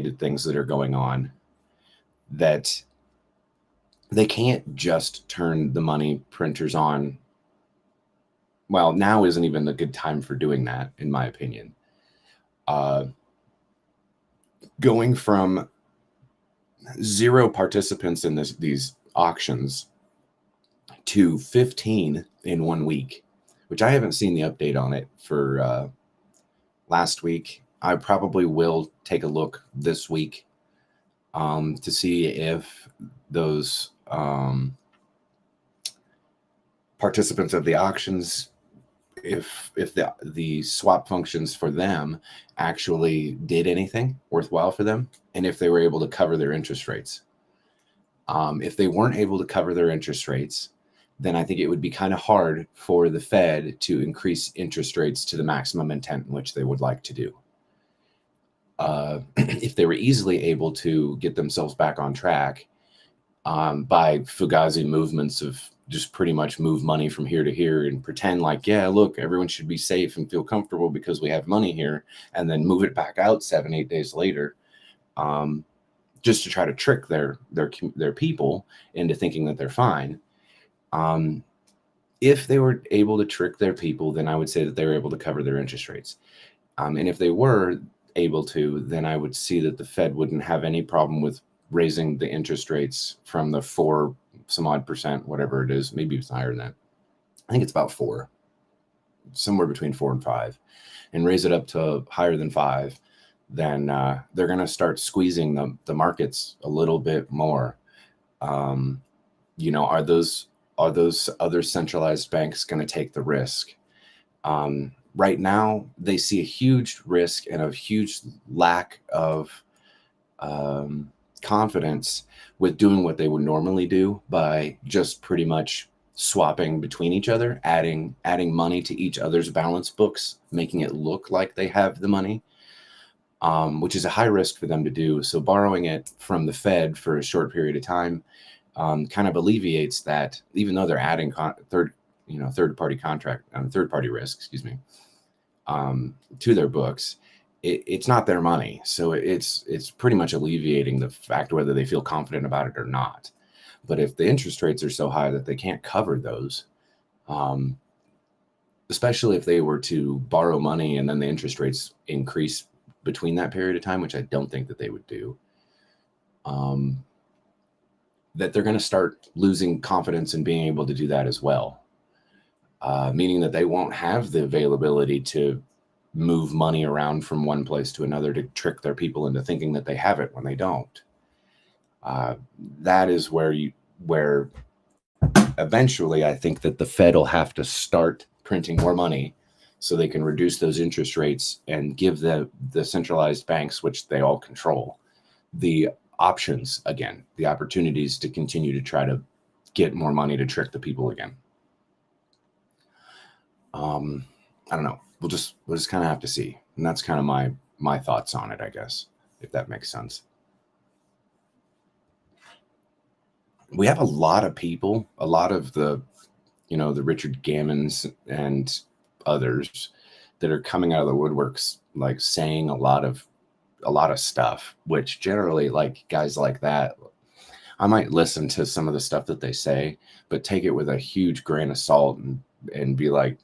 related things that are going on, that they can't just turn the money printers on. Well, now isn't even a good time for doing that, in my opinion. Going from 0 participants in these auctions to 15 in 1 week, which I haven't seen the update on it for last week. I probably will take a look this week to see if those participants of the auctions, if the swap functions for them actually did anything worthwhile for them, and if they were able to cover their interest rates. If they weren't able to cover their interest rates, then I think it would be kind of hard for the Fed to increase interest rates to the maximum intent in which they would like to do. If they were easily able to get themselves back on track by Fugazi movements of just pretty much move money from here to here and pretend like, yeah, look, everyone should be safe and feel comfortable because we have money here, and then move it back out 7-8 days later, just to try to trick their people into thinking that they're fine. If they were able to trick their people, then I would say that they were able to cover their interest rates. And if they were able to, then I would see that the Fed wouldn't have any problem with raising the interest rates from the 4 some odd percent, whatever it is. Maybe it's higher than that. I think it's about 4, somewhere between 4 and 5, and raise it up to higher than 5. Then they're going to start squeezing the markets a little bit more. Are those other centralized banks going to take the risk? Right now, they see a huge risk and a huge lack of confidence with doing what they would normally do by just pretty much swapping between each other, adding money to each other's balance books, making it look like they have the money, which is a high risk for them to do. So borrowing it from the Fed for a short period of time kind of alleviates that, even though they're adding third-party risk, to their books. It's not their money, so it's pretty much alleviating the fact whether they feel confident about it or not. But if the interest rates are so high that they can't cover those, especially if they were to borrow money and then the interest rates increase between that period of time, which I don't think that they would do, that they're going to start losing confidence in being able to do that as well, meaning that they won't have the availability to move money around from one place to another to trick their people into thinking that they have it when they don't. That is where eventually I think that the Fed will have to start printing more money so they can reduce those interest rates and give the centralized banks, which they all control, the options again, the opportunities to continue to try to get more money to trick the people again. I don't know. We'll just kind of have to see. And that's kind of my thoughts on it, I guess, if that makes sense. We have a lot of people, a lot of the Richard Gammons and others that are coming out of the woodworks, like saying a lot of stuff, which generally, like, guys like that, I might listen to some of the stuff that they say, but take it with a huge grain of salt and be like,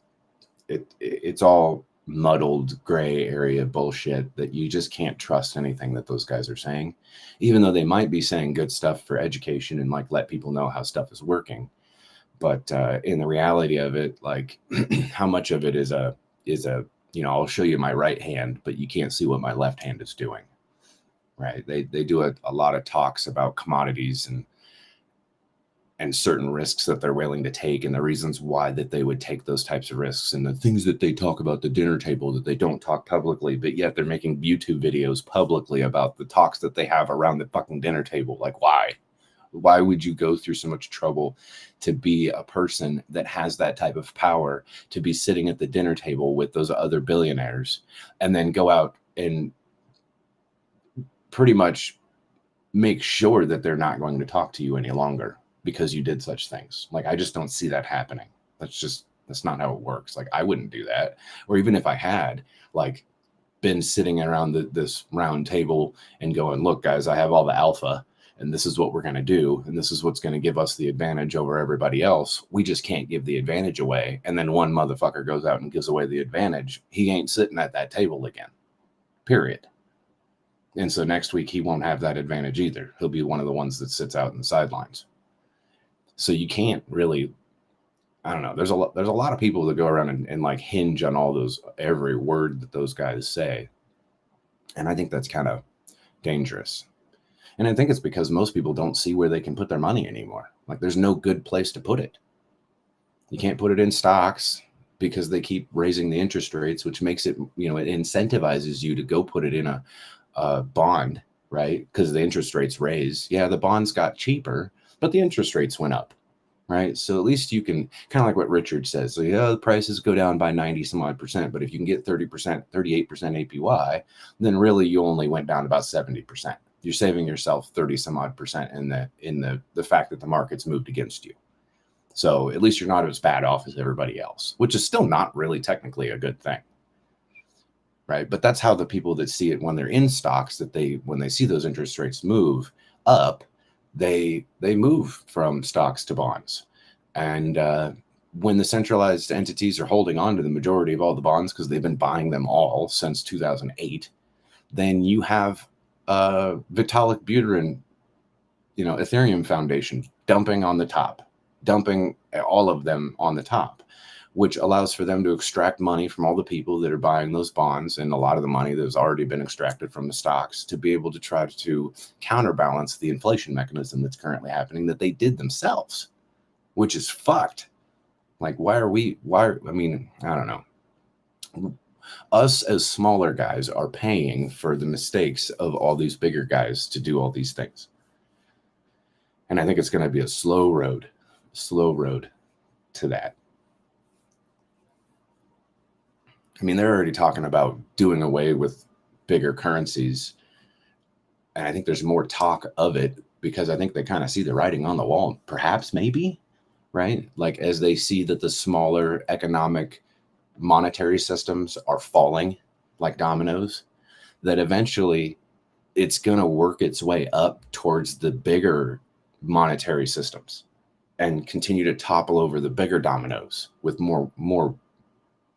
it's all muddled gray area bullshit that you just can't trust anything that those guys are saying, even though they might be saying good stuff for education and like let people know how stuff is working. But in the reality of it, like how much of it is a I'll show you my right hand, but you can't see what my left hand is doing, right? They do a lot of talks about commodities and certain risks that they're willing to take and the reasons why that they would take those types of risks and the things that they talk about the dinner table that they don't talk publicly, but yet they're making YouTube videos publicly about the talks that they have around the fucking dinner table. Like, why would you go through so much trouble to be a person that has that type of power, to be sitting at the dinner table with those other billionaires and then go out and pretty much make sure that they're not going to talk to you any longer because you did such things? Like, I just don't see that happening. That's not how it works. Like, I wouldn't do that. Or even if I had, like, been sitting around this round table and going, look, guys, I have all the alpha, and this is what we're going to do, and this is what's going to give us the advantage over everybody else. We just can't give the advantage away. And then one motherfucker goes out and gives away the advantage. He ain't sitting at that table again, period. And so next week, he won't have that advantage either. He'll be one of the ones that sits out in the sidelines. So you can't really, I don't know. There's a lot of people that go around and like hinge on all those, every word that those guys say. And I think that's kind of dangerous. And I think it's because most people don't see where they can put their money anymore. Like there's no good place to put it. You can't put it in stocks because they keep raising the interest rates, which makes it, it incentivizes you to go put it in a bond, right? Because the interest rates raise. Yeah, the bonds got cheaper, but the interest rates went up, right? So at least you can, kind of like what Richard says. So yeah, the prices go down by 90 some odd percent, but if you can get 30%, 38% APY, then really you only went down about 70%. You're saving yourself 30 some odd percent in the fact that the market's moved against you. So at least you're not as bad off as everybody else, which is still not really technically a good thing. Right. But that's how the people that see it when they're in stocks, that when they see those interest rates move up, they move from stocks to bonds. And when the centralized entities are holding on to the majority of all the bonds because they've been buying them all since 2008, then you have Vitalik Buterin, Ethereum Foundation dumping on the top, dumping all of them on the top, which allows for them to extract money from all the people that are buying those bonds and a lot of the money that has already been extracted from the stocks to be able to try to counterbalance the inflation mechanism that's currently happening that they did themselves, which is fucked. Like, I don't know. Us as smaller guys are paying for the mistakes of all these bigger guys to do all these things. And I think it's going to be a slow road to that. I mean, they're already talking about doing away with bigger currencies. And I think there's more talk of it because I think they kind of see the writing on the wall, perhaps, maybe, right? Like as they see that the smaller economic monetary systems are falling like dominoes, that eventually it's going to work its way up towards the bigger monetary systems and continue to topple over the bigger dominoes with more.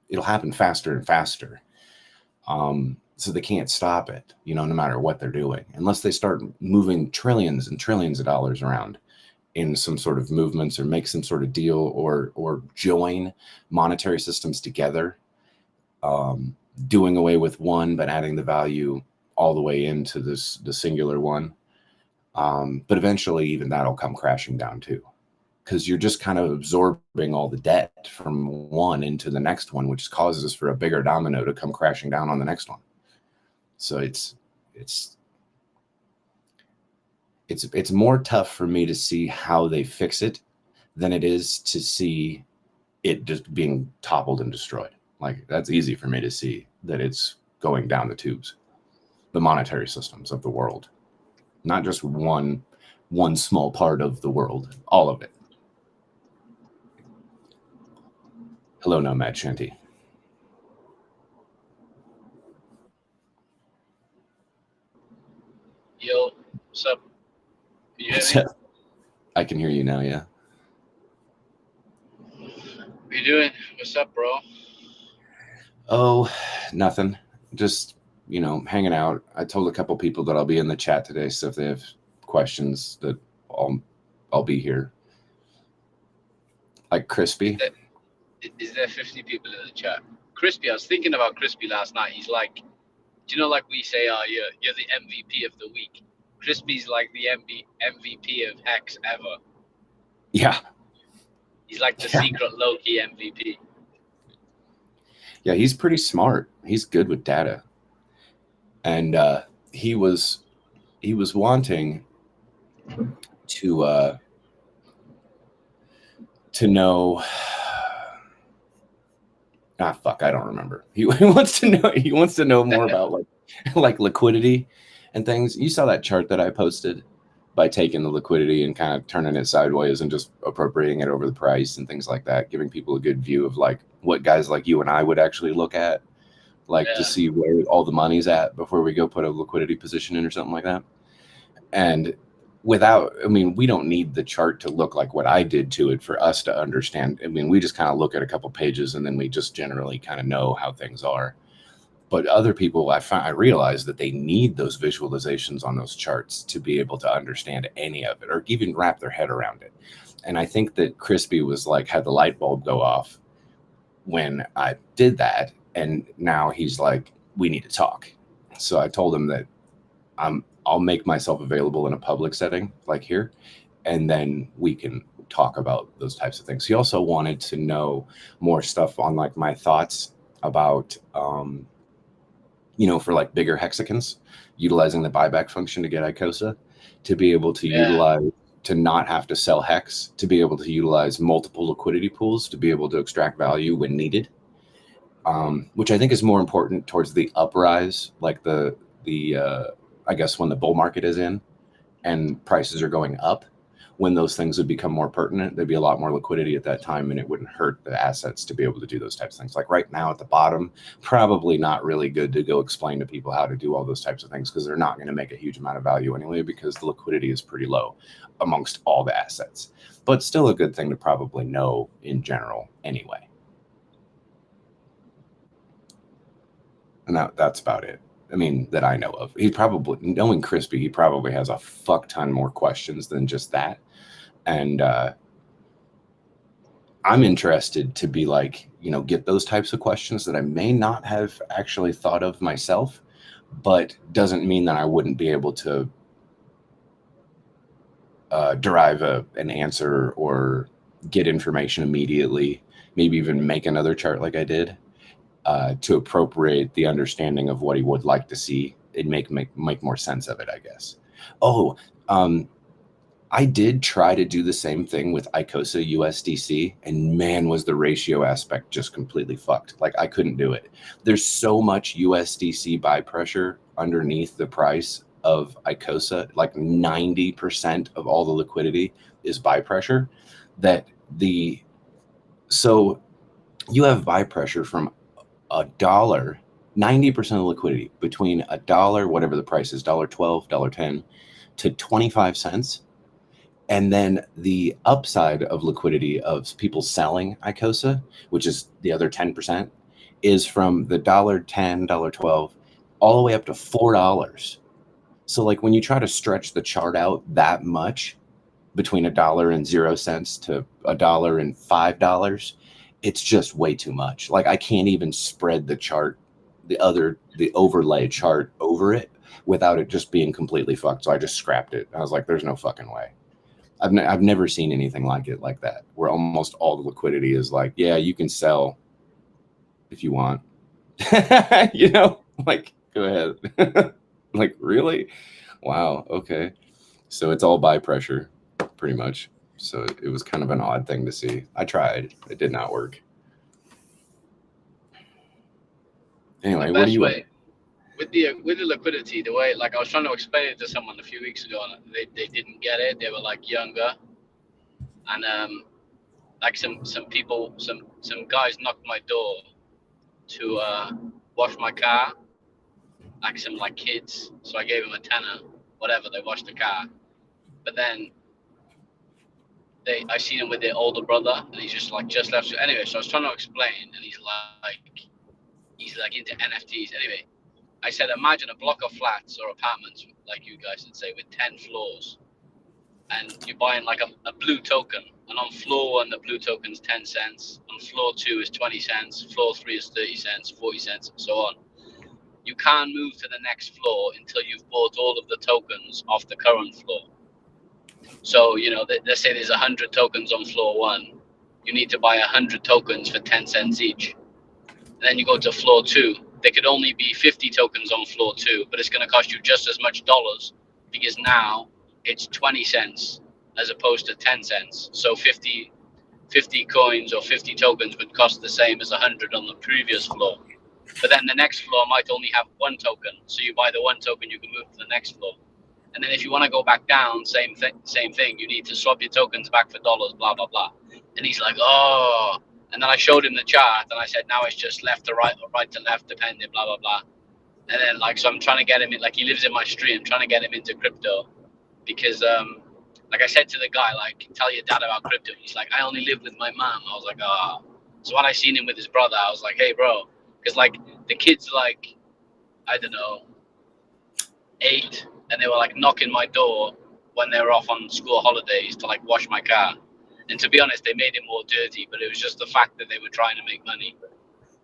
It'll happen faster and faster. So they can't stop it, no matter what they're doing, unless they start moving trillions and trillions of dollars around in some sort of movements or make some sort of deal or join monetary systems together, doing away with one, but adding the value all the way into the singular one. But eventually even that'll come crashing down too, because you're just kind of absorbing all the debt from one into the next one, which causes for a bigger domino to come crashing down on the next one. So it's more tough for me to see how they fix it than it is to see it just being toppled and destroyed. Like that's easy for me to see that it's going down the tubes, the monetary systems of the world, not just one small part of the world, all of it. Hello, Nomad Shanty. Yo, what's up? Can you hear me? I can hear you now, yeah. What you doing? What's up, bro? Oh, nothing. Just, hanging out. I told a couple people that I'll be in the chat today, so if they have questions that I'll be here. Like Crispy. Is there 50 people in the chat? Crispy, I was thinking about Crispy last night. He's like, do you know, like we say, you're the MVP of the week. Crispy's like the MVP of Hex ever. Yeah. He's like the secret low-key MVP. Yeah, he's pretty smart. He's good with data. And he was wanting to know. I don't remember. He wants to know more about like liquidity and things. You saw that chart that I posted by taking the liquidity and kind of turning it sideways and just appropriating it over the price and things like that, giving people a good view of like what guys like you and I would actually look at like to Yeah. see where all the money's at before we go put a liquidity position in or something like that. And I mean, we don't need the chart to look like what I did to it for us to understand. I mean, we just kind of look at a couple pages and then we just generally kind of know how things are. But other people, I realize that they need those visualizations on those charts to be able to understand any of it or even wrap their head around it. And I think that Crispy was like, had the light bulb go off when I did that. And now he's like, we need to talk. So I told him that I'll make myself available in a public setting like here, and then we can talk about those types of things. He also wanted to know more stuff on like my thoughts about for like bigger hexagons, utilizing the buyback function to get Icosa, to be able to Yeah. utilize, to not have to sell hex, to be able to utilize multiple liquidity pools, to be able to extract value when needed, which I think is more important towards the uprise, like the I guess when the bull market is in and prices are going up. When those things would become more pertinent, there'd be a lot more liquidity at that time, and it wouldn't hurt the assets to be able to do those types of things. Like right now at the bottom, probably not really good to go explain to people how to do all those types of things because they're not going to make a huge amount of value anyway because the liquidity is pretty low amongst all the assets. But still a good thing to probably know in general anyway. And that's about it. I mean, that I know of. He probably, knowing Crispy, he probably has a fuck ton more questions than just that. And I'm interested to be like, get those types of questions that I may not have actually thought of myself, but doesn't mean that I wouldn't be able to derive an answer or get information immediately, maybe even make another chart like I did to appropriate the understanding of what he would like to see and make more sense of it, I guess. Oh, I did try to do the same thing with Icosa USDC, and man, was the ratio aspect just completely fucked. Like I couldn't do it. There's so much USDC buy pressure underneath the price of Icosa, like 90% of all the liquidity is buy pressure. That the so you have buy pressure from $1, 90% of liquidity between $1, whatever the price is, $1.12, $1.10, to 25 cents. And then the upside of liquidity of people selling Icosa, which is the other 10%, is from the $1.10, $1.12, all the way up to $4. So like when you try to stretch the chart out that much between $1.00 to $1.05, it's just way too much. Like I can't even spread the chart, the overlay chart over it without it just being completely fucked. So I just scrapped it. I was like, there's no fucking way. I've never seen anything like it like that, where almost all the liquidity is like, yeah, you can sell if you want. Like, go ahead. Like, really? Wow. Okay. So it's all buy pressure, pretty much. So it was kind of an odd thing to see. I tried. It did not work. The Anyway, what do best you way with the liquidity, the way, like I was trying to explain it to someone a few weeks ago, and they didn't get it. They were like younger, and like some people, some guys knocked my door to wash my car, like some like kids. So I gave them a tenner, whatever. They washed the car, but then I seen him with their older brother, and he's just left. Anyway, so I was trying to explain, and he's like into NFTs. Anyway, I said, imagine a block of flats or apartments, like you guys would say, with 10 floors, and you're buying like a blue token, and on floor 1 the blue token's 10 cents, on floor 2 is 20 cents, floor 3 is 30 cents, 40 cents, and so on. You can't move to the next floor until you've bought all of the tokens off the current floor. So, let's say there's 100 tokens on floor 1. You need to buy 100 tokens for 10 cents each. And then you go to floor 2. There could only be 50 tokens on floor 2, but it's going to cost you just as much dollars because now it's 20 cents as opposed to 10 cents. So 50 coins or 50 tokens would cost the same as 100 on the previous floor. But then the next floor might only have 1 token. So you buy the 1 token, you can move to the next floor. And then if you want to go back down, same thing. You need to swap your tokens back for dollars, blah, blah, blah. And he's like, oh, And then I showed him the chart, and I said, now it's just left to right or right to left, depending, blah, blah, blah. And then, like, so I'm trying to get him in, like, he lives in my street. I'm trying to get him into crypto because, like I said to the guy, like, tell your dad about crypto. He's like, I only live with my mom. I was like, ah. Oh. So when I seen him with his brother, I was like, hey, bro. Because, like, the kid's, like, I don't know, 8, and they were, like, knocking my door when they were off on school holidays to, like, wash my car. And to be honest, they made it more dirty, but it was just the fact that they were trying to make money.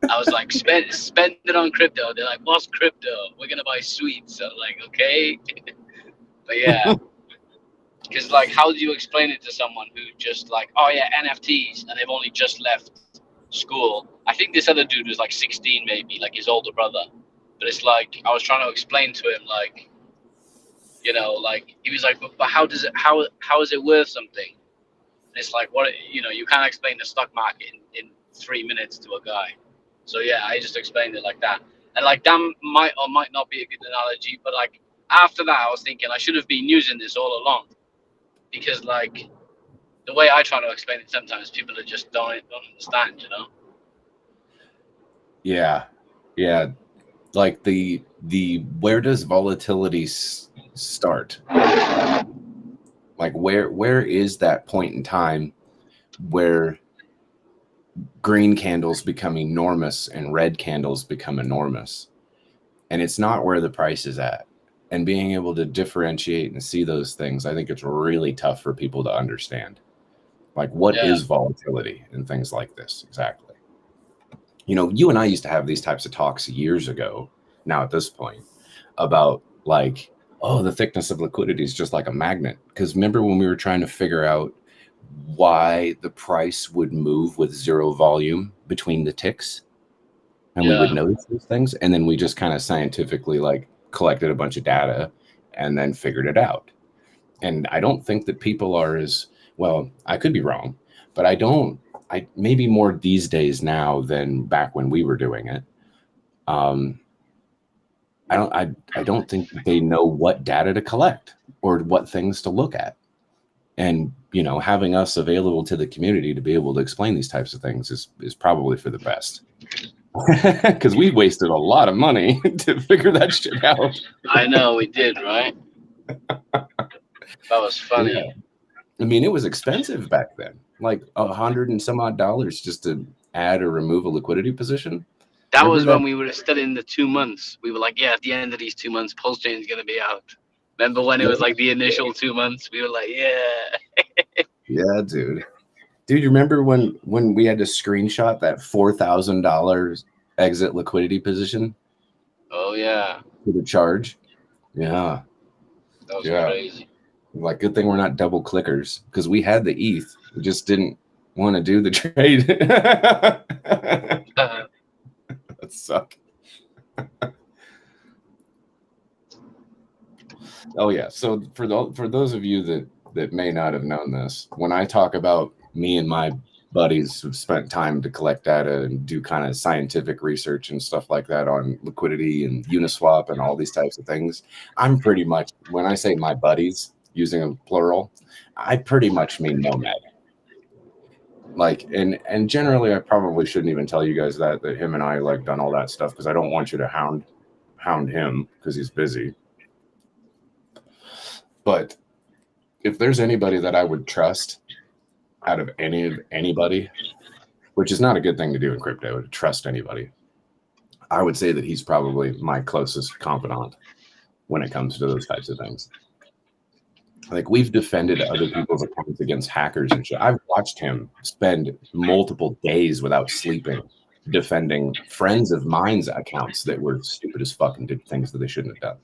I was like, spend it on crypto. They're like, what's crypto? We're going to buy sweets. So I'm like, okay. But yeah. Because, like, how do you explain it to someone who just, like, oh, yeah, NFTs, and they've only just left school? I think this other dude was, like, 16, maybe, like, his older brother. But it's like, I was trying to explain to him, like, you know, like, he was like, but how is it worth something? And it's like, what, you know, you can't explain the stock market in 3 minutes to a guy. So, yeah, I just explained it like that. And, like, that might or might not be a good analogy, but, like, after that, I was thinking I should have been using this all along. Because, like, the way I try to explain it sometimes, people are just don't understand, you know? Yeah. Yeah. Like the where does volatility start? Like where is that point in time where green candles become enormous and red candles become enormous? And it's not where the price is at. And being able to differentiate and see those things, I think it's really tough for people to understand. Like, what is volatility and things like this exactly? You know, you and I used to have these types of talks years ago, now at this point, about like, oh, the thickness of liquidity is just like a magnet. Because remember when we were trying to figure out why the price would move with zero volume between the ticks? And we would notice those things. And then we just kind of scientifically like collected a bunch of data and then figured it out. And I don't think that people are as well, I could be wrong, but I maybe more these days now than back when we were doing it. I don't think they know what data to collect or what things to look at. And, you know, having us available to the community to be able to explain these types of things is probably for the best. Because we wasted a lot of money to figure that shit out. I know, we did, right? That was funny. Yeah. I mean, it was expensive back then, like $100 and some odd just to add or remove a liquidity position. That was when we were still in the 2 months. We were like, yeah, at the end of these 2 months, Pulse Chain is going to be out. Remember when it was like the initial 2 months? We were like, yeah. Yeah, dude. Dude, you remember when we had to screenshot that $4,000 exit liquidity position? Oh, yeah. For the charge? Yeah. That was crazy. Like, good thing we're not double clickers because we had the ETH. We just didn't want to do the trade. That sucked. Oh, yeah. So for those of you that may not have known this, when I talk about me and my buddies who've spent time to collect data and do kind of scientific research and stuff like that on liquidity and Uniswap and all these types of things, I'm pretty much, when I say my buddies, using a plural, I pretty much mean nomad. Like, and generally, I probably shouldn't even tell you guys that him and I like done all that stuff because I don't want you to hound him because he's busy. But if there's anybody that I would trust out of anybody, which is not a good thing to do in crypto, to trust anybody, I would say that he's probably my closest confidant when it comes to those types of things. Like, we've defended other people's accounts against hackers and shit. I've watched him spend multiple days without sleeping defending friends of mine's accounts that were stupid as fuck and did things that they shouldn't have done.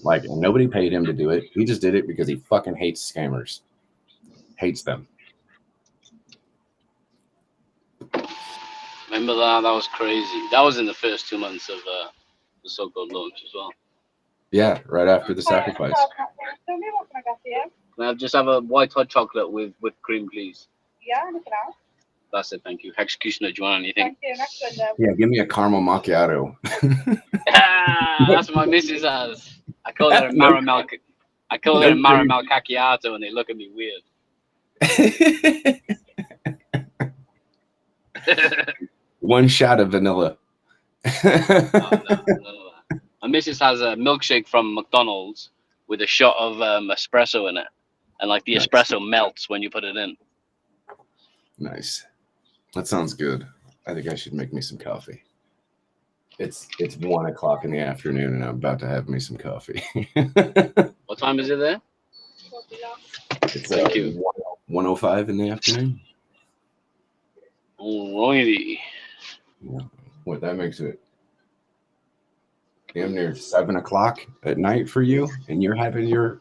Like, and nobody paid him to do it. He just did it because he fucking hates scammers. Hates them. Remember that? That was crazy. That was in the first 2 months of the so-called launch as well. Yeah, right after the sacrifice. Can I just have a white hot chocolate with whipped cream, please? Yeah, anything else? That's it, thank you. Executioner, do you want anything? Thank you. Next window. Yeah, give me a caramel macchiato. That's what my missus has. I call her a caramel. I call her a caramel macchiato, and they look at me weird. One shot of vanilla. Oh, no, none of that. My missus has a milkshake from McDonald's with a shot of espresso in it, and like the Nice. espresso melts when you put it in. Nice. That sounds good. I think I should make me some coffee. It's 1 o'clock in the afternoon, and I'm about to have me some coffee. What time is it there? It's Thank you. 1:05 in the afternoon. Alrighty. Yeah. What that makes it damn near 7 o'clock at night for you, and you're having your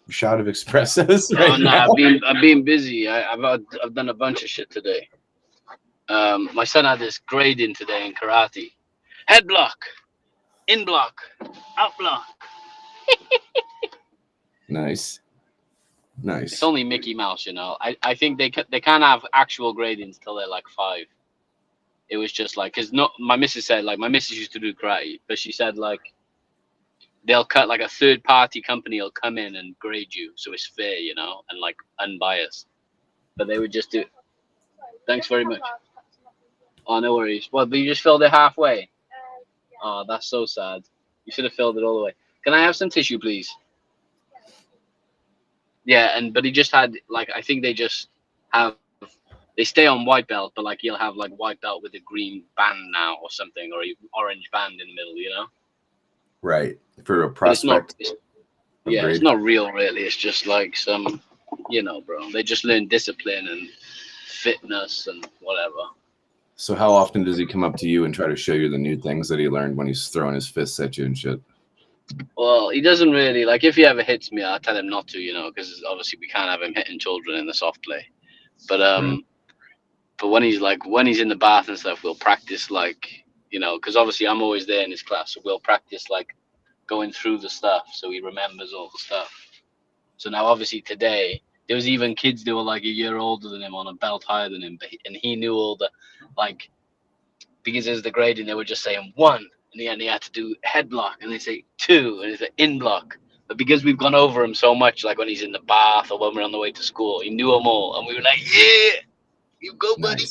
shot of espressos right Oh no, now. I've been busy. I've done a bunch of shit today. My son had this grading today in karate. Head block, in block, out block. Nice. It's only Mickey Mouse, you know. I think they can't have actual gradings till they're like 5. It was just like, cause my missus said, like, my missus used to do karate, but she said like they'll cut, like a third party company will come in and grade you, so it's fair, you know, and like unbiased. But they would just do. Thanks very much. Oh, no worries. Well, but you just filled it halfway. Oh, that's so sad. You should have filled it all the way. Can I have some tissue, please? Yeah, but he just had, like, I think they just have, they stay on white belt, but like he'll have like white belt with a green band now or something, or an orange band in the middle, you know? Right. For a But it's not, prospect. it's not real, really. It's just like some, you know, bro. They just learn discipline and fitness and whatever. So how often does he come up to you and try to show you the new things that he learned when he's throwing his fists at you and shit? Well, he doesn't really, like, if he ever hits me, I tell him not to, you know, because obviously we can't have him hitting children in the soft play. But but when he's in the bath and stuff, we'll practice, like, you know, because obviously I'm always there in his class, so we'll practice like going through the stuff so he remembers all the stuff. So now obviously today there was even kids that were like a year older than him on a belt higher than him, and he knew all the, like, because there's the grading, they were just saying 1, and he had to do head block, and they say 2, and it's an in block. But because we've gone over him so much, like when he's in the bath or when we're on the way to school, he knew them all, and we were like, yeah, you go, buddy.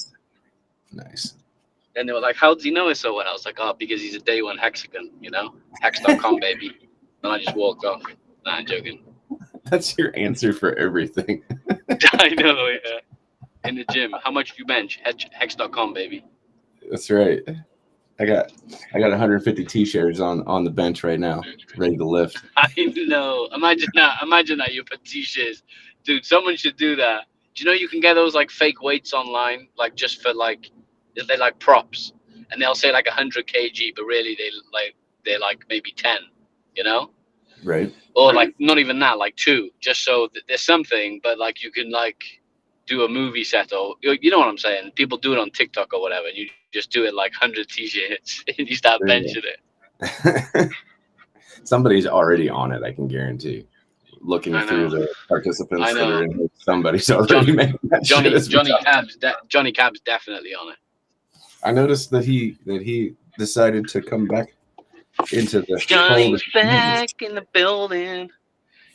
Nice. And they were like, how does he know it so well? I was like, oh, because he's a day one hexagon, you know? Hex.com, baby. And I just walked off. Nah, I'm joking. That's your answer for everything. I know, yeah. In the gym. How much do you bench? Hex.com, baby. That's right. I got 150 t-shirts on the bench right now, ready to lift. I know. Imagine that you put t-shirts. Dude, someone should do that. Do you know you can get those like fake weights online, like just for like, they're like props, and they'll say like 100 kg, but really they're like maybe 10, you know? Right. Or like not even that, like 2, just so that there's something, but like you can like do a movie set, or you know what I'm saying? People do it on TikTok or whatever, and you just do it like 100 t-shirts and you start benching it. Somebody's already on it, I can guarantee. Looking through the participants that are in here, somebody's already making that shit. Johnny Cab's definitely on it. I noticed that he decided to come back into the Johnny's back in the building.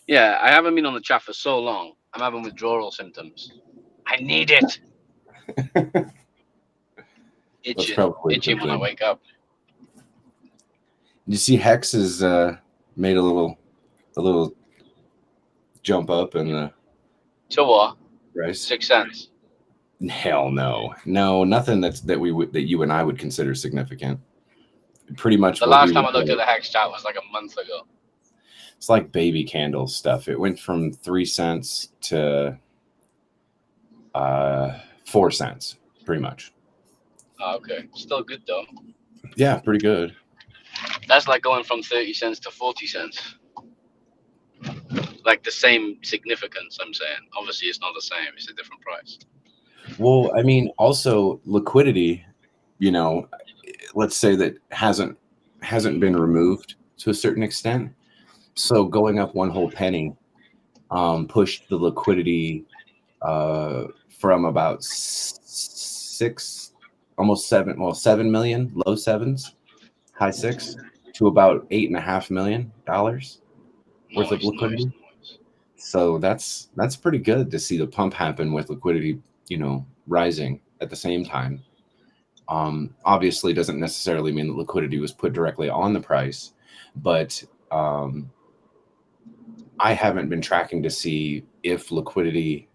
Yeah, I haven't been on the chat for so long. I'm having withdrawal symptoms. I need it. Itching when I wake up. You see, Hex has made a little jump up in the. So what? Right. 6 cents. Hell no, nothing that you and I would consider significant. Pretty much. The last time I looked at the Hex chat was like a month ago. It's like baby candle stuff. It went from 3 cents to 4 cents, pretty much. Oh, okay, still good though. Yeah, pretty good. That's like going from 30 cents to 40 cents. Like the same significance, I'm saying. Obviously, it's not the same. It's a different price. Well, I mean, also liquidity, you know, let's say that hasn't been removed to a certain extent. So going up 1 whole penny pushed the liquidity from about 7 million, low 7s, high 6, to about $8.5 million worth of liquidity. Nice. So that's pretty good to see the pump happen with liquidity, you know, rising at the same time. Obviously, doesn't necessarily mean that liquidity was put directly on the price, but I haven't been tracking to see if liquidity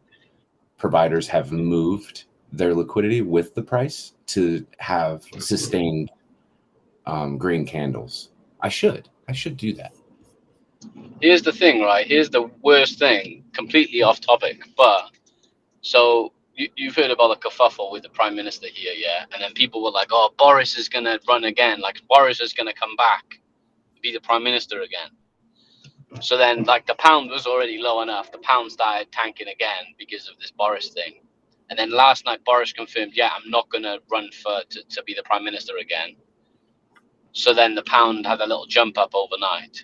providers have moved their liquidity with the price to have sustained green candles. I should do that. Here's the thing, right? Here's the worst thing, completely off topic, but so you've heard about the kerfuffle with the prime minister here, yeah? And then people were like, oh, Boris is going to run again. Like, Boris is going to come back, be the prime minister again. So then, like, the pound was already low enough. The pound started tanking again because of this Boris thing. And then last night, Boris confirmed, yeah, I'm not going to run to be the prime minister again. So then the pound had a little jump up overnight.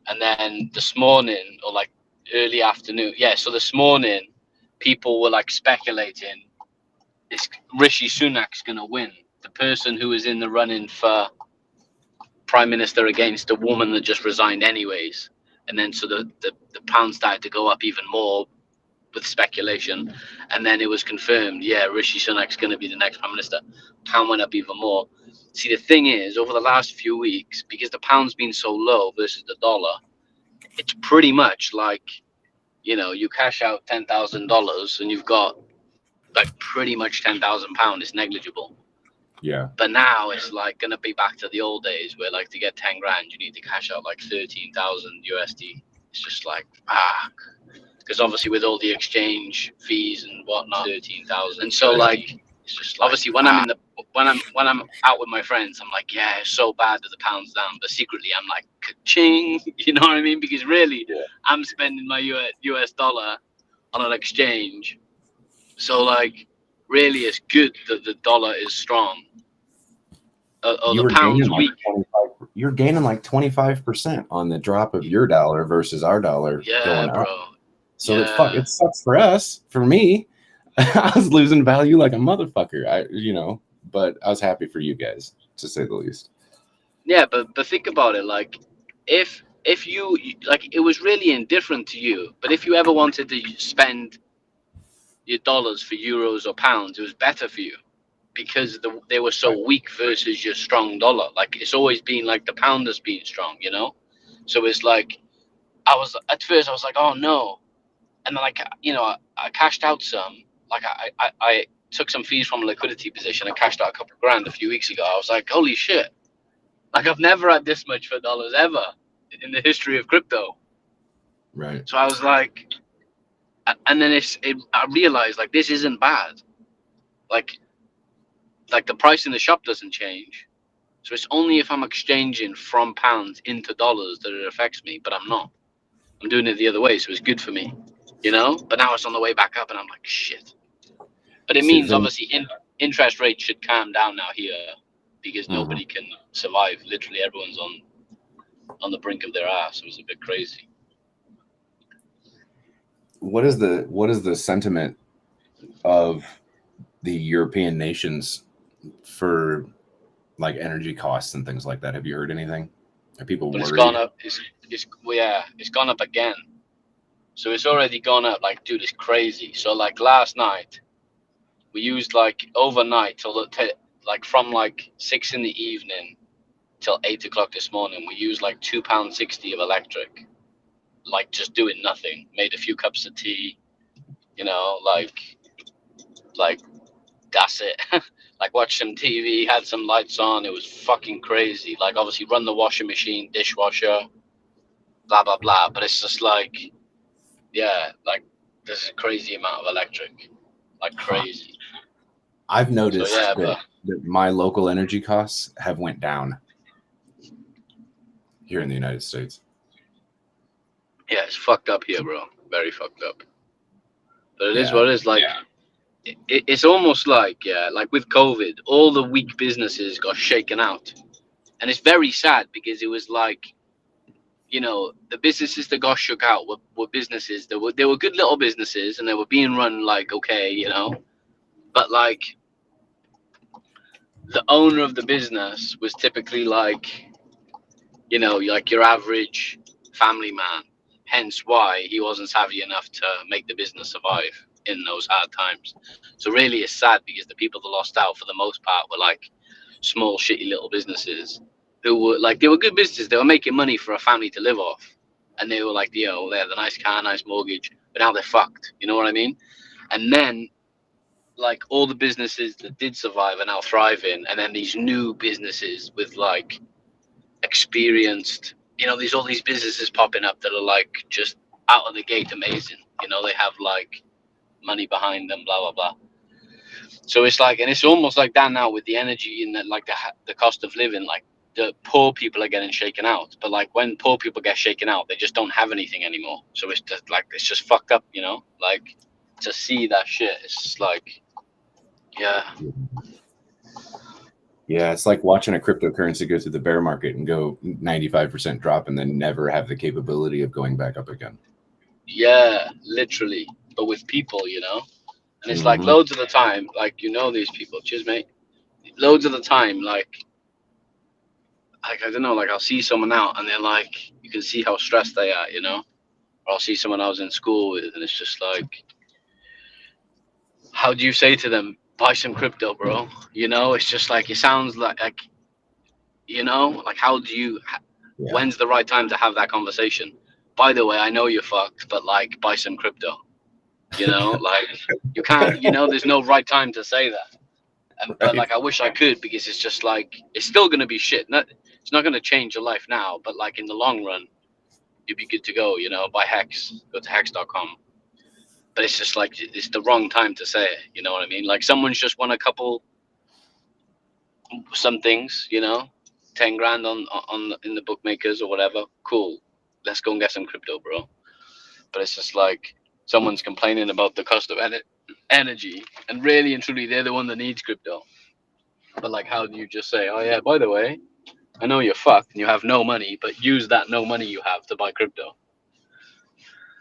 And then this morning, or like early afternoon, so this morning, people were like speculating, is Rishi Sunak's going to win? The person who is in the running for prime minister against a woman that just resigned anyways. And then so the pound started to go up even more with speculation. And then it was confirmed, yeah, Rishi Sunak's going to be the next prime minister. Pound went up even more. See, the thing is, over the last few weeks, because the pound's been so low versus the dollar, it's pretty much like, you cash out $10,000 and you've got like pretty much £10,000. It's negligible. Yeah. But now it's like gonna be back to the old days where like to get 10 grand you need to cash out like 13,000 USD. It's just like because obviously with all the exchange fees and whatnot, 13,000. And so like it's just like, obviously when I'm out with my friends, I'm like, yeah, it's so bad that the pound's down, but secretly I'm like, ka-ching, you know what I mean? Because really, I'm spending my US dollar on an exchange. So like, really, it's good that the dollar is strong. The pound's weak. You're gaining like 25% on the drop of your dollar versus our dollar going bro. up. So it sucks for us. For me, I was losing value like a motherfucker. But I was happy for you guys, to say the least. Yeah, but think about it. Like, if you like, it was really indifferent to you. But if you ever wanted to spend your dollars for euros or pounds, it was better for you because they were so weak versus your strong dollar. Like, it's always been like the pound has been strong, So it's like at first I was like, oh no, and then like I cashed out some. Like I took some fees from a liquidity position and cashed out a couple of grand a few weeks ago. I was like, holy shit! Like, I've never had this much for dollars ever in the history of crypto. Right. So I was like, and then I realized like this isn't bad. Like the price in the shop doesn't change. So it's only if I'm exchanging from pounds into dollars that it affects me, but I'm not. I'm doing it the other way, so it's good for me, But now it's on the way back up, and I'm like, shit. But it means obviously interest rates should calm down now here because nobody can survive. Literally, everyone's on the brink of their ass. It was a bit crazy. What is the sentiment of the European nations for like energy costs and things like that? Have you heard anything? Are people worried? It's gone up. It's gone up again. So it's already gone up. Like, dude, it's crazy. So like last night, we used like overnight like from like 6 PM till 8 o'clock this morning. We used like £2.60 of electric. Like just doing nothing. Made a few cups of tea. Like that's it. Like watched some TV, had some lights on. It was fucking crazy. Like obviously run the washing machine, dishwasher, blah blah blah. But it's just like, yeah, like there's a crazy amount of electric, like crazy. I've noticed that my local energy costs have went down here in the United States. Yeah, it's fucked up here, bro. Very fucked up. But it is what it is. Like, it's almost like, like with COVID, all the weak businesses got shaken out. And it's very sad because it was like, the businesses that got shook out were businesses that they were good little businesses and they were being run like, okay, but like the owner of the business was typically like, like your average family man. Hence why he wasn't savvy enough to make the business survive. in those hard times. So really, it's sad because the people that lost out for the most part were like small, shitty little businesses who were like they were good businesses. They were making money for a family to live off, and they were like, they had the nice car, nice mortgage, but now they're fucked. You know what I mean? And then like all the businesses that did survive are now thriving, and then these new businesses with like experienced, there's all these businesses popping up that are like just out of the gate amazing. They have like money behind them, blah blah blah. So it's like, and it's almost like that now with the energy and like the cost of living. Like the poor people are getting shaken out, but like when poor people get shaken out, they just don't have anything anymore. So it's just like it's just fucked up, Like to see that shit, it's just like, yeah. Yeah, it's like watching a cryptocurrency go through the bear market and go 95% drop and then never have the capability of going back up again. Yeah, literally. But with people, and it's like loads of the time, like these people. Cheers, mate. Loads of the time, like I don't know, like I'll see someone out and they're like, you can see how stressed they are, Or I'll see someone I was in school with, and it's just like, how do you say to them, buy some crypto, bro? It's just like, it sounds like like how do you? Yeah. When's the right time to have that conversation? By the way, I know you're fucked, but like, buy some crypto. Like you can't. There's no right time to say that. But like, I wish I could, because it's just like it's still gonna be shit. It's not gonna change your life now, but like in the long run, you'd be good to go. Buy Hex. Go to hex.com. But it's just like it's the wrong time to say it. You know what I mean? Like someone's just won some things. 10 grand on in the bookmakers or whatever. Cool. Let's go and get some crypto, bro. But it's just like someone's complaining about the cost of energy, and really and truly, they're the one that needs crypto. But like, how do you just say, oh yeah, by the way, I know you're fucked and you have no money, but use that no money you have to buy crypto?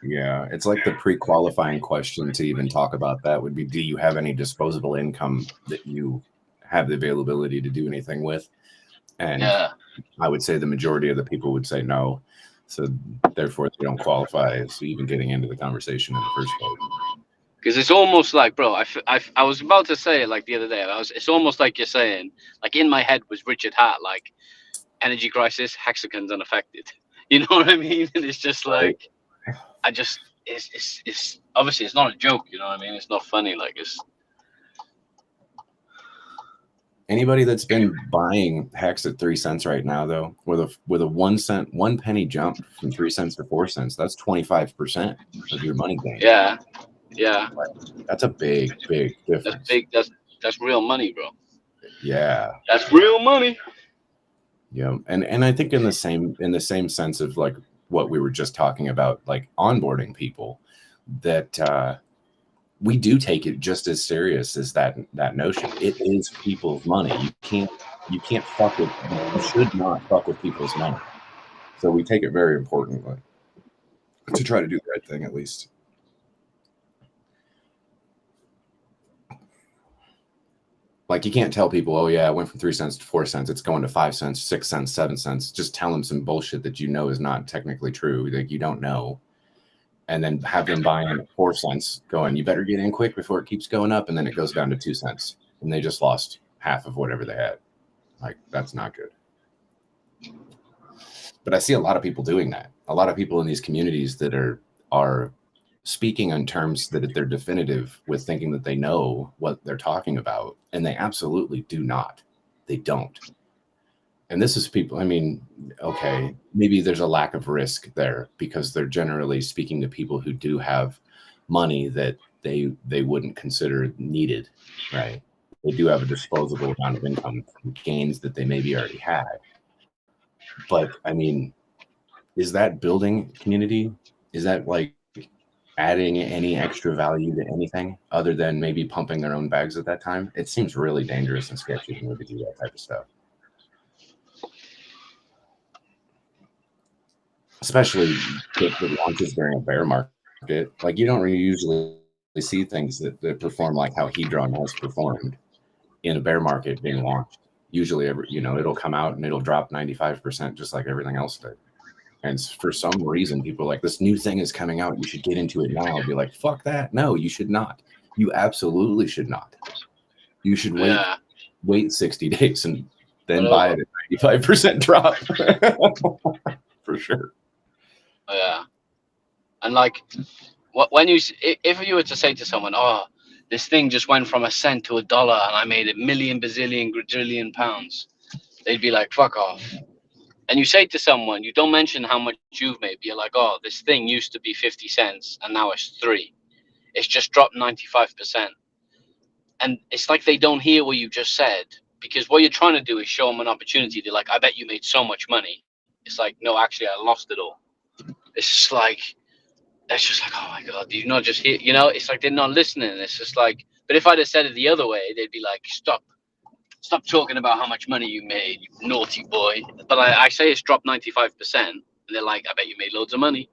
Yeah, it's like the pre-qualifying question to even talk about that would be, do you have any disposable income that you have the availability to do anything with? And Yeah. I would say the majority of the people would say no. So therefore, they don't qualify as even getting into the conversation in the first place. Because it's almost like, bro, I was about to say it like the other day. It's almost like you're saying, like in my head was Richard Hart, like energy crisis, hexagons unaffected. You know what I mean? And it's just like, it's obviously it's not a joke. You know what I mean? It's not funny. Like it's anybody that's been buying Hex at 3 cents right now, though, with a 1 penny jump from 3 cents to 4 cents, that's 25% of your money gain. Yeah. That's a big difference. That's big. That's real money, bro. Yeah. That's real money. Yeah, and I think in the same sense of like what we were just talking about, like onboarding people, that we do take it just as serious as that notion. It is people's money. You can't fuck with. You should not fuck with people's money. So we take it very importantly to try to do the right thing, at least. Like you can't tell people, oh yeah, it went from 3 cents to 4 cents. It's going to 5 cents, 6 cents, 7 cents. Just tell them some bullshit that you know is not technically true, like you don't know, and then have them buy in at 4 cents, going, you better get in quick before it keeps going up, and then it goes down to 2 cents, and they just lost half of whatever they had. Like that's not good. But I see a lot of people doing that. A lot of people in these communities that are speaking on terms that they're definitive with, thinking that they know what they're talking about, and they absolutely do not. They don't. And this is people, I mean, okay, maybe there's a lack of risk there because they're generally speaking to people who do have money that they wouldn't consider needed, right? They do have a disposable amount of income from gains that they maybe already had. But I mean, is that building community? Is that like adding any extra value to anything other than maybe pumping their own bags at that time? It seems really dangerous and sketchy to me to do that type of stuff. Especially if it launches during a bear market. Like you don't really usually see things that perform like how Hedron has performed in a bear market being launched. Usually, it'll come out and it'll drop 95% just like everything else did. And for some reason, people are like, this new thing is coming out. You should get into it now. I'll be like, fuck that. No, you should not. You absolutely should not. You should wait 60 days and then buy it at 95% drop. For sure. Yeah. And like, when if you were to say to someone, oh, this thing just went from a cent to $1 and I made a million, bazillion, quadrillion pounds, they'd be like, fuck off. And you say to someone, you don't mention how much you've made, but you're like, oh, this thing used to be 50 cents and now it's 3. It's just dropped 95%. And it's like they don't hear what you just said, because what you're trying to do is show them an opportunity. They're like, I bet you made so much money. It's like, no, actually, I lost it all. It's just like, oh my God, do you not just hear? You know, it's like they're not listening. It's just like, but if I'd have said it the other way, they'd be like, stop talking about how much money you made, you naughty boy. But I say it's dropped 95%, and they're like, I bet you made loads of money.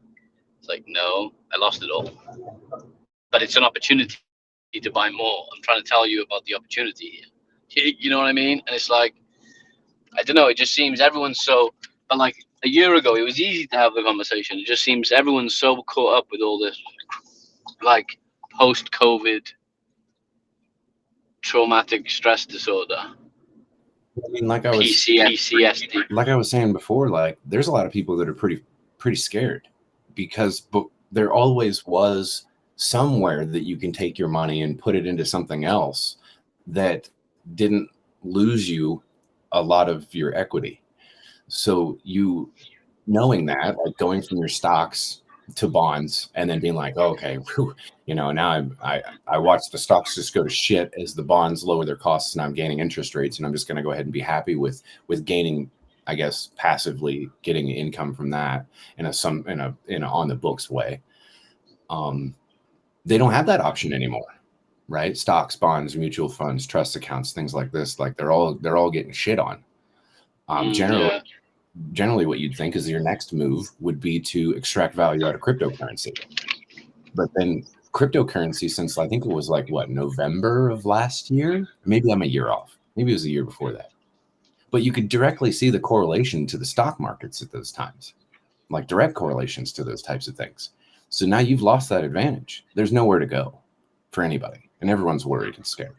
It's like, no, I lost it all. But it's an opportunity to buy more. I'm trying to tell you about the opportunity here. You know what I mean? And it's like, I don't know, it just seems everyone's so, but like a year ago, it was easy to have the conversation. It just seems everyone's so caught up with all this, like post-COVID traumatic stress disorder. I mean, like I was PTSD. Like I was saying before, like there's a lot of people that are pretty scared because there always was somewhere that you can take your money and put it into something else that didn't lose you a lot of your equity. So you knowing that, like going from your stocks to bonds and then being like, oh, okay, whew, you know, now I watch the stocks just go to shit as the bonds lower their costs and I'm gaining interest rates, and I'm just going to go ahead and be happy with gaining, I guess, passively getting income from that in a on the books way. They don't have that option anymore, right? Stocks, bonds, mutual funds, trust accounts, things like this, like they're all getting shit on. Generally what you'd think is your next move would be to extract value out of cryptocurrency. But then cryptocurrency, since I think it was like November of last year, maybe I'm a year off. Maybe it was a year before that. But you could directly see the correlation to the stock markets at those times, like direct correlations to those types of things. So now you've lost that advantage. There's nowhere to go for anybody, and everyone's worried and scared,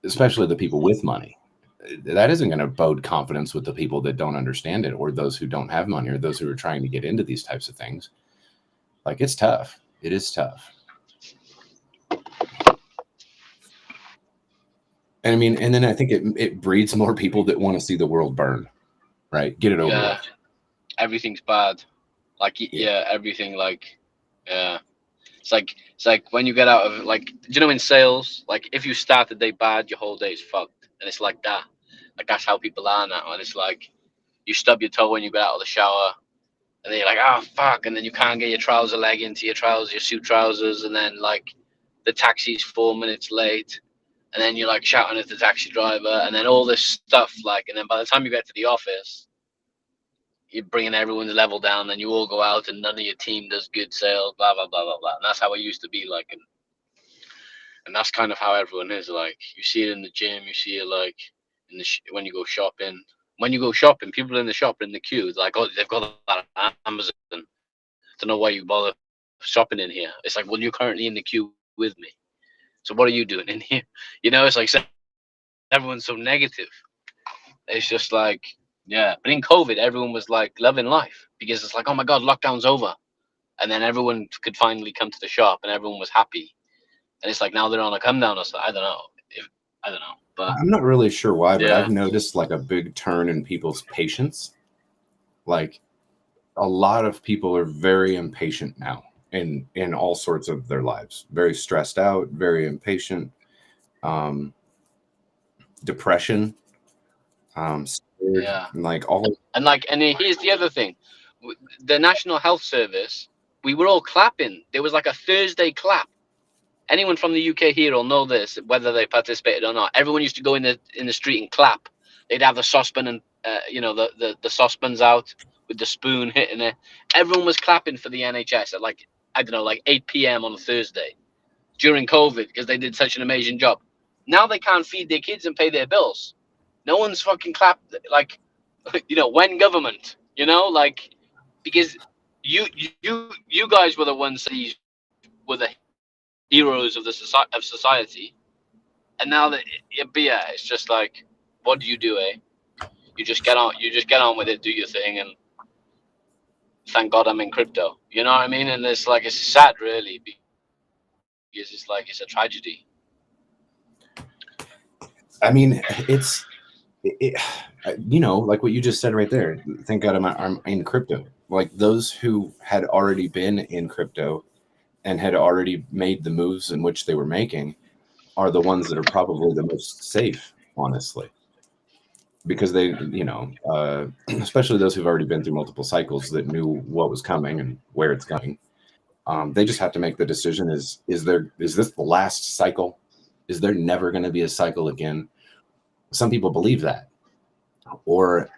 especially the people with money. That isn't going to bode confidence with the people that don't understand it, or those who don't have money, or those who are trying to get into these types of things. Like, it's tough. It is tough. And I mean, and then I think it breeds more people that want to see the world burn, right? Get it over with. Everything's bad. Like, everything, like, yeah. It's like when you get out of, like, do you know in sales, like if you start the day bad, your whole day is fucked. And it's like that. Like, that's how people are now. And it's like, you stub your toe when you get out of the shower, and then you're like, oh, fuck. And then you can't get your trouser leg into your suit trousers. And then, like, the taxi's 4 minutes late. And then you're, like, shouting at the taxi driver. And then all this stuff, like, and then by the time you get to the office, you're bringing everyone's level down. Then you all go out and none of your team does good sales, blah, blah, blah, blah, blah. And that's how it used to be, like, and that's kind of how everyone is. Like, you see it in the gym, you see it, like, in the when you go shopping. When you go shopping, people in the shop in the queue, like, oh, they've got that on Amazon. I don't know why you bother shopping in here. It's like, well, you're currently in the queue with me. So what are you doing in here? You know, it's like everyone's so negative. It's just like, yeah. But in COVID, everyone was like loving life because it's like, oh my God, lockdown's over. And then everyone could finally come to the shop and everyone was happy. And it's like now they're on a come down or something. I don't know. But I'm not really sure why, but I've noticed like a big turn in people's patience. Like, a lot of people are very impatient now in all sorts of their lives. Very stressed out, very impatient, depression, scared, and here's the other thing. The National Health Service, we were all clapping. There was like a Thursday clap. Anyone from the UK here will know this, whether they participated or not. Everyone used to go in the street and clap. They'd have the saucepan and the saucepans out with the spoon hitting it. Everyone was clapping for the NHS at like 8 p.m. on a Thursday during COVID because they did such an amazing job. Now they can't feed their kids and pay their bills. No one's fucking clapped, like, when government, like, because you guys were the ones that were the heroes of society, and now that it's just like, what do you do, eh? You just get on with it, do your thing, and thank God I'm in crypto. You know what I mean? And it's like, it's sad, really, because it's like, it's a tragedy. I mean, you know, like what you just said right there. Thank God I'm in crypto. Like those who had already been in crypto and had already made the moves in which they were making are the ones that are probably the most safe, honestly, because they, you know, especially those who've already been through multiple cycles that knew what was coming and where it's going. They just have to make the decision: is this the last cycle? Is there never going to be a cycle again? Some people believe that, or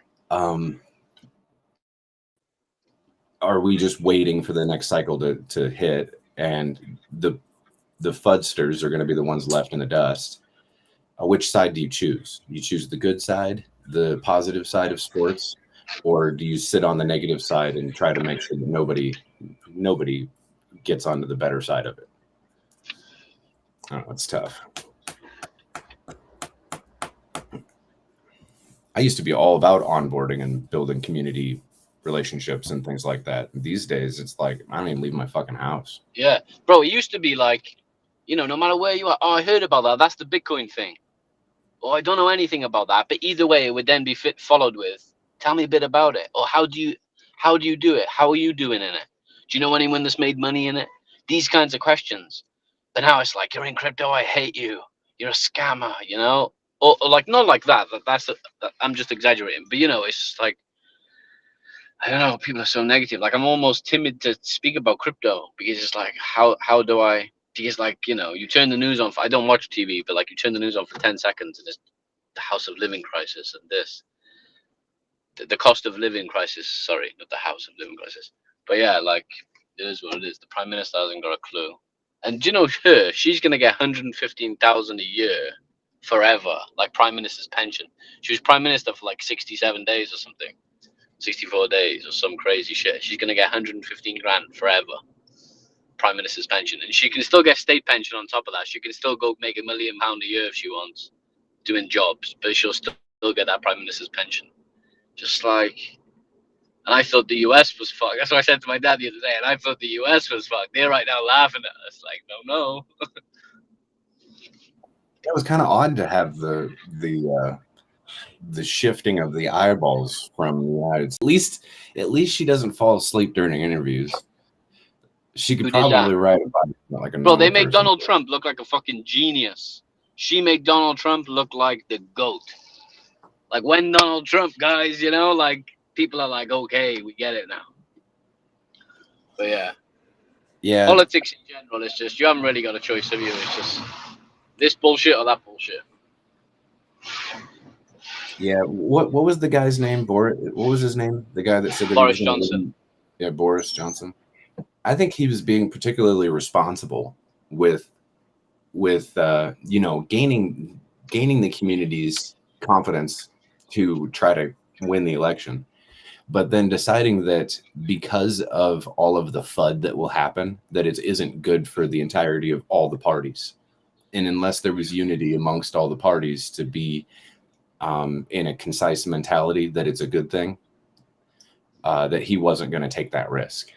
are we just waiting for the next cycle to hit, and the fudsters are going to be the ones left in the dust? Which side do you choose? You choose the good side, the positive side of sports, or do you sit on the negative side and try to make sure that nobody gets onto the better side of it? Oh, it's tough. I used to be all about onboarding and building community relationships and things like that. These days, it's like I don't even leave my fucking house. Yeah, bro. It used to be like, you know, no matter where you are. Oh, I heard about that. That's the Bitcoin thing. Oh, I don't know anything about that. But either way, it would then be followed with, tell me a bit about it. Or how do you do it? How are you doing in it? Do you know anyone that's made money in it? These kinds of questions. But now it's like, you're in crypto, I hate you. You're a scammer, you know? Or like, not like that. I'm just exaggerating. But, you know, it's just like, I don't know, people are so negative. Like, I'm almost timid to speak about crypto because it's like, how do I? Because, like, you know, you turn the news on. I don't watch TV, but like, you turn the news on for 10 seconds and it's the house of living crisis and this. The cost of living crisis. Sorry, not the house of living crisis. But yeah, like, it is what it is. The prime minister hasn't got a clue. And do you know her? She's gonna get 115,000 a year forever, like prime minister's pension. She was prime minister for like 67 days or something, 64 days or some crazy shit. She's gonna get 115 grand forever, prime minister's pension, and she can still get state pension on top of that. She can still go make £1 million a year if she wants, doing jobs, but she'll still get that prime minister's pension. Just like, and I thought the US was fucked. That's what I said to my dad the other day. And I thought the US was fucked. They're right now laughing at us, like, no. It was kind of odd to have the shifting of the eyeballs from the United States. At least she doesn't fall asleep during interviews. She could probably write about it like a normal Bro, they make person. Donald Trump look like a fucking genius. She made Donald Trump look like the GOAT. Like, when Donald Trump, guys, you know, like, people are like, okay, we get it now. But yeah, politics in general, it's just, you haven't really got a choice, have you? It's just this bullshit or that bullshit. Yeah, what was the guy's name? What was his name? The guy that said that Boris he was Johnson. Win? Yeah, Boris Johnson. I think he was being particularly responsible with you know, gaining the community's confidence to try to win the election, but then deciding that because of all of the FUD that will happen, that it isn't good for the entirety of all the parties, and unless there was unity amongst all the parties to be in a concise mentality that it's a good thing, that he wasn't going to take that risk,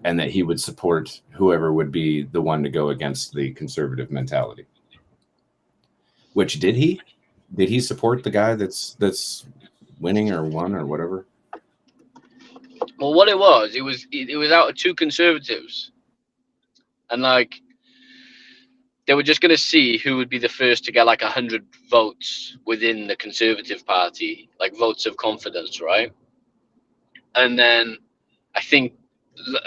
and that he would support whoever would be the one to go against the conservative mentality. Which did he? Did he support the guy that's winning or won or whatever? Well, what it was out of two conservatives, and like, they were just going to see who would be the first to get like 100 votes within the Conservative Party, like votes of confidence, right? And then I think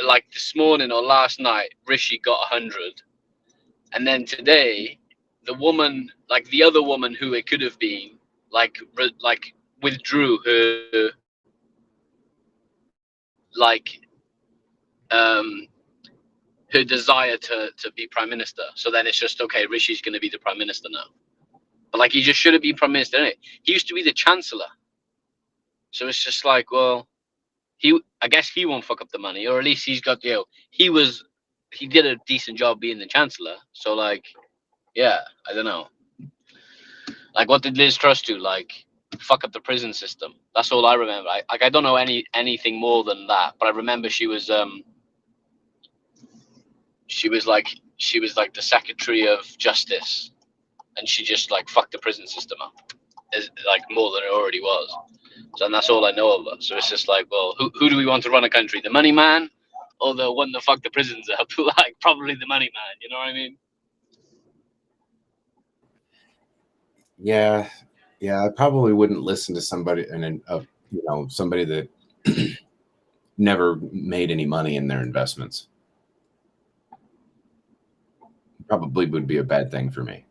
like this morning or last night, Rishi got 100, and then today, the woman, like the other woman who it could have been, like withdrew her like her desire to be prime minister. So then it's just, okay, Rishi's going to be the prime minister now. But like, he just shouldn't be prime minister, innit? He used to be the chancellor. So it's just like, well, I guess he won't fuck up the money, or at least he's got, he did a decent job being the chancellor. So like, yeah, I don't know. Like, what did Liz Truss do? Like, fuck up the prison system. That's all I remember. I don't know anything more than that, but I remember she was like the Secretary of Justice, and she just like fucked the prison system up, like more than it already was. So, and that's all I know of her. So it's just like, well, who do we want to run a country? The money man, or the one that fucked the prisons up? Like, probably the money man. You know what I mean? Yeah, I probably wouldn't listen to somebody somebody that never made any money in their investments. Probably would be a bad thing for me.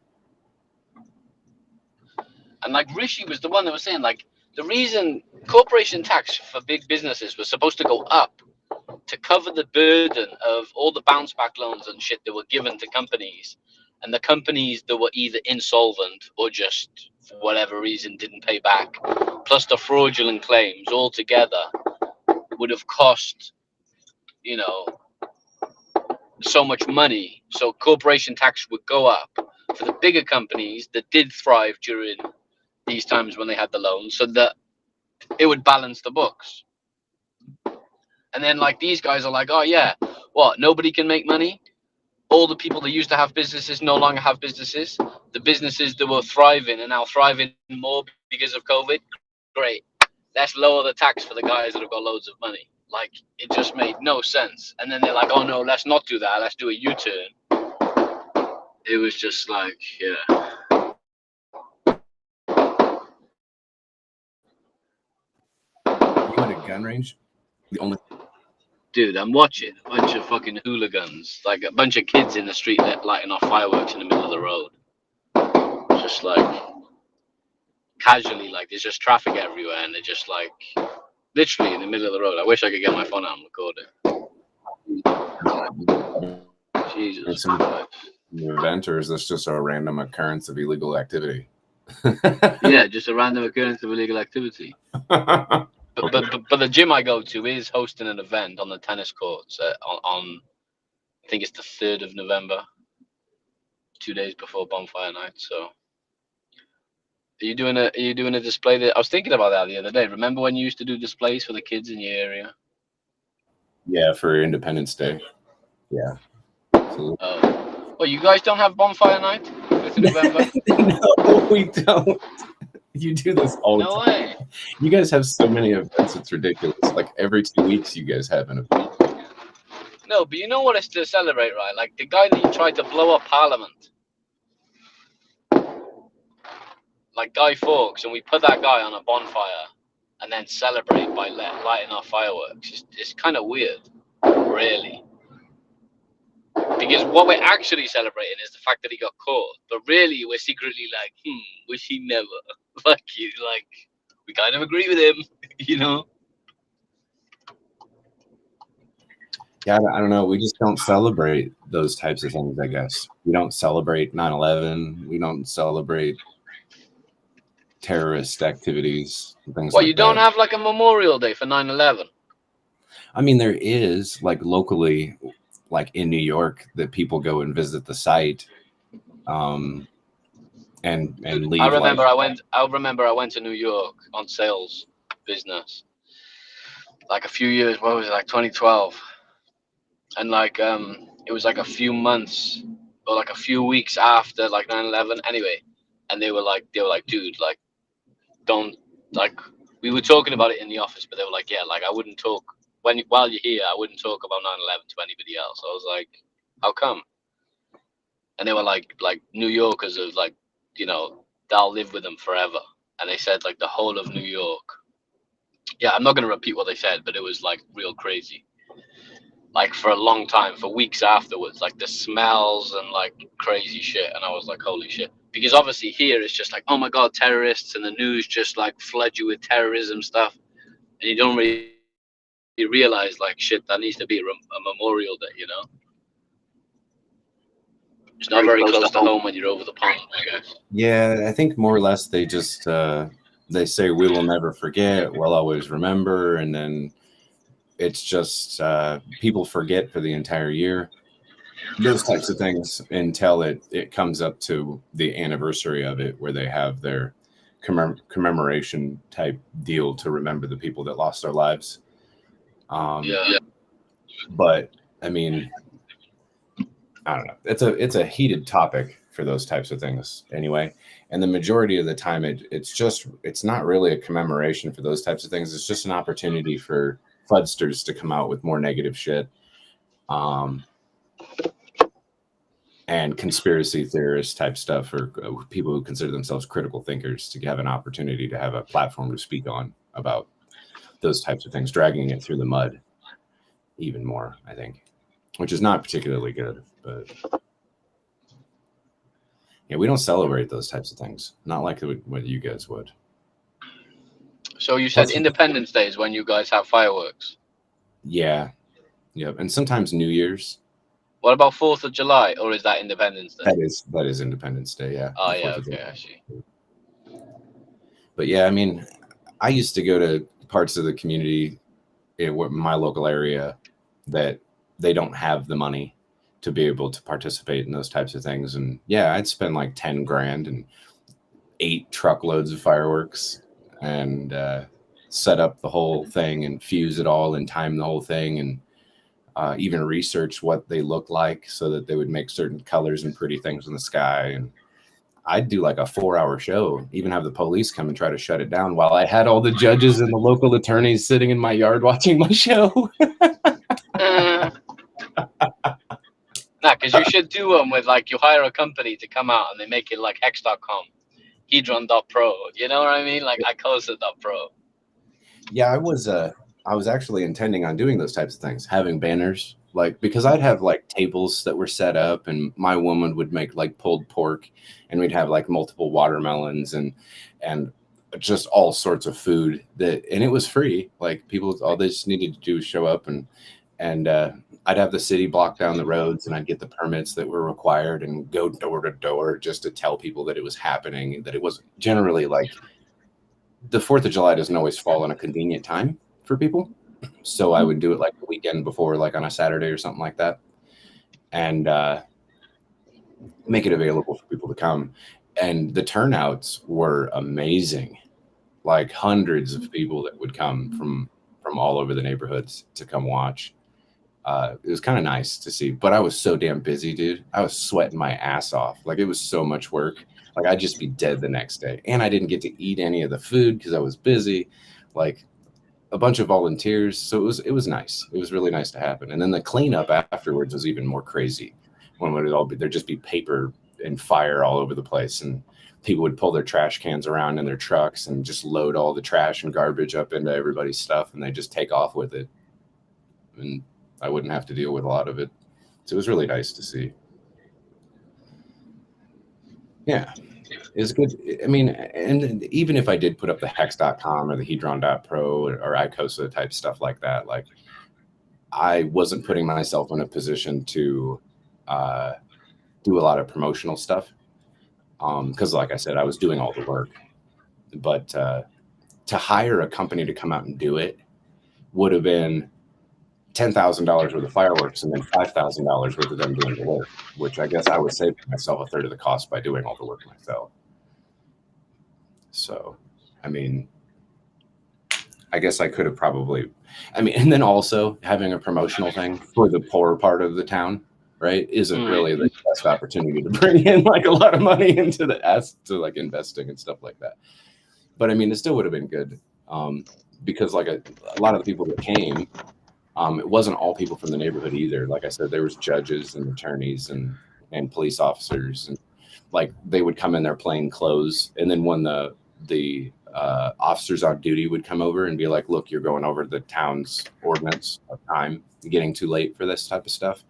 And like Rishi was the one that was saying, like, the reason corporation tax for big businesses was supposed to go up to cover the burden of all the bounce back loans and shit that were given to companies, and the companies that were either insolvent or just for whatever reason didn't pay back, plus the fraudulent claims all together would have cost, so much money. So corporation tax would go up for the bigger companies that did thrive during these times when they had the loans, so that it would balance the books. And then like these guys are like, oh yeah, what, nobody can make money? All the people that used to have businesses no longer have businesses. The businesses that were thriving are now thriving more because of COVID. Great, let's lower the tax for the guys that have got loads of money. Like, it just made no sense. And then they're like, oh no, let's not do that, let's do a U-turn. It was just like, yeah. You at a gun range? The only Dude, I'm watching a bunch of fucking hooligans, like a bunch of kids in the street lighting off fireworks in the middle of the road. Just like casually, like there's just traffic everywhere, and they're just like literally in the middle of the road. I wish I could get my phone out and record it. Jesus Christ. Event, or is this just a random occurrence of illegal activity? Yeah, just a random occurrence of illegal activity. But the gym I go to is hosting an event on the tennis courts on I think it's the 3rd of November, 2 days before bonfire night. So, are you doing a display? That I was thinking about that the other day. Remember when you used to do displays for the kids in your area? Yeah, for Independence Day. Yeah. Oh, well, you guys don't have bonfire night 5th of November? No, we don't. You do this all the time. No way. You guys have so many events, it's ridiculous. Like every 2 weeks, you guys have an event. No, but you know what it's to celebrate, right? Like the guy that you tried to blow up Parliament, like Guy Fawkes, and we put that guy on a bonfire and then celebrate by lighting off fireworks. It's kind of weird, really. Because what we're actually celebrating is the fact that he got caught, but really we're secretly like, wish he never. Like we kind of agree with him, you know? Yeah, I don't know. We just don't celebrate those types of things, I guess. We don't celebrate 9/11. We don't celebrate terrorist activities, things Well, like you don't that. have like a Memorial Day for 9/11? I mean, there is like locally, like in New York, that people go and visit the site, and leave. I remember I went to New York on sales business, like a few years. What was it, like 2012? And like it was like a few months or like a few weeks after like 9/11. Anyway, and they were like, dude, like, don't, like, we were talking about it in the office, but they were like, yeah, like, I wouldn't talk while you're here, I wouldn't talk about 9/11 to anybody else. I was like, how come? And they were like New Yorkers are like, they'll live with them forever. And they said like the whole of New York. Yeah, I'm not gonna repeat what they said, but it was like real crazy. Like for a long time, for weeks afterwards, like the smells and like crazy shit. And I was like, holy shit. Because obviously here it's just like, oh my God, terrorists, and the news just like flood you with terrorism stuff. And you don't really realize like, shit, that needs to be a Memorial Day, you know? It's not very close to home when you're over the pond, I guess. Yeah, I think more or less they just they say we will never forget, we'll always remember, and then it's just people forget for the entire year those types of things until it comes up to the anniversary of it, where they have their commemoration type deal to remember the people that lost their lives. Yeah. But I mean, I don't know. It's a heated topic for those types of things anyway. And the majority of the time, it's not really a commemoration for those types of things. It's just an opportunity for fudsters to come out with more negative shit, and conspiracy theorist type stuff, or people who consider themselves critical thinkers, to have an opportunity to have a platform to speak on about those types of things, dragging it through the mud even more, I think, which is not particularly good. But yeah, we don't celebrate those types of things. Not like what you guys would. So you said Independence Day is when you guys have fireworks. Yeah. Yep. And sometimes New Year's. What about 4th of July, or is that Independence Day? That is Independence Day, yeah. Oh, yeah, okay, I see. But yeah, I mean, I used to go to parts of the community in my local area that they don't have the money to be able to participate in those types of things. And yeah, I'd spend like 10 grand and 8 truckloads of fireworks and set up the whole thing and fuse it all and time the whole thing, and even research what they look like so that they would make certain colors and pretty things in the sky. And I'd do like a 4-hour show, even have the police come and try to shut it down, while I had all the judges and the local attorneys sitting in my yard watching my show. Nah, because you should do them with, like, you hire a company to come out and they make it like hex.com, hedron.pro, you know what I mean? Like Icosa.pro. Yeah, I was actually intending on doing those types of things, having banners, like, because I'd have like tables that were set up, and my woman would make like pulled pork, and we'd have like multiple watermelons and just all sorts of food and it was free. Like, people, all they just needed to do was show up, and I'd have the city block down the roads, and I'd get the permits that were required and go door to door just to tell people that it was happening, that it was generally like the 4th of July doesn't always fall on a convenient time for people. So I would do it like the weekend before, like on a Saturday or something like that, and make it available for people to come. And the turnouts were amazing, like hundreds of people that would come from all over the neighborhoods to come watch. It was kind of nice to see, but I was so damn busy, dude. I was sweating my ass off. Like, it was so much work. Like, I'd just be dead the next day. And I didn't get to eat any of the food because I was busy. Like, a bunch of volunteers. So it was nice. It was really nice to happen. And then the cleanup afterwards was even more crazy, when would it all be, there'd just be paper and fire all over the place. And people would pull their trash cans around in their trucks and just load all the trash and garbage up into everybody's stuff, and they just take off with it. And I wouldn't have to deal with a lot of it. So it was really nice to see. Yeah, it's good. I mean, and even if I did put up the hex.com or the hedron.pro or Icosa type stuff like that, like, I wasn't putting myself in a position to do a lot of promotional stuff. Because like I said, I was doing all the work. But to hire a company to come out and do it would have been $10,000 worth of fireworks and then $5,000 worth of them doing the work, which I guess I would save myself a third of the cost by doing all the work myself. So, I mean, I guess I could have probably, and then also having a promotional thing for the poorer part of the town, right, isn't really the best opportunity to bring in like a lot of money into like investing and stuff like that. But I mean, it still would have been good, because like a lot of the people that came, it wasn't all people from the neighborhood either. Like I said, there was judges and attorneys and police officers, and like they would come in their plain clothes. And then when the officers on duty would come over and be like, "Look, you're going over the town's ordinance of time, getting too late for this type of stuff,"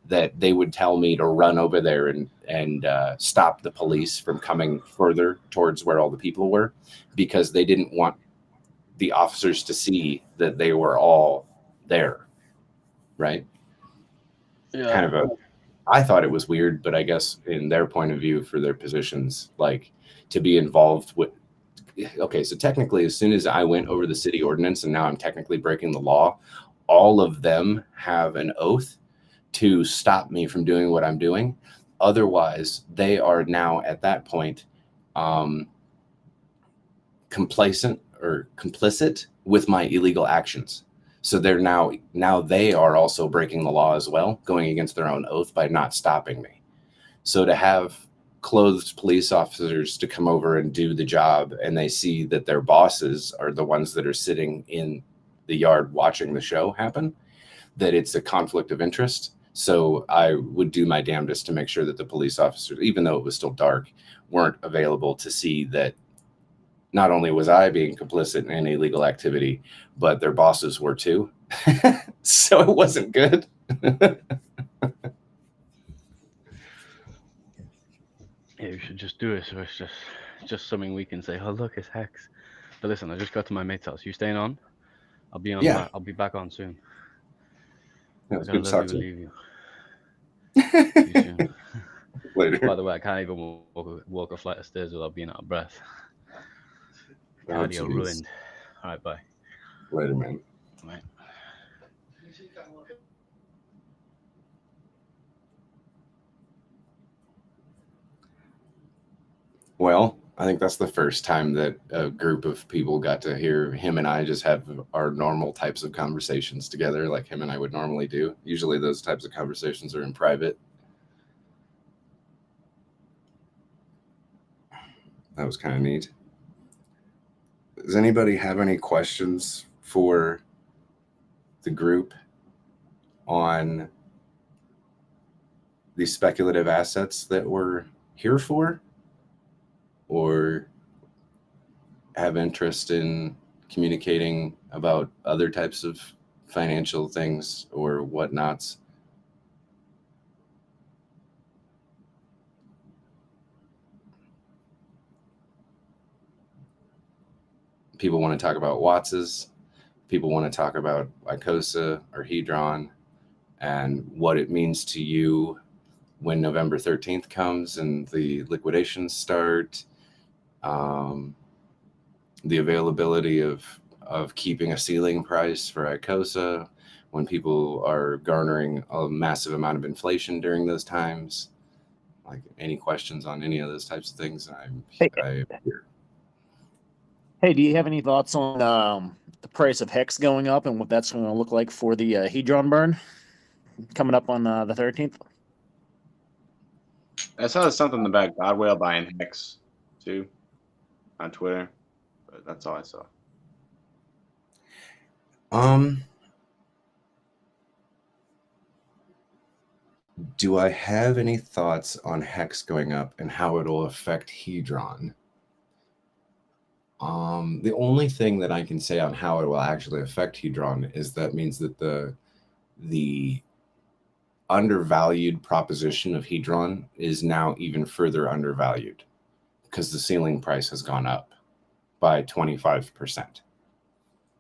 that they would tell me to run over there and stop the police from coming further towards where all the people were, because they didn't want the officers to see that they were all there, right? Yeah. Kind of I thought it was weird, but I guess in their point of view, for their positions, like, to be involved with, okay, so technically, as soon as I went over the city ordinance and now I'm technically breaking the law, all of them have an oath to stop me from doing what I'm doing. Otherwise, they are now at that point complacent or complicit with my illegal actions. So they're now they are also breaking the law as well, going against their own oath by not stopping me. So to have clothed police officers to come over and do the job, and they see that their bosses are the ones that are sitting in the yard watching the show happen, that it's a conflict of interest. So I would do my damnedest to make sure that the police officers, even though it was still dark, weren't available to see that not only was I being complicit in any illegal activity, but their bosses were too. So it wasn't good. Yeah, you should just do it. So it's just something we can say. Oh, look, it's Hex. But listen, I just got to my mate's house. You staying on? I'll be on. Yeah. I'll be back on soon. Yeah, I it's gotta good to love talk you to and you. leave you. See you soon. Later. By the way, I can't even walk a flight of stairs without being out of breath. Oh, Cardio geez. ruined. All right, bye. Later, man. Right. Well, I think that's the first time that a group of people got to hear him and I just have our normal types of conversations together, like him and I would normally do. Usually those types of conversations are in private. That was kind of neat. Does anybody have any questions for the group on these speculative assets that we're here for, or have interest in communicating about other types of financial things or whatnots? People want to talk about Wattses. People want to talk about Icosa or Hedron and what it means to you when November 13th comes and the liquidations start. The availability of keeping a ceiling price for Icosa when people are garnering a massive amount of inflation during those times. Like, any questions on any of those types of things, I'm here. Hey, do you have any thoughts on the price of Hex going up and what that's going to look like for the Hedron burn coming up on the 13th? I saw something about Godwell buying Hex too on Twitter, but that's all I saw. Do I have any thoughts on Hex going up and how it'll affect Hedron? The only thing that I can say on how it will actually affect Hedron is that means that the undervalued proposition of Hedron is now even further undervalued because the ceiling price has gone up by 25%.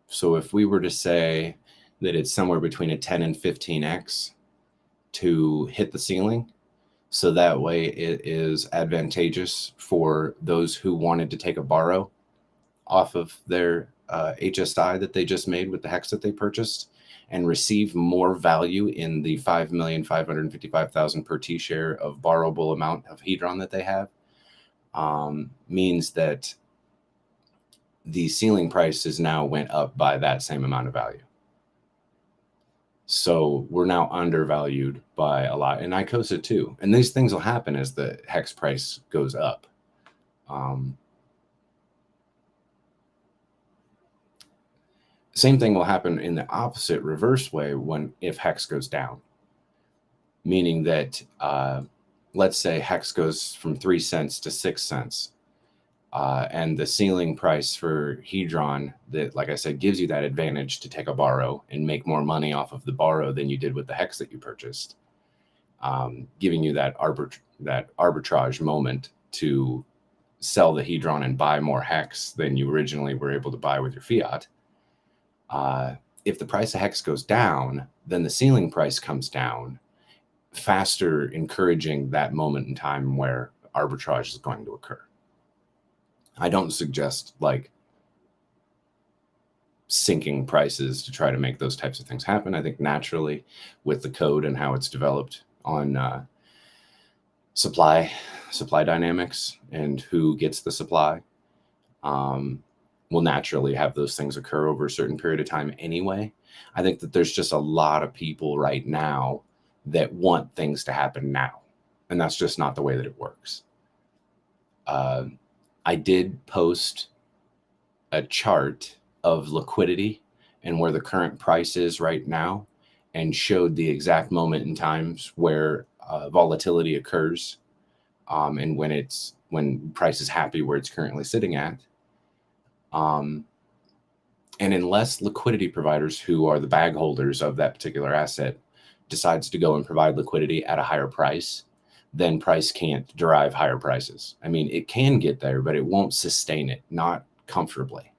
So if we were to say that it's somewhere between a 10 and 15x to hit the ceiling, so that way it is advantageous for those who wanted to take a borrow off of their HSI that they just made with the Hex that they purchased and receive more value in the 5,555,000 per T share of borrowable amount of Hedron that they have, means that the ceiling prices now went up by that same amount of value. So we're now undervalued by a lot, and Icosa too. And these things will happen as the Hex price goes up. Same thing will happen in the opposite reverse way if Hex goes down, meaning that let's say Hex goes from 3 cents to 6 cents, and the ceiling price for Hedron that, like I said, gives you that advantage to take a borrow and make more money off of the borrow than you did with the Hex that you purchased, giving you that arbitrage moment to sell the Hedron and buy more Hex than you originally were able to buy with your fiat. If the price of Hex goes down, then the ceiling price comes down faster, encouraging that moment in time where arbitrage is going to occur. I don't suggest like sinking prices to try to make those types of things happen. I think naturally, with the code and how it's developed on supply dynamics and who gets the supply, will naturally have those things occur over a certain period of time anyway. I think that there's just a lot of people right now that want things to happen now, and that's just not the way that it works. I did post a chart of liquidity and where the current price is right now, and showed the exact moment in times where volatility occurs, and when price is happy where it's currently sitting at. And unless liquidity providers, who are the bag holders of that particular asset, decides to go and provide liquidity at a higher price, then price can't derive higher prices. I mean, it can get there, but it won't sustain it, not comfortably.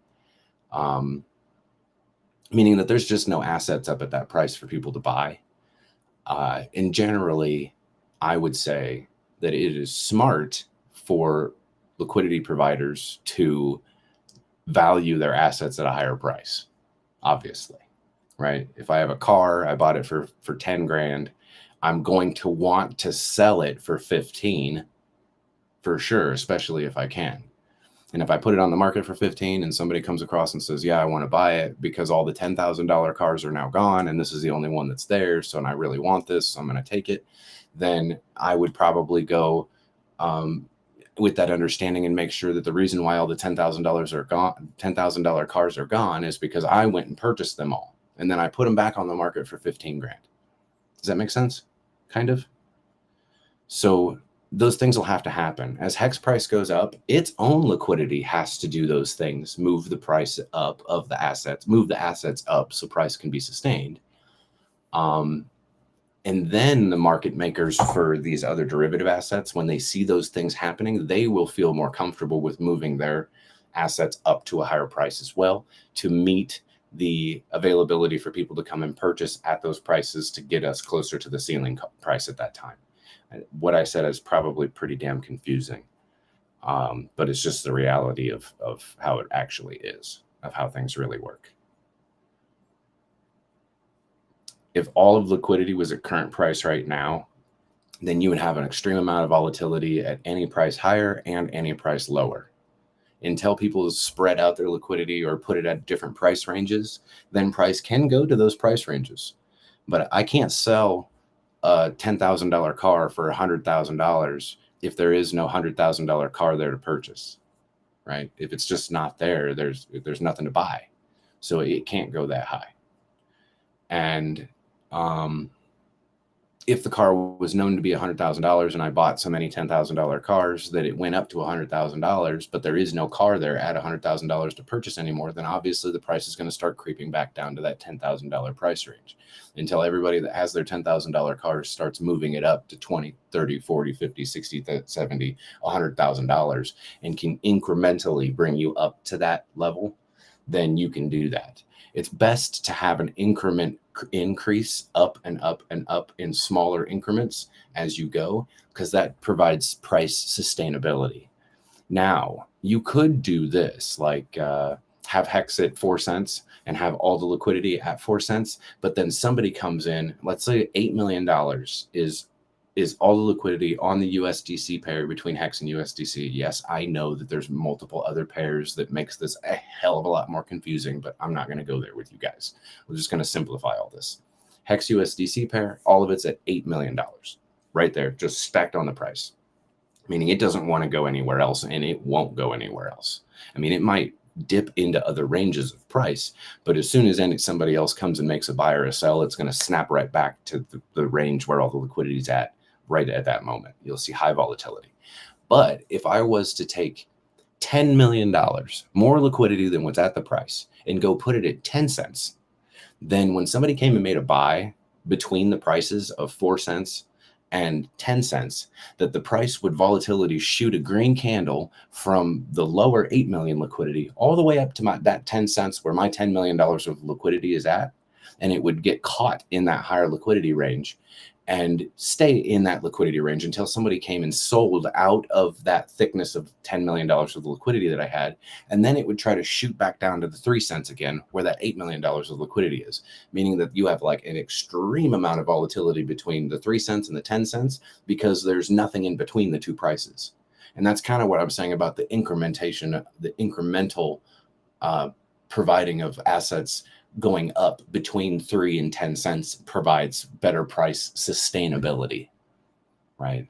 Meaning that there's just no assets up at that price for people to buy. And generally, I would say that it is smart for liquidity providers to value their assets at a higher price, obviously, right? If I have a car, I bought it for 10 grand, I'm going to want to sell it for 15 for sure, especially if I can. And if I put it on the market for 15 and somebody comes across and says, yeah, I want to buy it because all the $10,000 cars are now gone and this is the only one that's there, so and I really want this, so I'm going to take it, then I would probably go with that understanding and make sure that the reason why all the $10,000 are gone, $10,000 cars are gone, is because I went and purchased them all. And then I put them back on the market for 15 grand. Does that make sense? Kind of. So those things will have to happen. As hex price goes up, its own liquidity has to do those things, move the price up of the assets, move the assets up so price can be sustained. And then the market makers for these other derivative assets, when they see those things happening, they will feel more comfortable with moving their assets up to a higher price as well, to meet the availability for people to come and purchase at those prices to get us closer to the ceiling price at that time. What I said is probably pretty damn confusing, but it's just the reality of how it actually is, of how things really work. If all of liquidity was at current price right now, then you would have an extreme amount of volatility at any price higher and any price lower. Until people spread out their liquidity or put it at different price ranges, then price can go to those price ranges. But I can't sell a $10,000 car for $100,000 if there is no $100,000 car there to purchase, right? If it's just not there, there's nothing to buy. So it can't go that high. And if the car was known to be $100,000 and I bought so many $10,000 cars that it went up to $100,000, but there is no car there at $100,000 to purchase anymore, then obviously the price is going to start creeping back down to that $10,000 price range, until everybody that has their $10,000 cars starts moving it up to 20, 30, 40, 50, 60, 70, $100,000 and can incrementally bring you up to that level, then you can do that. It's best to have an increase up and up and up in smaller increments as you go, because that provides price sustainability. Now, you could do this, like have hex at 4 cents and have all the liquidity at 4 cents, but then somebody comes in, let's say $8 million is all the liquidity on the USDC pair between hex and USDC. Yes, I know that there's multiple other pairs that makes this a hell of a lot more confusing, but I'm not going to go there with you guys. We're just going to simplify all this. Hex USDC pair, all of it's at $8 million right there, just stacked on the price, meaning it doesn't want to go anywhere else, and it won't go anywhere else. I mean, it might dip into other ranges of price, but as soon as somebody else comes and makes a buy or a sell, it's going to snap right back to the range where all the liquidity is at. Right at that moment, you'll see high volatility. But if I was to take $10 million more liquidity than what's at the price and go put it at 10 cents, then when somebody came and made a buy between the prices of 4 cents and 10 cents, that the price would volatility shoot a green candle from the lower 8 million liquidity all the way up to that 10 cents where my $10 million of liquidity is at, and it would get caught in that higher liquidity range. and stay in that liquidity range until somebody came and sold out of that thickness of $10 million of the liquidity that I had. And then it would try to shoot back down to the 3 cents again, where that $8 million of liquidity is, meaning that you have like an extreme amount of volatility between the 3 cents and the 10 cents because there's nothing in between the two prices. And that's kind of what I'm saying about the incrementation, the incremental providing of assets going up between 3 and 10 cents provides better price sustainability, right?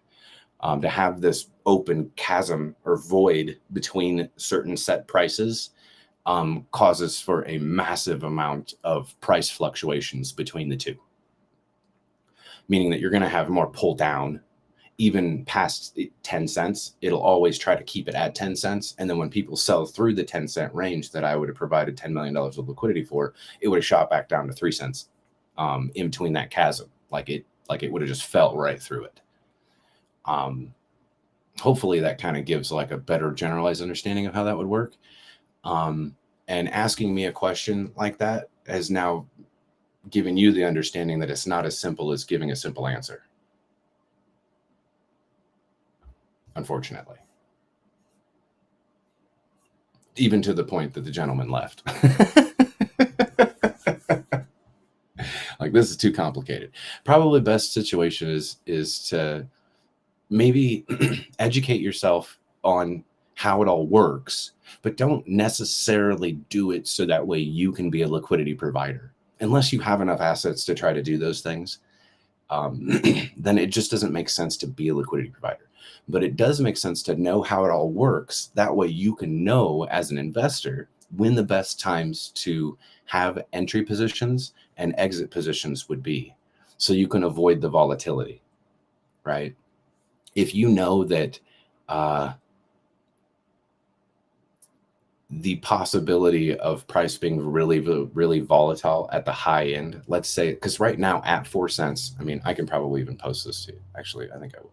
To have this open chasm or void between certain set prices causes for a massive amount of price fluctuations between the two, meaning that you're going to have more pull down even past 10 cents. It'll always try to keep it at 10 cents. And then when people sell through the 10-cent range that I would have provided $10 million of liquidity for, it would have shot back down to 3 cents in between that chasm. Like it would have just fell right through it. Hopefully that kind of gives like a better generalized understanding of how that would work. And asking me a question like that has now given you the understanding that it's not as simple as giving a simple answer. Unfortunately, even to the point that the gentleman left. Like, this is too complicated. Probably best situation is to maybe educate yourself on how it all works, but don't necessarily do it so that way you can be a liquidity provider. Unless you have enough assets to try to do those things, then it just doesn't make sense to be a liquidity provider. But it does make sense to know how it all works. That way you can know as an investor when the best times to have entry positions and exit positions would be, so you can avoid the volatility, right? If you know that the possibility of price being really, really volatile at the high end, let's say, because right now at 4 cents, I mean, I can probably even post this to you. Actually, I think I will.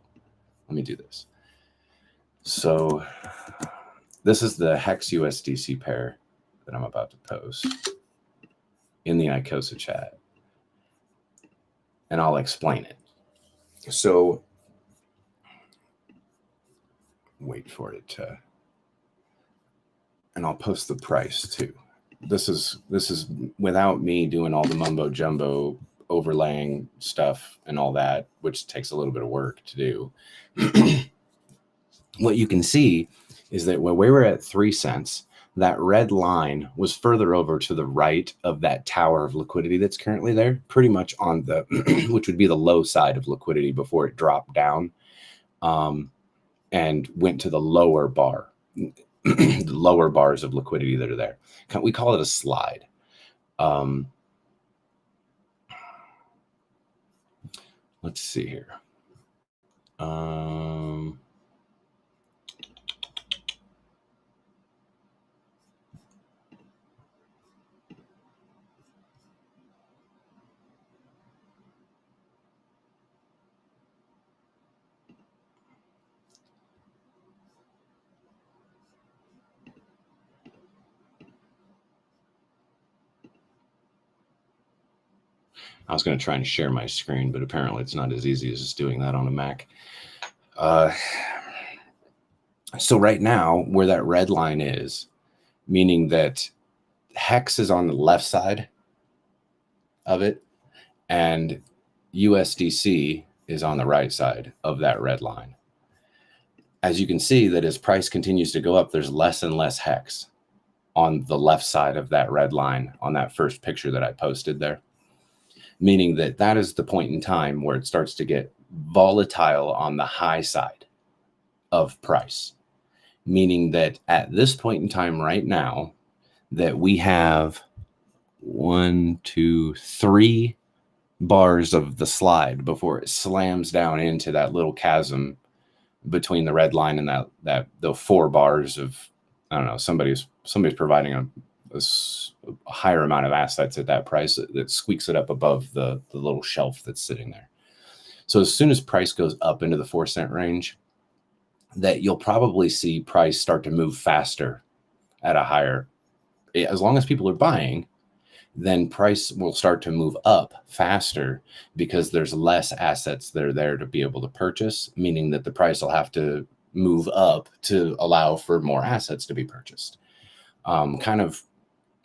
Let me do this. So this is the Hex USDC pair that I'm about to post in the Icosa chat. And I'll explain it. So wait for it to, and I'll post the price too. This is without me doing all the mumbo jumbo overlaying stuff and all that, which takes a little bit of work to do. What you can see is that when we were at 3 cents, that red line was further over to the right of that tower of liquidity that's currently there, pretty much on the, which would be the low side of liquidity before it dropped down and went to the lower bar, the lower bars of liquidity that are there. We call it a slide. Let's see here. I was going to try and share my screen, but apparently it's not as easy as just doing that on a Mac. So right now, where that red line is, meaning that Hex is on the left side of it, and USDC is on the right side of that red line. As you can see, that as price continues to go up, there's less and less Hex on the left side of that red line on that first picture that I posted there. Meaning that that is the point in time where it starts to get volatile on the high side of price. Meaning that at this point in time right now, that we have 1, 2, 3 bars of the slide before it slams down into that little chasm between the red line and the 4 bars of, I don't know, somebody's providing a higher amount of assets at that price that squeaks it up above the little shelf that's sitting there. So as soon as price goes up into the 4 cent range, that you'll probably see price start to move faster at a higher, as long as people are buying, then price will start to move up faster because there's less assets that are there to be able to purchase, meaning that the price will have to move up to allow for more assets to be purchased, kind of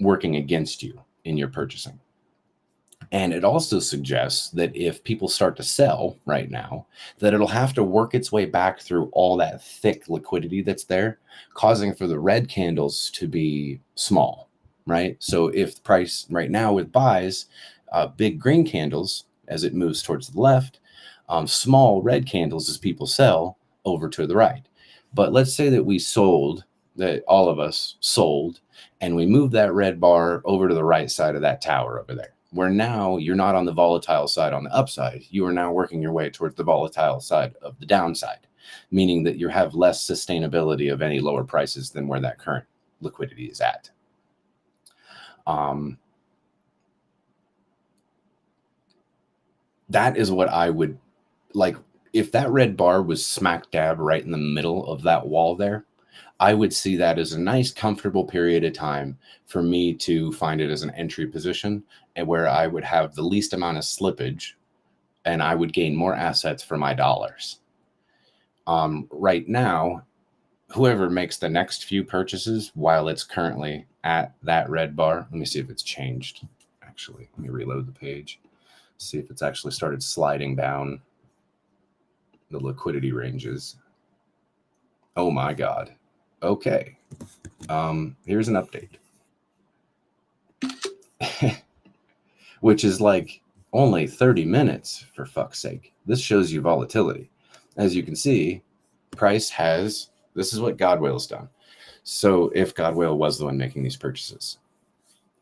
working against you in your purchasing. And it also suggests that if people start to sell right now, that it'll have to work its way back through all that thick liquidity that's there, causing for the red candles to be small, right? So if the price right now with buys, big green candles as it moves towards the left, small red candles as people sell over to the right. But let's say that we sold, that all of us sold, and we moved that red bar over to the right side of that tower over there, where now you're not on the volatile side on the upside. You are now working your way towards the volatile side of the downside, meaning that you have less sustainability of any lower prices than where that current liquidity is at. That is what I would like. If that red bar was smack dab right in the middle of that wall there, I would see that as a nice, comfortable period of time for me to find it as an entry position, and where I would have the least amount of slippage and I would gain more assets for my dollars. Right now, whoever makes the next few purchases while it's currently at that red bar, let me see if it's changed. Actually, let me reload the page, see if it's actually started sliding down the liquidity ranges. Oh my God. Okay. Here's an update. Which is like only 30 minutes, for fuck's sake. This shows you volatility. As you can see, price has, this is what Godwale's done. So if Godwale was the one making these purchases.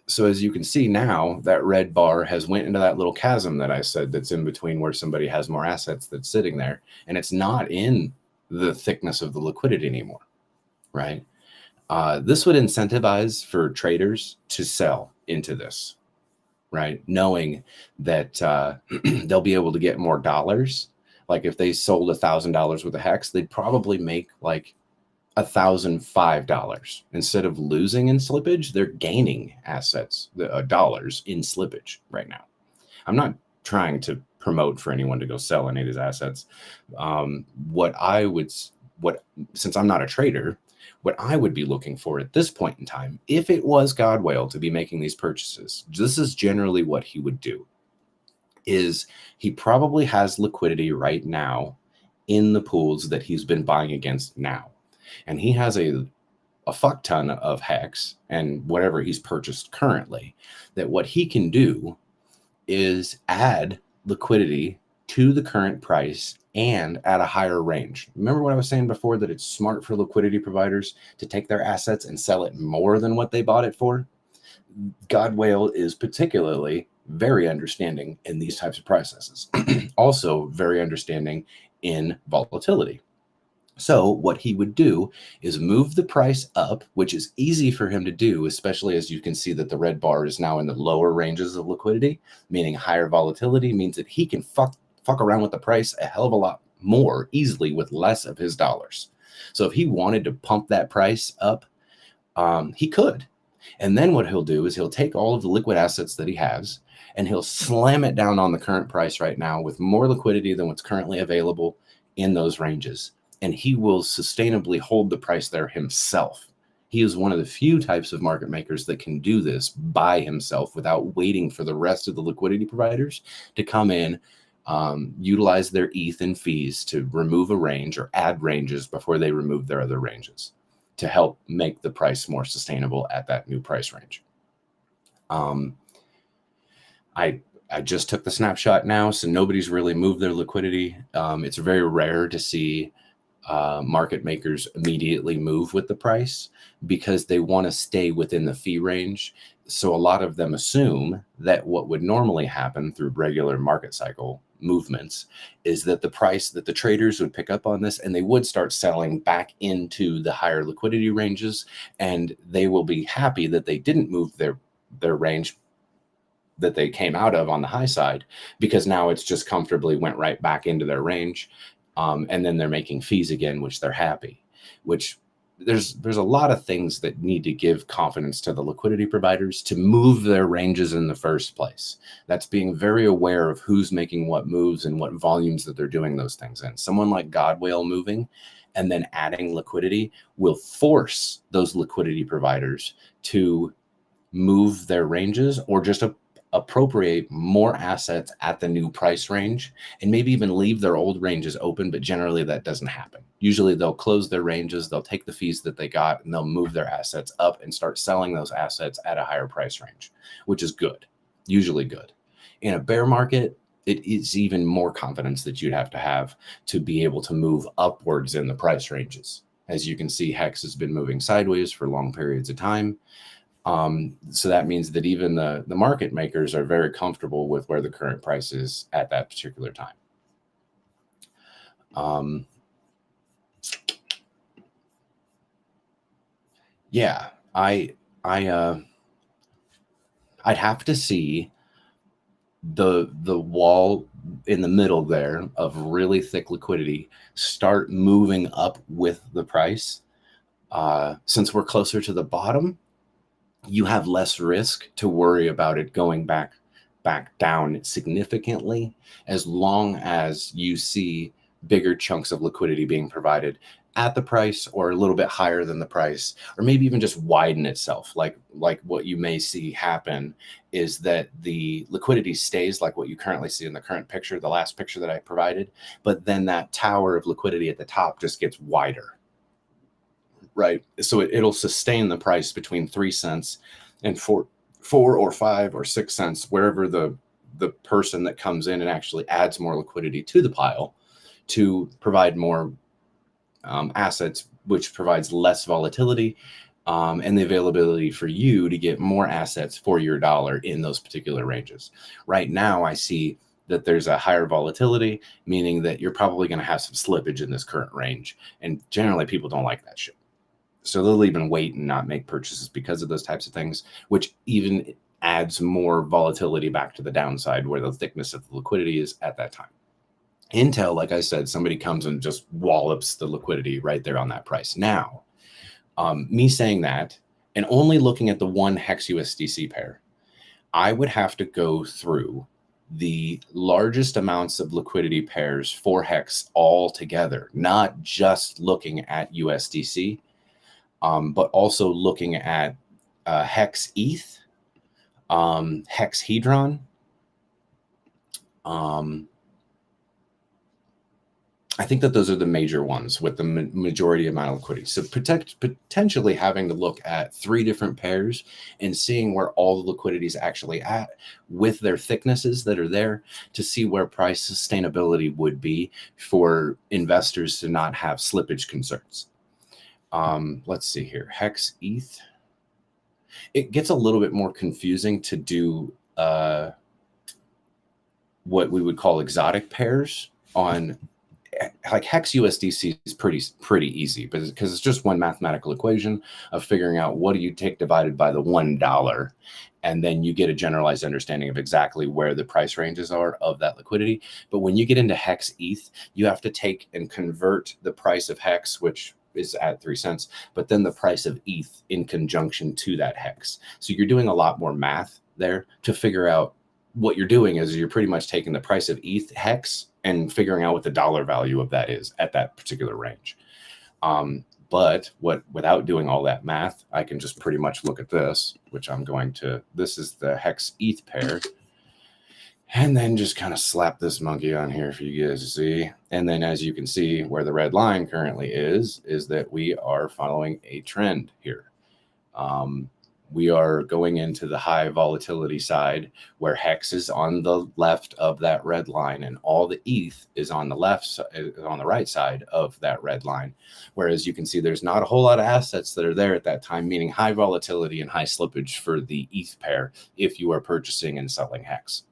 So as you can see now, that red bar has went into that little chasm that I said that's in between where somebody has more assets that's sitting there, and it's not in the thickness of the liquidity anymore, right? This would incentivize for traders to sell into this, right? Knowing that they'll be able to get more dollars. Like if they sold $1,000 worth of hex, they'd probably make like $1,005. Instead of losing in slippage, they're gaining assets, dollars in slippage right now. I'm not trying to promote for anyone to go sell any of these assets. Since I'm not a trader, what I would be looking for at this point in time, if it was Godwale to be making these purchases, this is generally what he would do, is he probably has liquidity right now in the pools that he's been buying against now. And he has a fuck ton of hex and whatever he's purchased currently, that what he can do is add liquidity to the current price and at a higher range. Remember what I was saying before, that it's smart for liquidity providers to take their assets and sell it more than what they bought it for? Godwale is particularly very understanding in these types of processes. Also very understanding in volatility. So what he would do is move the price up, which is easy for him to do, especially as you can see that the red bar is now in the lower ranges of liquidity, meaning higher volatility means that he can fuck around with the price a hell of a lot more easily with less of his dollars. So if he wanted to pump that price up, he could. And then what he'll do is he'll take all of the liquid assets that he has and he'll slam it down on the current price right now with more liquidity than what's currently available in those ranges. And he will sustainably hold the price there himself. He is one of the few types of market makers that can do this by himself without waiting for the rest of the liquidity providers to come in, utilize their ETH and fees to remove a range or add ranges before they remove their other ranges to help make the price more sustainable at that new price range. I just took the snapshot now, so nobody's really moved their liquidity. It's very rare to see market makers immediately move with the price because they want to stay within the fee range. So a lot of them assume that what would normally happen through regular market cycle movements is that the price that the traders would pick up on this and they would start selling back into the higher liquidity ranges, and they will be happy that they didn't move their range that they came out of on the high side, because now it's just comfortably went right back into their range. And then they're making fees again, which they're happy, which there's a lot of things that need to give confidence to the liquidity providers to move their ranges in the first place. That's being very aware of who's making what moves and what volumes that they're doing those things in. Someone like Godwale moving and then adding liquidity will force those liquidity providers to move their ranges or just appropriate more assets at the new price range, and maybe even leave their old ranges open, but generally that doesn't happen. Usually they'll close their ranges, they'll take the fees that they got, and they'll move their assets up and start selling those assets at a higher price range, which is good, usually good. In a bear market, it is even more confidence that you'd have to be able to move upwards in the price ranges. As you can see, HEX has been moving sideways for long periods of time. So that means that even the market makers are very comfortable with where the current price is at that particular time. Yeah, I'd have to see the wall in the middle there of really thick liquidity start moving up with the price. Since we're closer to the bottom, you have less risk to worry about it going back down significantly, as long as you see bigger chunks of liquidity being provided at the price or a little bit higher than the price, or maybe even just widen itself. Like what you may see happen is that the liquidity stays like what you currently see in the current picture, the last picture that I provided, but then that tower of liquidity at the top just gets wider. Right. So it'll sustain the price between 3 cents and 4 or 5 or 6 cents, wherever the person that comes in and actually adds more liquidity to the pile to provide more assets, which provides less volatility and the availability for you to get more assets for your dollar in those particular ranges. Right now, I see that there's a higher volatility, meaning that you're probably going to have some slippage in this current range. And generally, people don't like that shit. So they'll even wait and not make purchases because of those types of things, which even adds more volatility back to the downside where the thickness of the liquidity is at that time. Intel, like I said, somebody comes and just wallops the liquidity right there on that price. Now, me saying that and only looking at the one HEX USDC pair, I would have to go through the largest amounts of liquidity pairs for HEX all together, not just looking at USDC. But also looking at Hex ETH, Hex Hedron. I think that those are the major ones with the majority amount of liquidity. So potentially having to look at 3 different pairs and seeing where all the liquidity is actually at with their thicknesses that are there to see where price sustainability would be for investors to not have slippage concerns. Let's see here. Hex ETH. It gets a little bit more confusing to do what we would call exotic pairs on, like Hex USDC is pretty easy, but because it's just one mathematical equation of figuring out what do you take divided by the $1, and then you get a generalized understanding of exactly where the price ranges are of that liquidity. But when you get into Hex ETH, you have to take and convert the price of Hex, which is at 3 cents, but then the price of ETH in conjunction to that HEX. So you're doing a lot more math there to figure out what you're doing is you're pretty much taking the price of ETH HEX and figuring out what the dollar value of that is at that particular range. But without doing all that math, I can just pretty much look at this, which I'm going to, this is the HEX ETH pair. And then just kind of slap this monkey on here for you guys to see. And then as you can see where the red line currently is that we are following a trend here. We are going into the high volatility side where HEX is on the left of that red line and all the ETH is on the on the right side of that red line. Whereas you can see there's not a whole lot of assets that are there at that time, meaning high volatility and high slippage for the ETH pair if you are purchasing and selling HEX.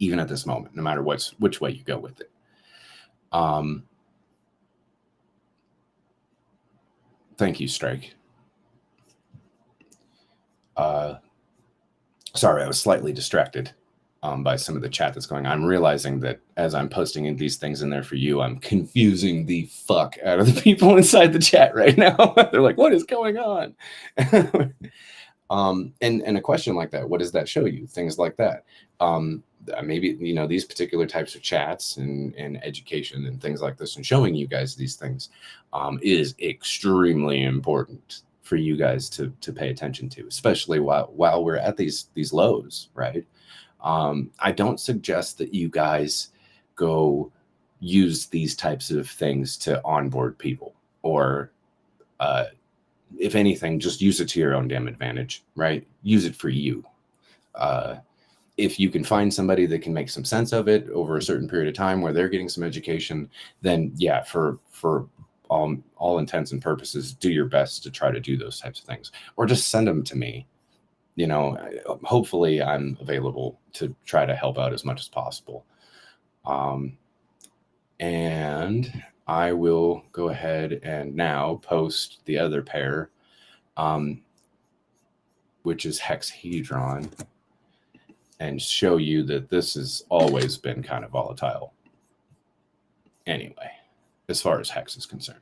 Even at this moment, no matter which way you go with it. Thank you, Strike. Sorry, I was slightly distracted by some of the chat that's going on. I'm realizing that as I'm posting in these things in there for you, I'm confusing the fuck out of the people inside the chat right now. They're like, what is going on? And a question like that, what does that show you? Things like that. Maybe, you know, these particular types of chats and education and things like this, and showing you guys these things is extremely important for you guys to pay attention to, especially while we're at these lows, right? I don't suggest that you guys go use these types of things to onboard people, or if anything, just use it to your own damn advantage, right? Use it for you. If you can find somebody that can make some sense of it over a certain period of time where they're getting some education, then yeah, for all intents and purposes, do your best to try to do those types of things, or just send them to me. You know, hopefully I'm available to try to help out as much as possible. And I will go ahead and now post the other pair, which is hexahedron, and show you that this has always been kind of volatile anyway, as far as hex is concerned.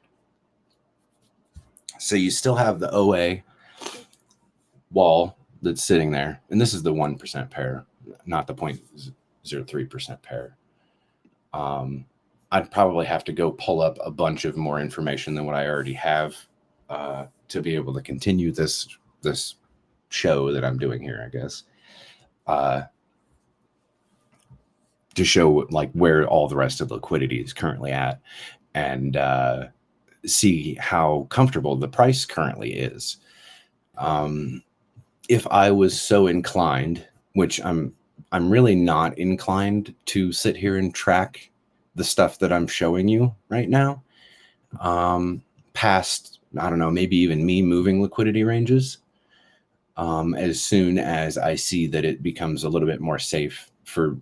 So you still have the OA wall that's sitting there, and this is the 1% pair, not the 0.03% pair. I'd probably have to go pull up a bunch of more information than what I already have to be able to continue this show that I'm doing here, I guess, to show like where all the rest of the liquidity is currently at, and see how comfortable the price currently is. If I was so inclined, which I'm really not inclined to sit here and track the stuff that I'm showing you right now, past, I don't know, maybe even me moving liquidity ranges, as soon as I see that it becomes a little bit more safe for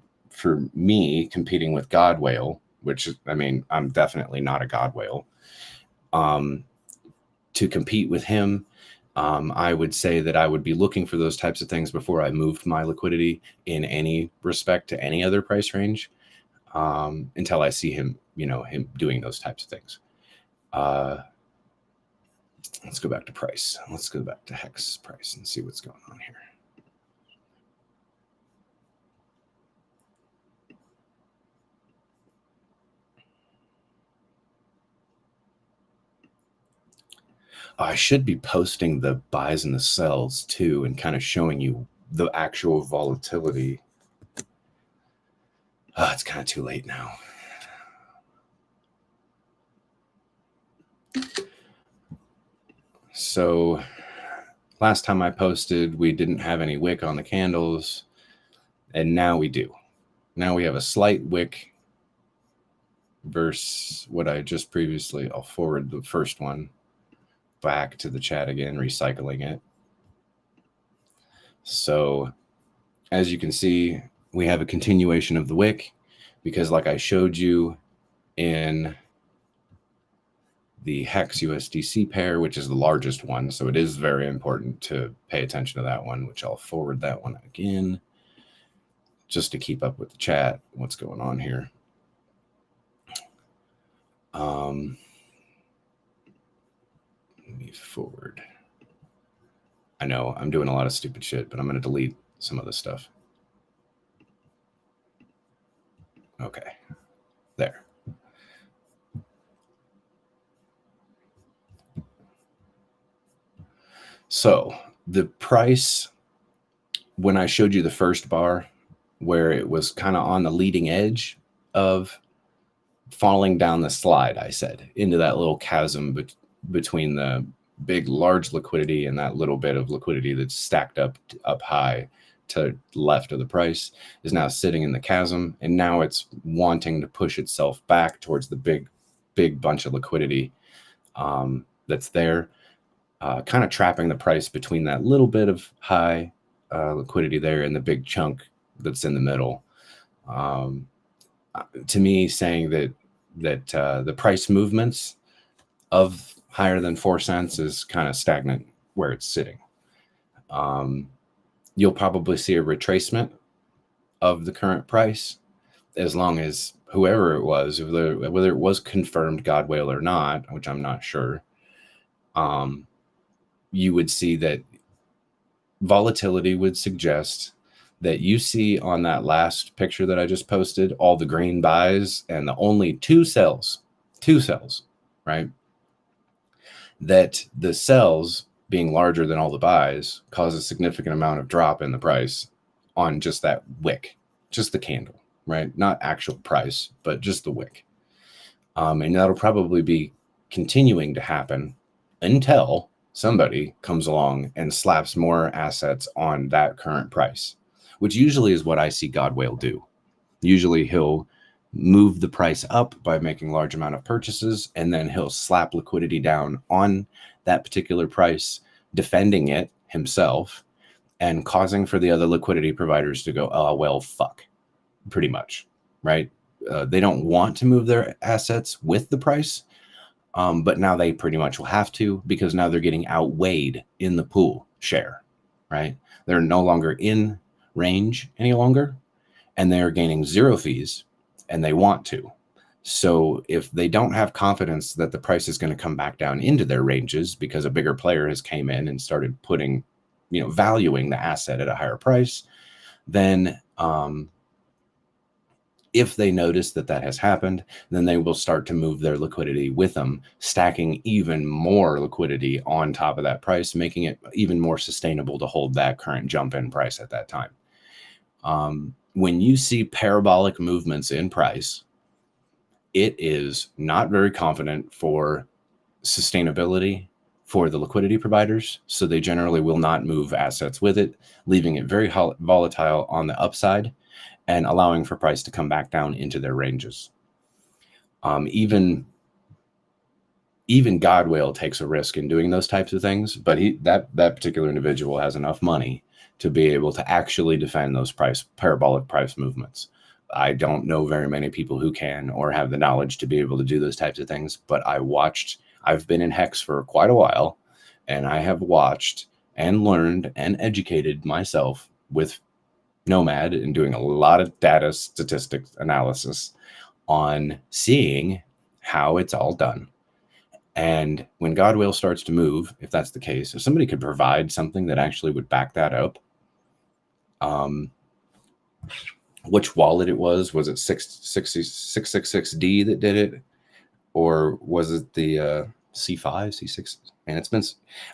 me competing with God Whale, which, I mean, I'm definitely not a God Whale, to compete with him. I would say that I would be looking for those types of things before I moved my liquidity in any respect to any other price range, until I see him, you know, him doing those types of things. Let's go back to price. Let's go back to hex price and see what's going on here. I should be posting the buys and the sells too, and kind of showing you the actual volatility. It's kind of too late now. So last time I posted, we didn't have any wick on the candles, and now we do. Now we have a slight wick versus what I just previously, I'll forward the first one back to the chat again, recycling it. So as you can see, we have a continuation of the wick, because like I showed you in the hex USDC pair, which is the largest one, so it is very important to pay attention to that one, which I'll forward that one again just to keep up with the chat, what's going on here. Let me forward. I know I'm doing a lot of stupid shit, but I'm going to delete some of this stuff. Okay, there. So the price, when I showed you the first bar, where it was kind of on the leading edge of falling down the slide, I said, into that little chasm between the big, large liquidity and that little bit of liquidity that's stacked up high to the left of the price, is now sitting in the chasm, and now it's wanting to push itself back towards the big bunch of liquidity that's there, kind of trapping the price between that little bit of high liquidity there and the big chunk that's in the middle. To me, saying that the price movements of higher than 4 cents is kind of stagnant where it's sitting. You'll probably see a retracement of the current price, as long as whoever it was, whether it was confirmed God whale or not, which I'm not sure, you would see that volatility would suggest that you see on that last picture that I just posted, all the green buys and the only two sells, right? That the sells being larger than all the buys cause a significant amount of drop in the price on just that wick, just the candle, right? Not actual price, but just the wick. And that'll probably be continuing to happen until somebody comes along and slaps more assets on that current price, which usually is what I see God whale do. Usually he'll move the price up by making large amount of purchases, and then he'll slap liquidity down on that particular price, defending it himself and causing for the other liquidity providers to go, oh, well, fuck, pretty much, right? They don't want to move their assets with the price, but now they pretty much will have to, because now they're getting outweighed in the pool share, right? They're no longer in range any longer, and they're gaining zero fees, and they want to. So if they don't have confidence that the price is going to come back down into their ranges because a bigger player has came in and started putting, valuing the asset at a higher price, then if they notice that has happened, then they will start to move their liquidity with them, stacking even more liquidity on top of that price, making it even more sustainable to hold that current jump in price at that time. When you see parabolic movements in price, it is not very confident for sustainability for the liquidity providers. So they generally will not move assets with it, leaving it very volatile on the upside and allowing for price to come back down into their ranges. Even God whale takes a risk in doing those types of things, but that particular individual has enough money to be able to actually defend those parabolic price movements. I don't know very many people who can or have the knowledge to be able to do those types of things, but I've been in Hex for quite a while, and I have watched and learned and educated myself with Nomad and doing a lot of data statistics analysis on seeing how it's all done. And when God whale starts to move, if that's the case, if somebody could provide something that actually would back that up, which wallet it was it 666D that did it? Or was it the C5, C6? And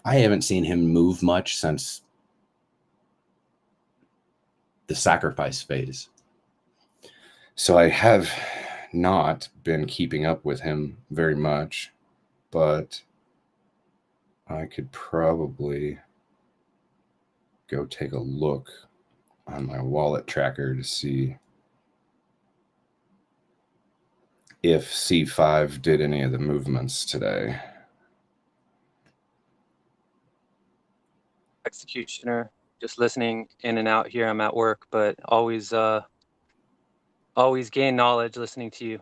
I haven't seen him move much since the sacrifice phase. So I have not been keeping up with him very much, but I could probably go take a look on my wallet tracker to see if C5 did any of the movements today. Executioner, just listening in and out here. I'm at work, but always gain knowledge listening to you.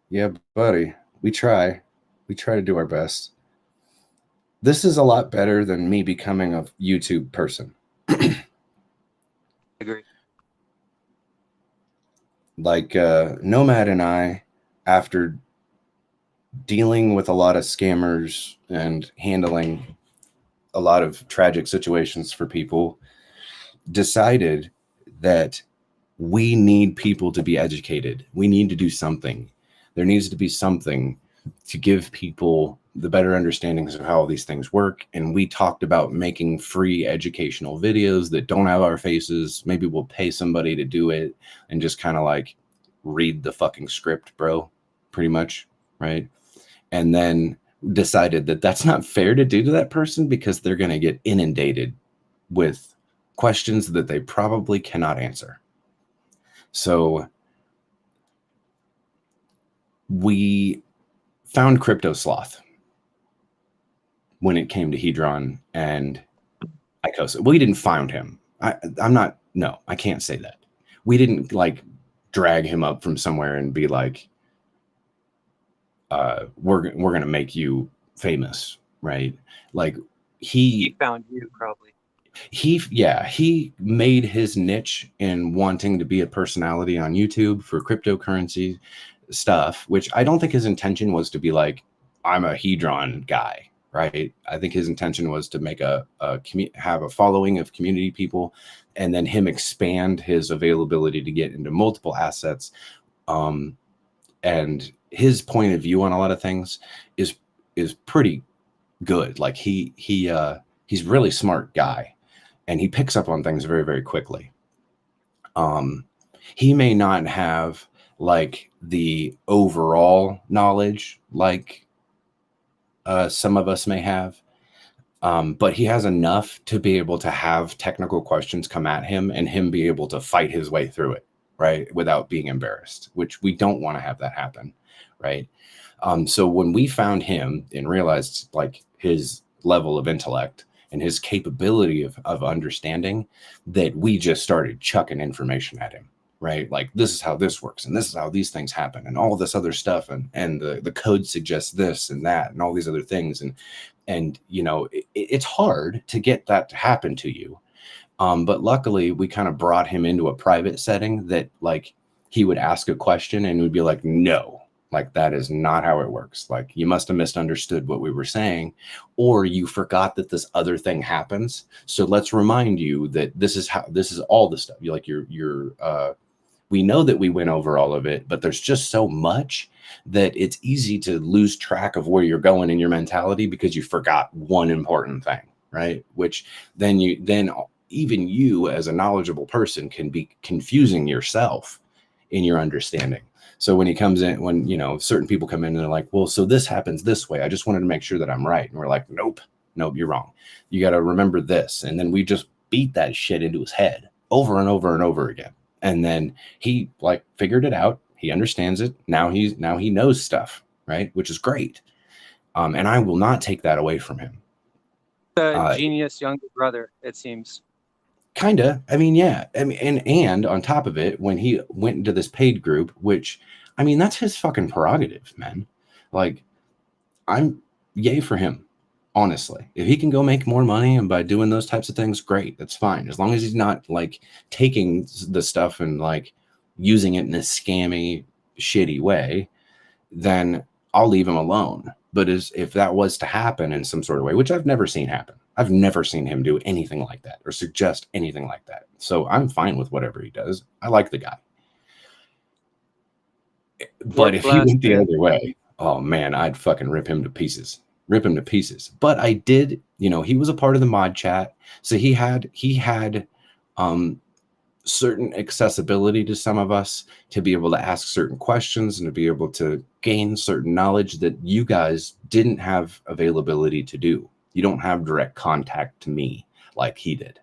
Yeah, buddy, we try to do our best. This is a lot better than me becoming a YouTube person. Agree. Like Nomad and I, after dealing with a lot of scammers and handling a lot of tragic situations for people, decided that we need people to be educated. We need to do something. There needs to be something to give people the better understandings of how all these things work. And we talked about making free educational videos that don't have our faces. Maybe we'll pay somebody to do it and just kind of like read the fucking script, bro, pretty much, right? And then decided that that's not fair to do to that person because they're going to get inundated with questions that they probably cannot answer. So we found Crypto Sloth when it came to Hedron and Icosa. We didn't find him. I can't say that. We didn't like drag him up from somewhere and be like, we're gonna make you famous, right? Like he found you probably. He made his niche in wanting to be a personality on YouTube for cryptocurrency stuff, which I don't think his intention was to be like, I'm a Hedron guy, right? I think his intention was to make have a following of community people, and then him expand his availability to get into multiple assets. And his point of view on a lot of things is pretty good. Like he's a really smart guy, and he picks up on things very, very quickly. He may not have like the overall knowledge like some of us may have, but he has enough to be able to have technical questions come at him and him be able to fight his way through it, right, without being embarrassed, which we don't want to have that happen, right? So when we found him and realized like his level of intellect and his capability of understanding, that we just started chucking information at him, right? Like, this is how this works, and this is how these things happen, and all this other stuff, and the code suggests this and that, and all these other things, and you know, it's hard to get that to happen to you. But luckily, we kind of brought him into a private setting that, like, he would ask a question and we'd be like, no, like, that is not how it works. Like, you must have misunderstood what we were saying, or you forgot that this other thing happens. So let's remind you that this is all the stuff. We know that we went over all of it, but there's just so much that it's easy to lose track of where you're going in your mentality because you forgot one important thing, right? Which then even you as a knowledgeable person can be confusing yourself in your understanding. So when he comes in, when, you know, certain people come in and they're like, well, so this happens this way, I just wanted to make sure that I'm right. And we're like, nope, you're wrong. You got to remember this. And then we just beat that shit into his head over and over and over again. And then he like figured it out. He understands it. Now he knows stuff, right? Which is great. And I will not take that away from him. Genius younger brother, it seems. Kinda. I mean, yeah. I mean, and on top of it, when he went into this paid group, which, I mean, that's his fucking prerogative, man. Like, I'm yay for him, honestly. If he can go make more money and by doing those types of things, great. That's fine. As long as he's not like taking the stuff and like using it in a scammy, shitty way, then I'll leave him alone. But if that was to happen in some sort of way, which I've never seen happen, I've never seen him do anything like that or suggest anything like that. So I'm fine with whatever he does. I like the guy. But if he went the other way, oh man, I'd fucking rip him to pieces. But I did, you know, he was a part of the mod chat. So he had certain accessibility to some of us to be able to ask certain questions and to be able to gain certain knowledge that you guys didn't have availability to do. You don't have direct contact to me like he did.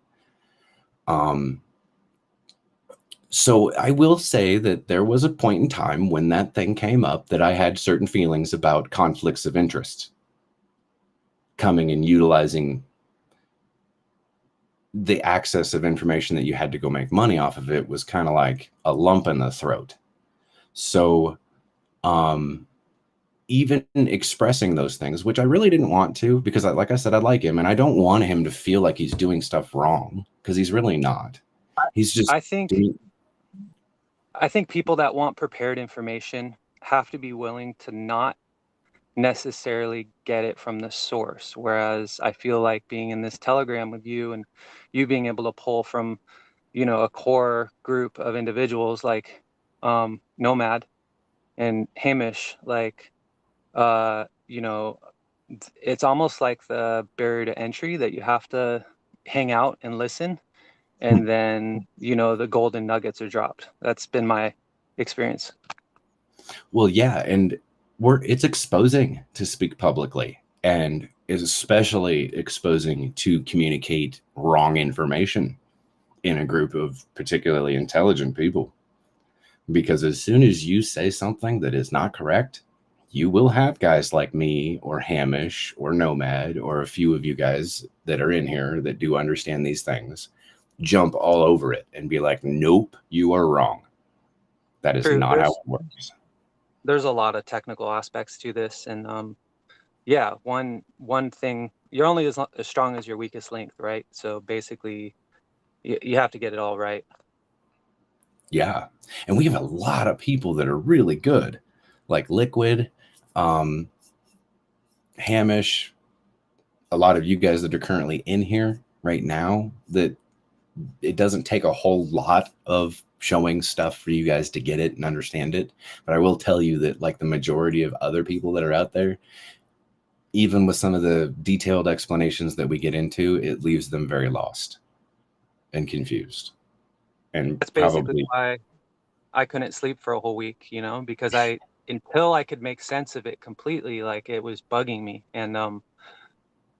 So I will say that there was a point in time when that thing came up that I had certain feelings about conflicts of interest coming and utilizing the access of information that you had to go make money off of. It was kind of like a lump in the throat. So even expressing those things, which I really didn't want to, because like I said, I like him and I don't want him to feel like he's doing stuff wrong, because he's really not. He's just, I think people that want prepared information have to be willing to not necessarily get it from the source. Whereas I feel like being in this Telegram with you and you being able to pull from, you know, a core group of individuals like Nomad and Hamish, like, you know, it's almost like the barrier to entry that you have to hang out and listen. And then, you know, the golden nuggets are dropped. That's been my experience. Well, yeah. And it's exposing to speak publicly, and is especially exposing to communicate wrong information in a group of particularly intelligent people. Because as soon as you say something that is not correct, you will have guys like me or Hamish or Nomad or a few of you guys that are in here that do understand these things jump all over it and be like, nope, you are wrong. That is not how it works. There's a lot of technical aspects to this, and yeah, one thing, you're only as strong as your weakest link, right? So basically, you have to get it all right. Yeah. And we have a lot of people that are really good, like Liquid, Hamish, a lot of you guys that are currently in here right now, that it doesn't take a whole lot of showing stuff for you guys to get it and understand it. But I will tell you that, like, the majority of other people that are out there, even with some of the detailed explanations that we get into, it leaves them very lost and confused. And That's basically probably, why I couldn't sleep for a whole week, you know, because until I could make sense of it completely, like it was bugging me. And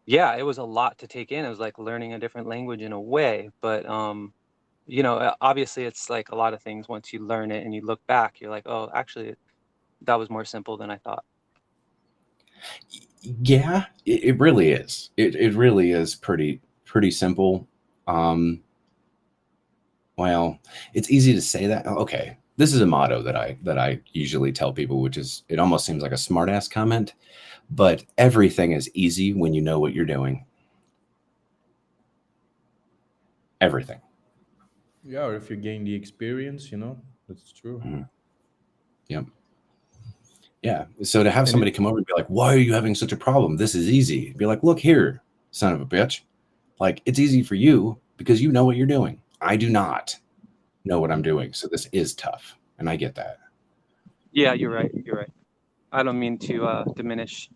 yeah, it was a lot to take in. It was like learning a different language in a way, but you know, obviously it's like a lot of things. Once you learn it and you look back, you're like, oh, actually, that was more simple than I thought. yeah, it really is. It really is pretty simple. Well, it's easy to say that. Okay, this is a motto that I usually tell people, which is, it almost seems like a smart ass comment, but everything is easy when you know what you're doing. Everything. Yeah, or if you gain the experience, that's true. Mhm. Yep. Yeah. So to have And somebody come over and be like, "Why are you having such a problem? This is easy." Be like, "Look here, son of a bitch. Like, it's easy for you because you know what you're doing. I do not know what I'm doing. So this is tough." And I get that. Yeah, you're right. You're right. I don't mean to diminish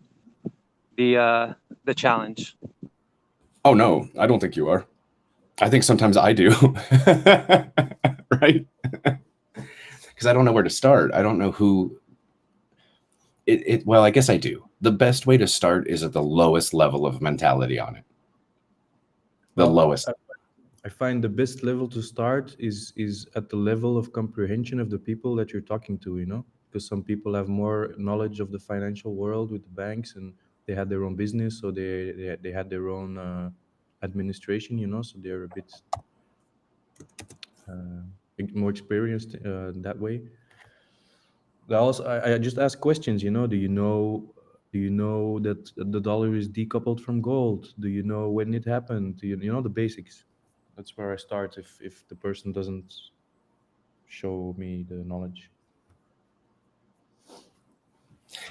the challenge. Oh no, I don't think you are. I think sometimes I do. Right? Because I don't know where to start. I don't know who well, I guess I do. The best way to start is at the lowest level of mentality on it. The Well, lowest. I find the best level to start is at the level of comprehension of the people that you're talking to, because some people have more knowledge of the financial world with the banks, and they had their own business, so they had their own administration, so they're a bit uh, more experienced that way. I just ask questions. Do you know that the dollar is decoupled from gold? Do you know when it happened? Do you know the basics? That's where I start if the person doesn't show me the knowledge.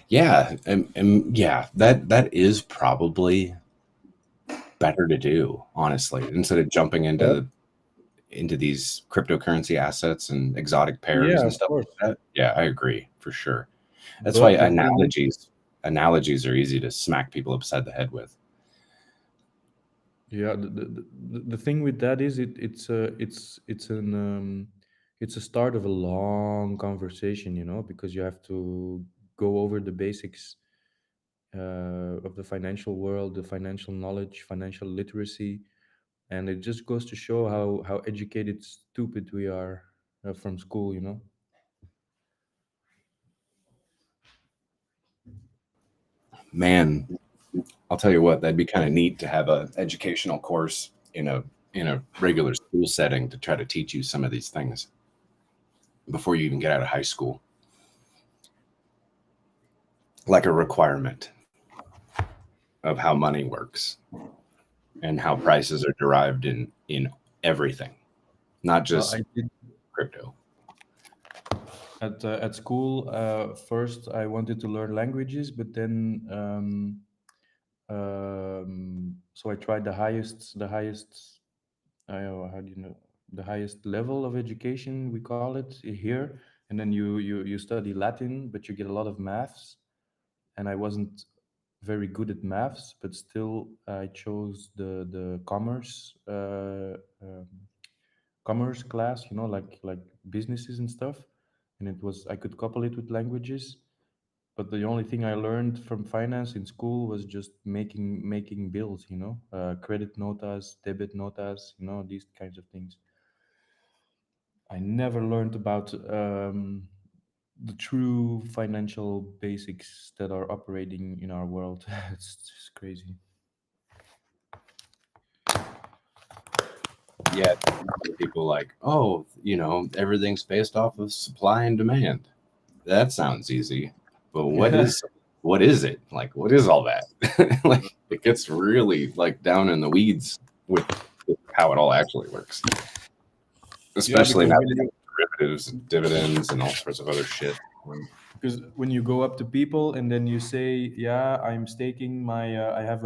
Yeah, and yeah, that is probably better to do, honestly, instead of jumping into these cryptocurrency assets and exotic pairs Yeah, and of stuff like course. that. Yeah, I agree for sure. That's why But the thing is, analogies are easy to smack people upside the head with. yeah, the thing with that is it's a start of a long conversation, because you have to go over the basics of the financial world, the financial knowledge, financial literacy, and it just goes to show how educated stupid we are from school. Man, I'll tell you what, that'd be kind of neat to have a educational course in a regular school setting to try to teach you some of these things before you even get out of high school. Like a requirement of how money works and how prices are derived in everything, not just I did crypto. at school. First, I wanted to learn languages, but then so I tried the highest. How do you know, the highest level of education, we call it here, and then you study Latin, but you get a lot of maths, and I wasn't very good at maths, but still I chose the commerce class, like businesses and stuff, and I could couple it with languages. But the only thing I learned from finance in school was just making bills, credit notas, debit notas, these kinds of things. I never learned about the true financial basics that are operating in our world. It's just crazy. Yeah, people like, oh, everything's based off of supply and demand. That sounds easy, but what Yeah. what is it? Like, what is all that? Like, it gets really like down in the weeds with how it all actually works. Especially now because they have derivatives and dividends and all sorts of other shit. when you go up to people and then you say, yeah, I'm staking my I have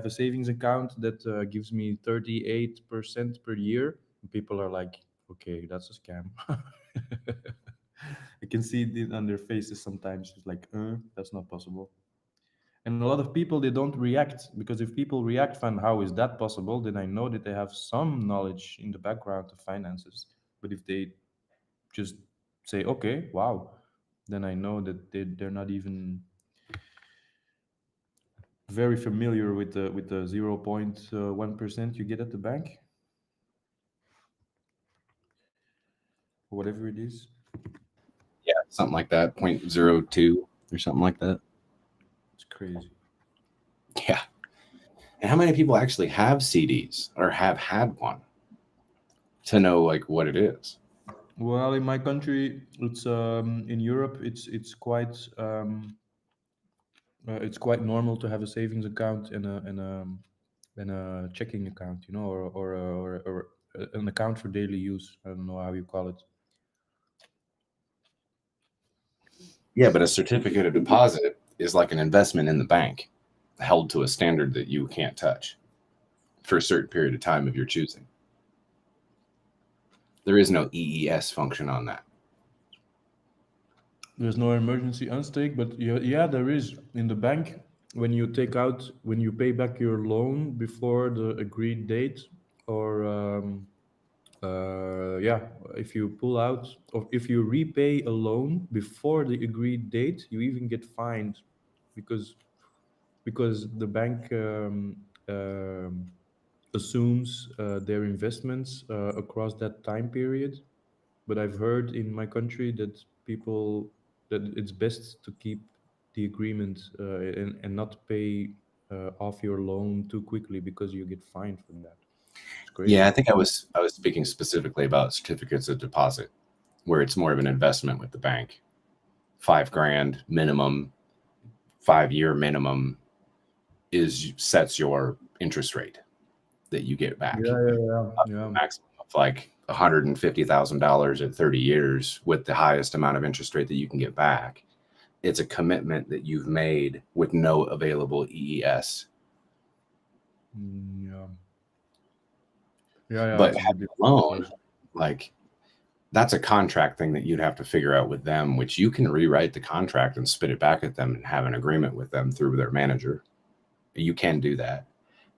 a savings account that gives me 38% per year, people are like, okay, that's a scam. I can see it on their faces sometimes. It's like, that's not possible. And a lot of people, they don't react, because if people react, fan, how is that possible? Then I know that they have some knowledge in the background of finances. But if they just say, okay, wow, then I know that they're not even very familiar with the 0.1% you get at the bank, or whatever it is. Yeah, something like that, 0.02 or something like that. It's crazy. Yeah. And how many people actually have CDs or have had one to know like what it is? Well, in my country, it's in Europe, it's quite normal to have a savings account and a checking account, or an account for daily use. I don't know how you call it. Yeah, but a certificate of deposit is like an investment in the bank held to a standard that you can't touch for a certain period of time of your choosing. There is no EES function on that. There's no emergency unstake, but yeah, there is in the bank. When you pay back your loan before the agreed date, or yeah, if you pull out, or if you repay a loan before the agreed date, you even get fined, because the bank assumes their investments across that time period. But I've heard in my country that that it's best to keep the agreement, and not pay off your loan too quickly, because you get fined for that. It's crazy. Yeah, I think I was speaking specifically about certificates of deposit, where it's more of an investment with the bank. $5,000 minimum, 5-year minimum sets your interest rate that you get back. Yeah. Maximum of like $150,000 at 30 years with the highest amount of interest rate that you can get back. It's a commitment that you've made with no available EES. Yeah. Yeah, But it's a having bit a loan, like, that's a contract thing that you'd have to figure out with them, which you can rewrite the contract and spit it back at them and have an agreement with them through their manager. You can do that,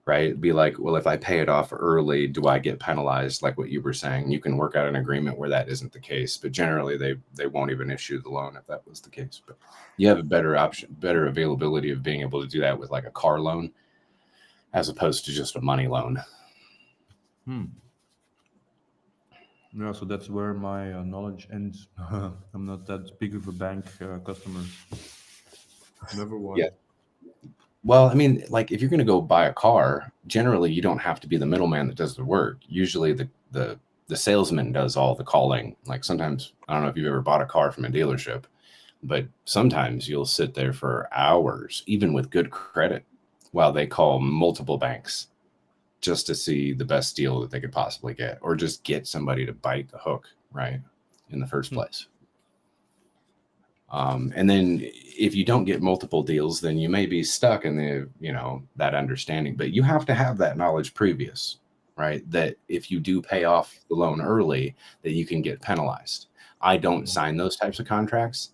right? Be like, well, if I pay it off early, do I get penalized? Like what you were saying, you can work out an agreement where that isn't the case, but generally they won't even issue the loan if that was the case. But you have a better option, better availability of being able to do that with like a car loan as opposed to just a money loan. Yeah, so that's where my knowledge ends. I'm not that big of a bank customer. Never one. Yeah. Well, I mean, like if you're going to go buy a car, generally you don't have to be the middleman that does the work. Usually the salesman does all the calling. Like sometimes, I don't know if you've ever bought a car from a dealership, but sometimes you'll sit there for hours, even with good credit, while they call multiple banks just to see the best deal that they could possibly get, or just get somebody to bite the hook, right, in the first place. And then if you don't get multiple deals, then you may be stuck in that understanding. But you have to have that knowledge previous, right? That if you do pay off the loan early, that you can get penalized. I don't sign those types of contracts.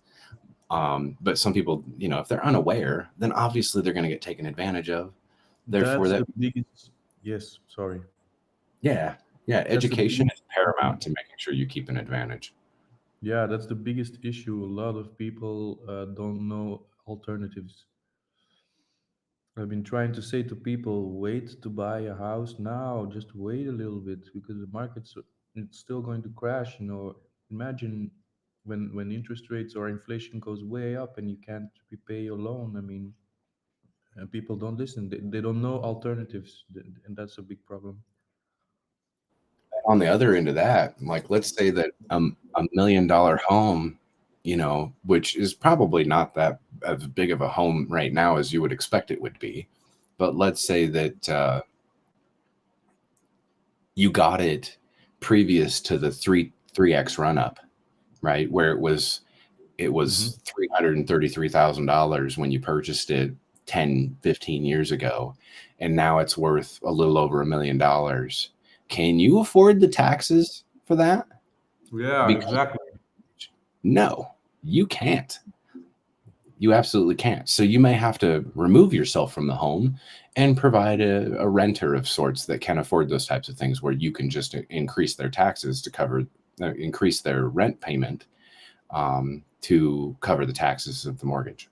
But some people, if they're unaware, then obviously they're going to get taken advantage of. Therefore, That's the biggest. Yes, sorry. Yeah. That's the Education biggest. is paramount to making sure you keep an advantage. Yeah, that's the biggest issue. A lot of people don't know alternatives. I've been trying to say to people, wait to buy a house now. Just wait a little bit, because the market's it's still going to crash. Imagine when interest rates or inflation goes way up and you can't repay your loan. I mean, people don't listen. They don't know alternatives, and that's a big problem. On the other end of that, like let's say that $1 million home you know, which is probably not that as big of a home right now as you would expect it would be. But let's say that you got it previous to the 3x run up, right? Where it was $333,000 when you purchased it 10, 15 years ago, and now it's worth a little over $1 million. Can you afford the taxes for that? Yeah, Because exactly. no, you can't. You absolutely can't. So you may have to remove yourself from the home and provide a renter of sorts that can afford those types of things, where you can just increase their taxes to cover, increase their rent payment to cover the taxes of the mortgage.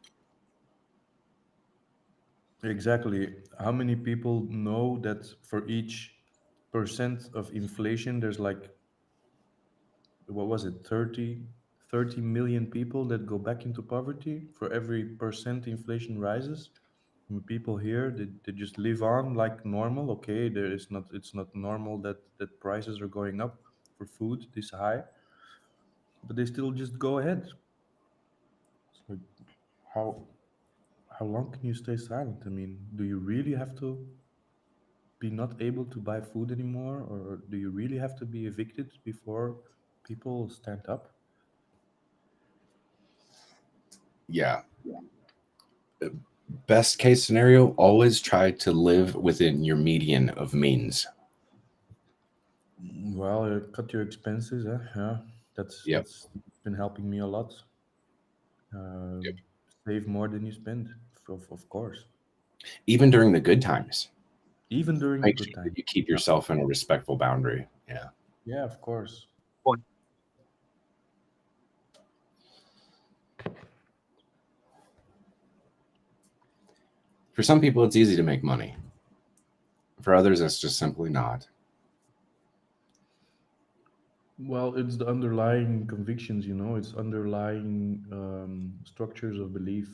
Exactly. How many people know that for each percent of inflation, there's like, what was it, 30 million people that go back into poverty for every percent inflation rises? And people here, they just live on like normal. Okay, there is not, it's not normal that prices are going up for food this high, but they still just go ahead. So how how long can you stay silent? I mean, do you really have to be not able to buy food anymore, or do you really have to be evicted before people stand up? Yeah. Best case scenario, always try to live within your median of means. Well, cut your expenses. Yeah, Yep. that's been helping me a lot. Uh, Yep. Save more than you spend, of course. Even during the good times, Even during the make sure good that time. you keep Yeah, yourself in a respectful boundary. Yeah. yeah, of course. Point. For some people, it's easy to make money. For others, it's just simply not. Well, it's the underlying convictions, it's underlying structures of belief,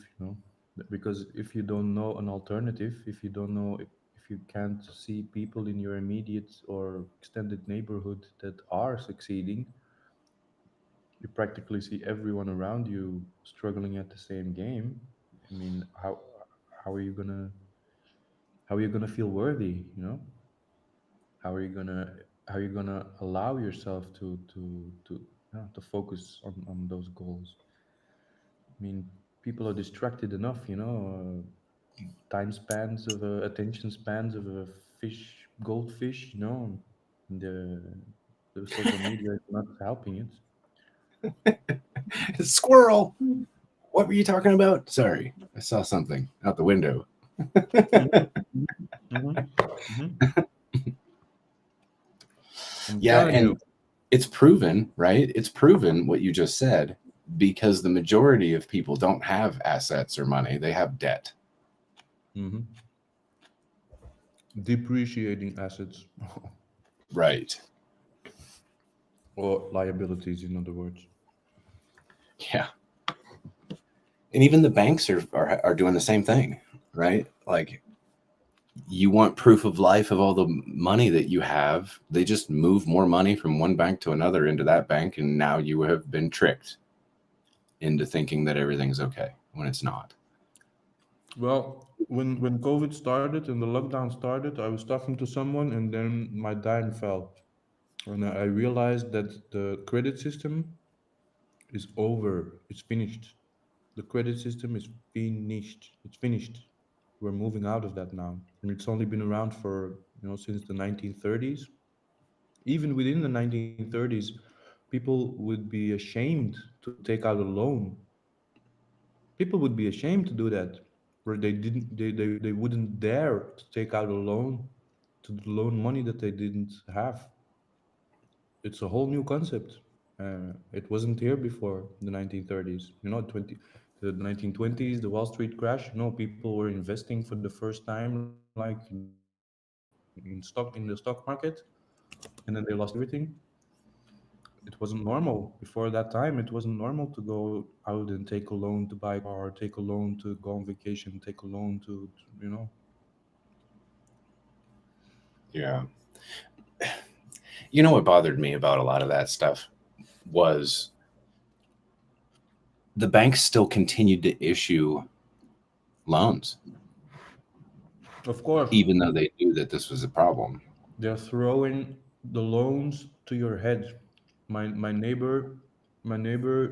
because if you don't know an alternative, if you don't know, if you can't see people in your immediate or extended neighborhood that are succeeding, you practically see everyone around you struggling at the same game. I mean, how are you gonna how are you gonna feel worthy? How are you gonna how are you gonna allow yourself to focus on those goals? I mean, people are distracted enough, time spans of attention spans of a goldfish, and the social media is not helping it. Squirrel. What were you talking about? Sorry, I saw something out the window. Mhm, mhm, mhm. I'm Yeah, telling and you. it's proven, right? It's proven what you just said, because the majority of people don't have assets or money, they have debt. Mhm. Depreciating assets Right. or liabilities, in other words. Yeah. And even the banks are doing the same thing, right? Like, you want proof of life of all the money that you have. They just move more money from one bank to another into that bank, and now you have been tricked into thinking that everything's okay when it's not. Well, when COVID started and the lockdown started, I was talking to someone, and then my dime fell, and I realized that the credit system is over. It's finished. The credit system is finished. It's finished. We're moving out of that now, and it's only been around for since the 1930s. Even within the 1930s, people would be ashamed to take out a loan. People would be ashamed to do that, where they wouldn't dare to take out a loan to loan money that they didn't have. It's a whole new concept. It wasn't here before the 1930s. the 1920s, the Wall Street crash. People were investing for the first time, like in the stock market, and then they lost everything. It wasn't normal before that time. It wasn't normal to go out and take a loan to buy a car, take a loan to go on vacation, take a loan to. Yeah. You know what bothered me about a lot of that stuff was the banks still continued to issue loans, Of course, even though they knew that this was a problem. they're throwing the loans to your head. My neighbor,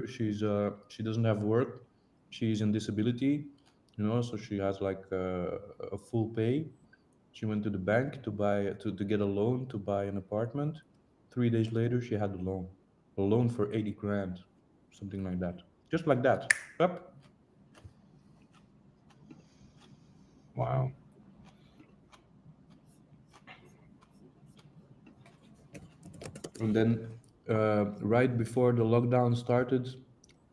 she doesn't have work. She's in disability, so she has like a full pay. She went to the bank to get a loan to buy an apartment. 3 days later, she had a loan for 80 grand, something like that, just like that. Up. Wow. And then right before the lockdown started,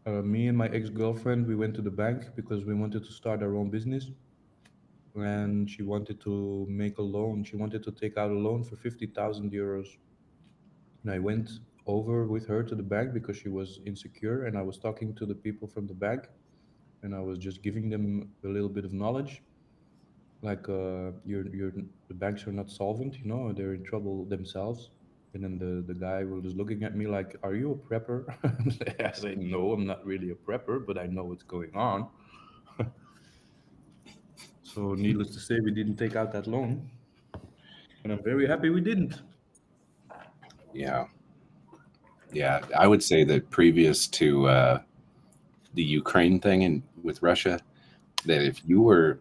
me and my ex-girlfriend, we went to the bank because we wanted to start our own business, and she wanted to make a loan. She wanted to take out a loan for 50,000 euros. And I went over with her to the bank because she was insecure, and I was talking to the people from the bank, and I was just giving them a little bit of knowledge, like the banks are not solvent, they're in trouble themselves. And then the guy was looking at me like, "Are you a prepper?" I said, "No, I'm not really a prepper, but I know what's going on." So needless to say, we didn't take out that loan, and I'm very happy we didn't. Yeah. Yeah. I would say that previous to the Ukraine thing and with Russia, that if you were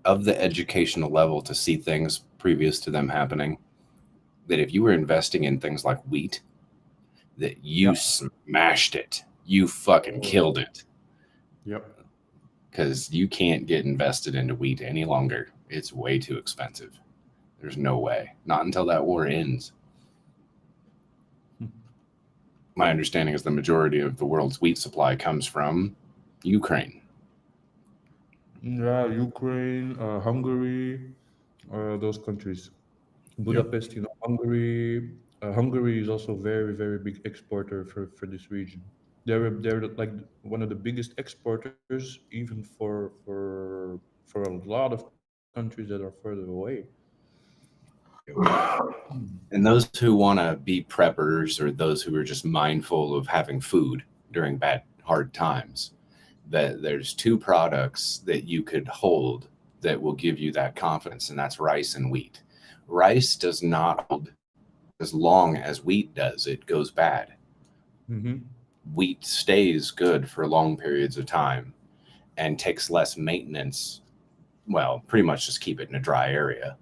of the educational level to see things previous to them happening, that if you were investing in things like wheat, that you Yep. smashed it. You fucking killed it, Yep. because you can't get invested into wheat any longer. It's way too expensive. There's no way. Not until that war ends. My understanding is the majority of the world's wheat supply comes from Ukraine. Yeah, Ukraine, Hungary, those countries. Yep. Budapest, Hungary. Hungary is also very, very big exporter for this region. They're like one of the biggest exporters, even for a lot of countries that are further away. And those who want to be preppers, or those who are just mindful of having food during bad, hard times, that there's two products that you could hold that will give you that confidence, and that's rice and wheat. Rice does not hold as long as wheat does. It goes bad. Mm-hmm. Wheat stays good for long periods of time and takes less maintenance. Well, pretty much just keep it in a dry area,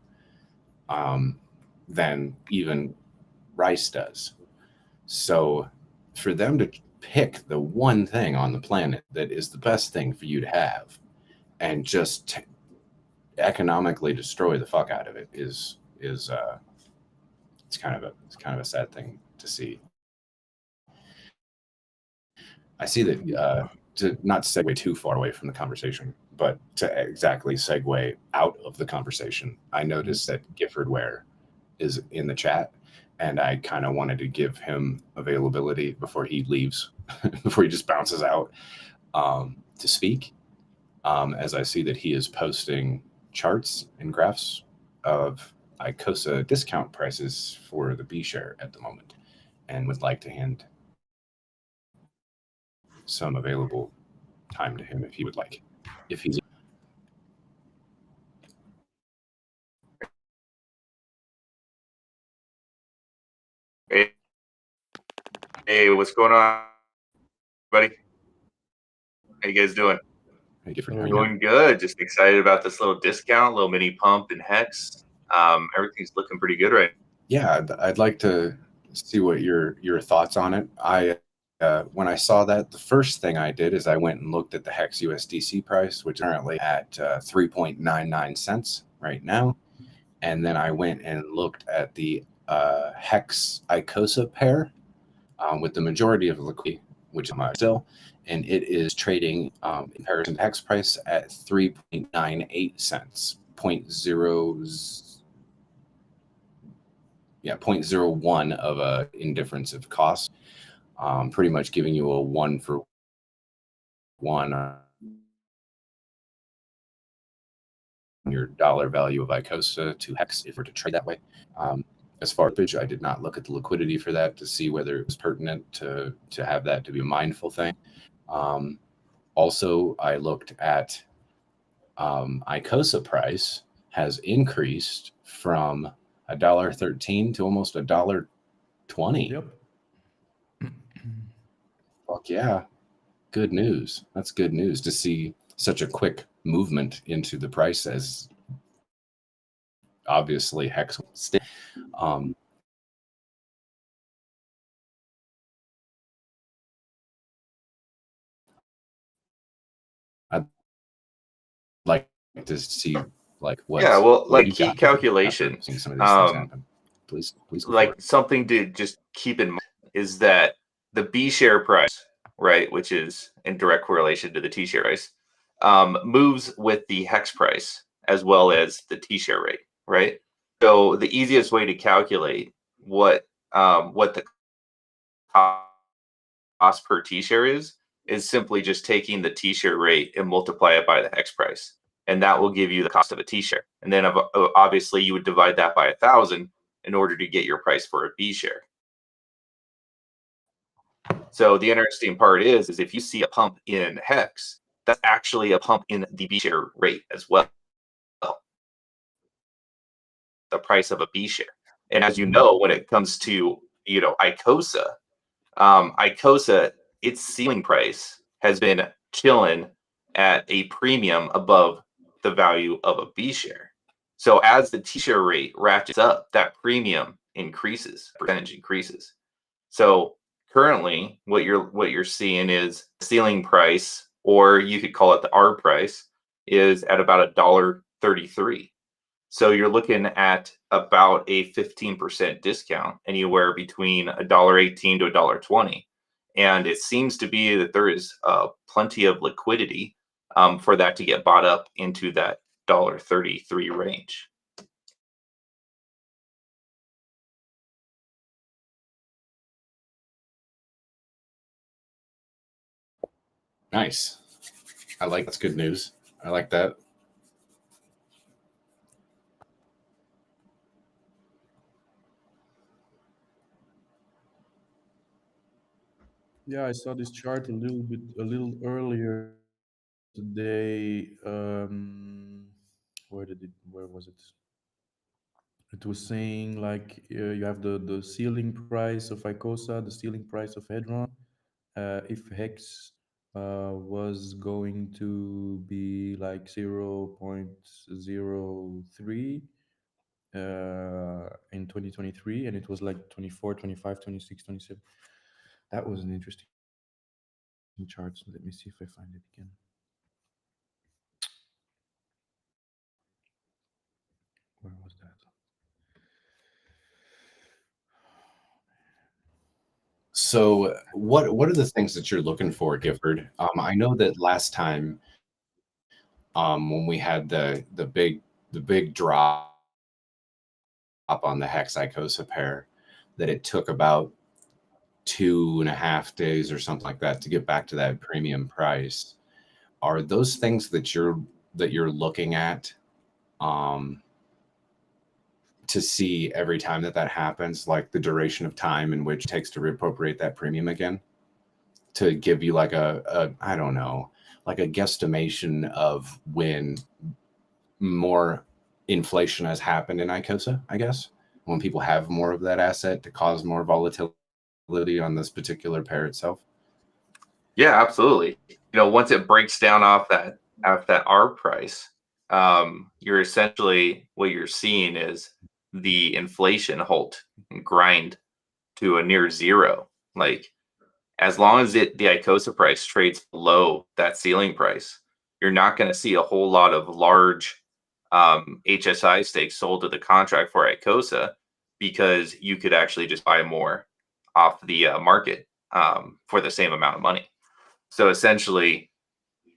um, than even rice does. So for them to pick the one thing on the planet that is the best thing for you to have and just economically destroy the fuck out of it is it's kind of a sad thing to see. I see that, to not segue too far away from the conversation, but to exactly segue out of the conversation, I noticed that Gifford Ware is in the chat, and I kind of wanted to give him availability before he leaves, before he just bounces out, to speak, as I see that he is posting charts and graphs of Icosa discount prices for the B share at the moment, and would like to hand some available time to him if he would like. If he's Hey, hey, what's going on, buddy? How you guys doing? Hey, Gifford, how Oh, you doing? Doing good. Just excited about this little discount, little mini pump in Hex. Everything's looking pretty good right Yeah, I'd like to see what your thoughts on it. When I saw that, the first thing I did is I went and looked at the Hex USDC price, which is currently at 3.99 cents right now, and then I went and looked at the Hex Icosa pair, with the majority of liquidity, which is still, and it is trading, in comparison to Hex price at 3.98 cents, 0.01 of a indifference of cost, pretty much giving you a 1-for-1 on your dollar value of Icosa to Hex if we're to trade that way. as far as I did not look at the liquidity for that to see whether it was pertinent to have that to be a mindful thing. Also, I looked at Icosa price has increased from $1.13 to almost $1.20. Yep. Fuck yeah. Good news. That's good news to see such a quick movement into the price as obviously Hex. Um, I'd like to see like Yeah, well, what like you key got after calculation, seeing some of these things happen. Please go for like it. something to just keep in mind is that the B share price, right, which is in direct correlation to the T share price, moves with the hex price as well as the T share rate, right? So the easiest way to calculate what the cost per T share is simply just taking the T share rate and multiply it by the hex price, and that will give you the cost of a T share. And then obviously you would divide that by 1,000 in order to get your price for a B share. So the interesting part is if you see a pump in hex, that's actually a pump in the B share rate as well, the price of a B share. And as you know, when it comes to Icosa, Icosa, its ceiling price has been chilling at a premium above the value of a B share. So as the T share rate ratchets up, that premium increases, percentage increases. So currently, what you're seeing is ceiling price, or you could call it the R price, is at about $1.33. So you're looking at about a 15% discount, anywhere between $1.18 to $1.20. And it seems to be that there is plenty of liquidity for that to get bought up into that $1.33 range. Nice. That's good news. I like that. Yeah, I saw this chart a little earlier today. Where was it? It was saying like you have the ceiling price of Icosa, the ceiling price of Hedron. If Hex was going to be like 0.03 in 2023, and it was like 24, 25, 26, 27. That was an interesting chart. So let me see if I find it again. Where was that? So what are the things that you're looking for, Gifford? I know that last time when we had the big drop on the Hex Icosa pair, that it took about 2.5 days or something like that to get back to that premium price. Are those things that you're looking at to see every time that happens, like the duration of time in which it takes to reappropriate that premium again, to give you like a I don't know, like a guesstimation of when more inflation has happened in Icosa, I guess, when people have more of that asset to cause more volatility on this particular pair itself? Yeah, absolutely. Once it breaks down off that R price, you're essentially what you're seeing is the inflation halt and grind to a near zero. Like as long as the Icosa price trades below that ceiling price, you're not going to see a whole lot of large HSI stakes sold to the contract for Icosa, because you could actually just buy more off the market for the same amount of money. So essentially,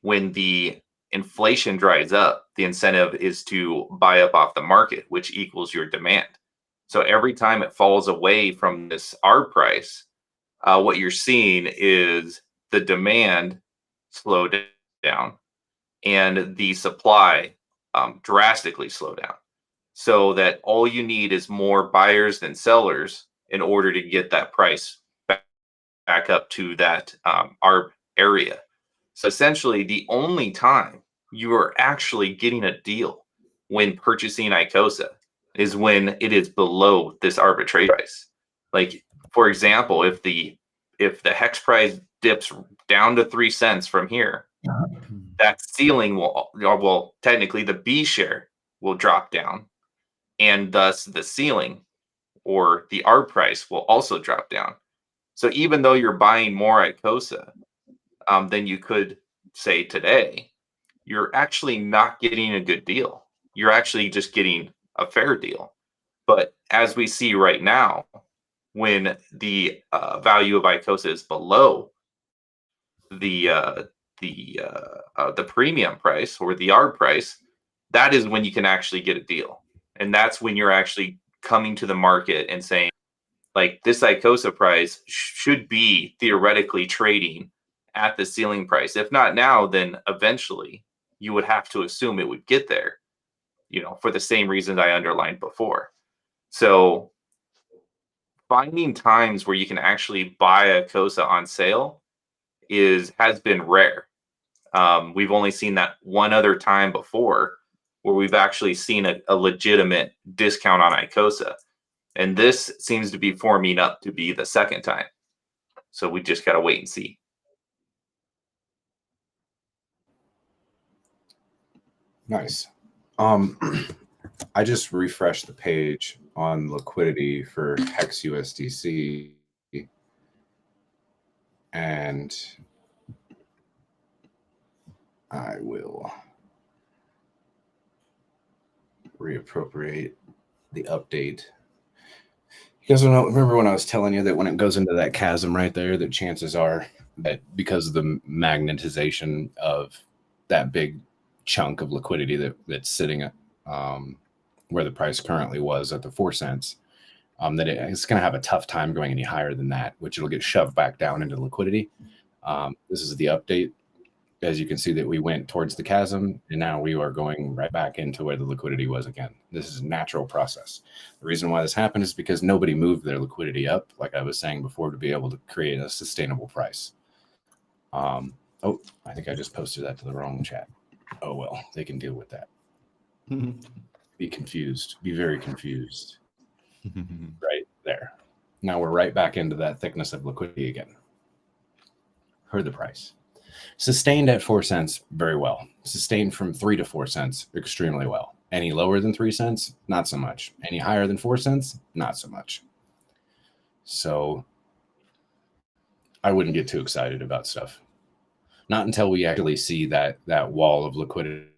when the inflation dries up, the incentive is to buy up off the market, which equals your demand. So every time it falls away from this R price, what you're seeing is the demand slow down and the supply drastically slow down. so that all you need is more buyers than sellers in order to get that price back up to that ARB area. So essentially, the only time you are actually getting a deal when purchasing Icosa is when it is below this arbitrage price. Like, for example, if the hex price dips down to 3 cents from here, that ceiling will technically the B share will drop down, and thus the ceiling or the ARB price will also drop down. So even though you're buying more Icosa than you could say today, you're actually not getting a good deal. You're actually just getting a fair deal. But as we see right now, when the value of Icosa is below the premium price or the ARB price, that is when you can actually get a deal, and that's when you're actually coming to the market and saying, like, this Icosa price should be theoretically trading at the ceiling price. If not now, then eventually you would have to assume it would get there, for the same reasons I underlined before. So finding times where you can actually buy Icosa on sale has been rare. We've only seen that one other time before where we've actually seen a legitimate discount on Icosa. And this seems to be forming up to be the second time. So we just got to wait and see. Nice. I just refreshed the page on liquidity for Hex USDC, and I will reappropriate the update. You guys remember when I was telling you that when it goes into that chasm right there, that chances are that because of the magnetization of that big chunk of liquidity that's sitting at where the price currently was at the 4 cents, that it's going to have a tough time going any higher than that, which it'll get shoved back down into liquidity. This is the update. As you can see that we went towards the chasm, and now we are going right back into where the liquidity was again. This is a natural process. The reason why this happened is because nobody moved their liquidity up, like I was saying before, to be able to create a sustainable price. Oh, I think I just posted that to the wrong chat. Oh, well, they can deal with that. Be confused. Be very confused. Right there. Now we're right back into that thickness of liquidity again. Heard the price. Sustained at 4 cents, very well. Sustained from 3 to 4 cents, extremely well. Any lower than 3 cents, not so much. Any higher than 4 cents, not so much. So I wouldn't get too excited about stuff. Not until we actually see that wall of liquidity,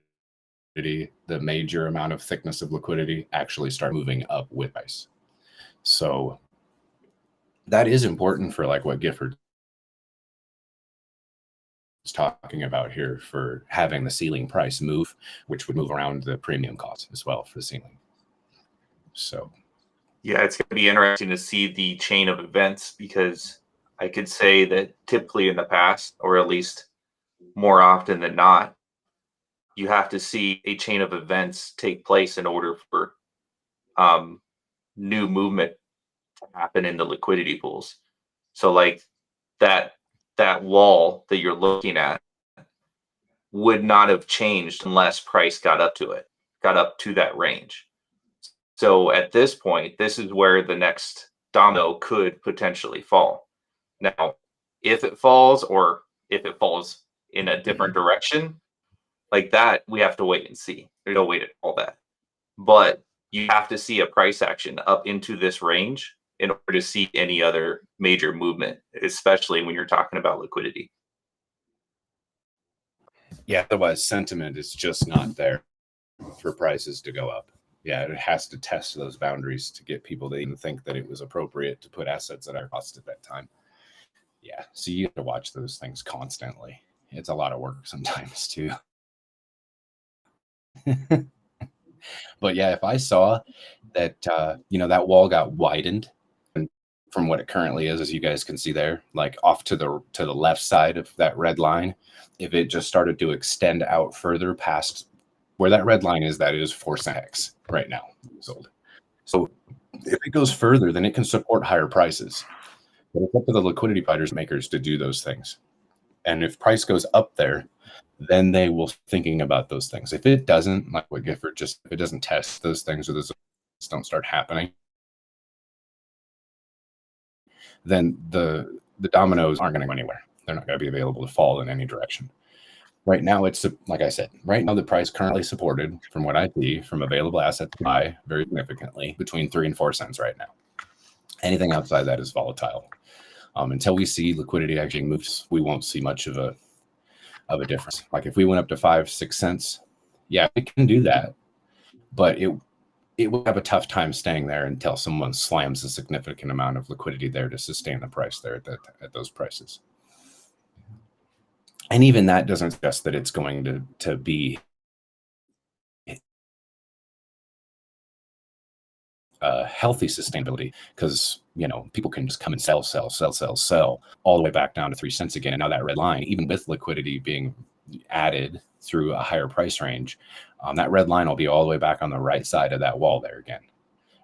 the major amount of thickness of liquidity, actually start moving up with price. So that is important for like what Gifford talking about here, for having the ceiling price move, which would move around the premium cost as well for the ceiling. So yeah, it's going to be interesting to see the chain of events, because I could say that typically in the past, or at least more often than not, you have to see a chain of events take place in order for new movement to happen in the liquidity pools. So like that wall that you're looking at would not have changed unless price got up to that range. So at this point, this is where the next domino could potentially fall. Now, if it falls, or if it falls in a different direction, like that, we have to wait and see. There's no way to call that. But you have to see a price action up into this range in order to see any other major movement, especially when you're talking about liquidity. yeah, otherwise sentiment is just not there for prices to go up. Yeah, it has to test those boundaries to get people to even think that it was appropriate to put assets at our cost at that time. Yeah, so you have to watch those things constantly. It's a lot of work sometimes too. But yeah, if I saw that that wall got widened from what it currently is, as you guys can see there, like off to the left side of that red line, if it just started to extend out further past where that red line is, that is 4 cent hex. right now sold. So if it goes further, then it can support higher prices. But it's up to the liquidity providers makers to do those things. And if price goes up there, then they will thinking about those things. If it doesn't, like what Gifford just, if it doesn't test those things or those don't start happening, then the dominoes aren't going to go anywhere. They're not going to be available to fall in any direction. Right now, it's like I said, right now the price currently supported, from what I see, from available assets to buy very significantly between 3 and 4 cents right now. Anything outside that is volatile. Until we see liquidity actually moves, we won't see much of a difference. Like if we went up to 5-6 cents, yeah, it can do that, but it would have a tough time staying there until someone slams a significant amount of liquidity there to sustain the price there at those prices. And even that doesn't suggest that it's going to be healthy sustainability, because people can just come and sell all the way back down to 3 cents again. And now that red line, even with liquidity being added through a higher price range, that red line will be all the way back on the right side of that wall there again,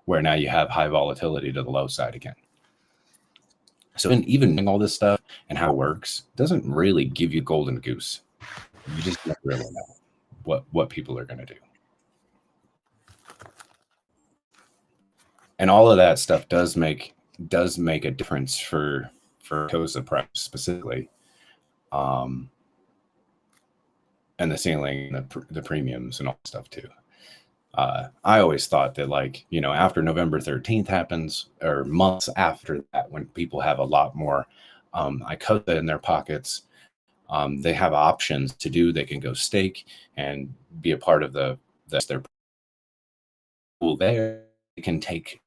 where now you have high volatility to the low side again. So even all this stuff and how it works doesn't really give you golden goose. You just don't really know what people are going to do. And all of that stuff does make a difference for Icosa price specifically, and the ceiling, the premiums, and all that stuff too. I always thought that, after November 13th happens, or months after that, when people have a lot more Icosa in their pockets, they have options to do. They can go stake and be a part of their pool there. They can take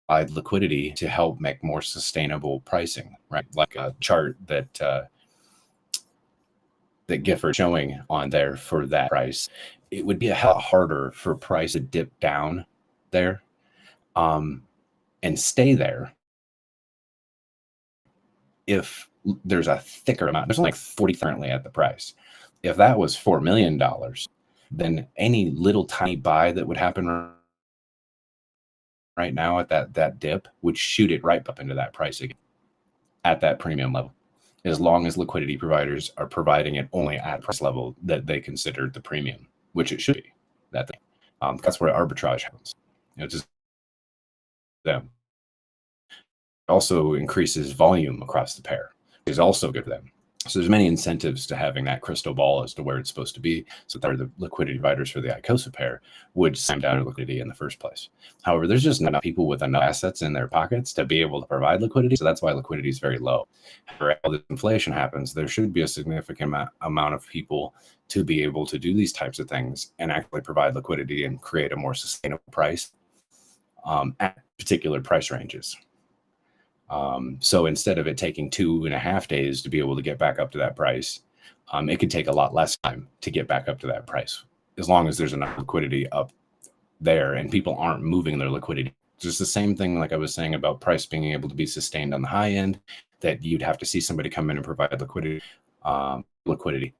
liquidity to help make more sustainable pricing, right? Like a chart that Gifford showing on there for that price. It would be a hell harder for price to dip down there and stay there if there's a thicker amount. There's only like 40 currently at the price. If that was $4 million, then any little tiny buy that would happen right now at that dip would shoot it right up into that price again at that premium level, as long as liquidity providers are providing it only at price level that they consider the premium, which it should be. That's where arbitrage happens. Just them. It also increases volume across the pair, which is also good for them. So there's many incentives to having that crystal ball as to where it's supposed to be, so that the liquidity providers for the Icosa pair would slam down liquidity in the first place. However, there's just not enough people with enough assets in their pockets to be able to provide liquidity, so that's why liquidity is very low. After all this inflation happens, there should be a significant amount of people to be able to do these types of things and actually provide liquidity and create a more sustainable price at particular price ranges. So instead of it taking 2.5 days to be able to get back up to that price, it could take a lot less time to get back up to that price, as long as there's enough liquidity up there and people aren't moving their liquidity. Just the same thing like I was saying about price being able to be sustained on the high end, that you'd have to see somebody come in and provide liquidity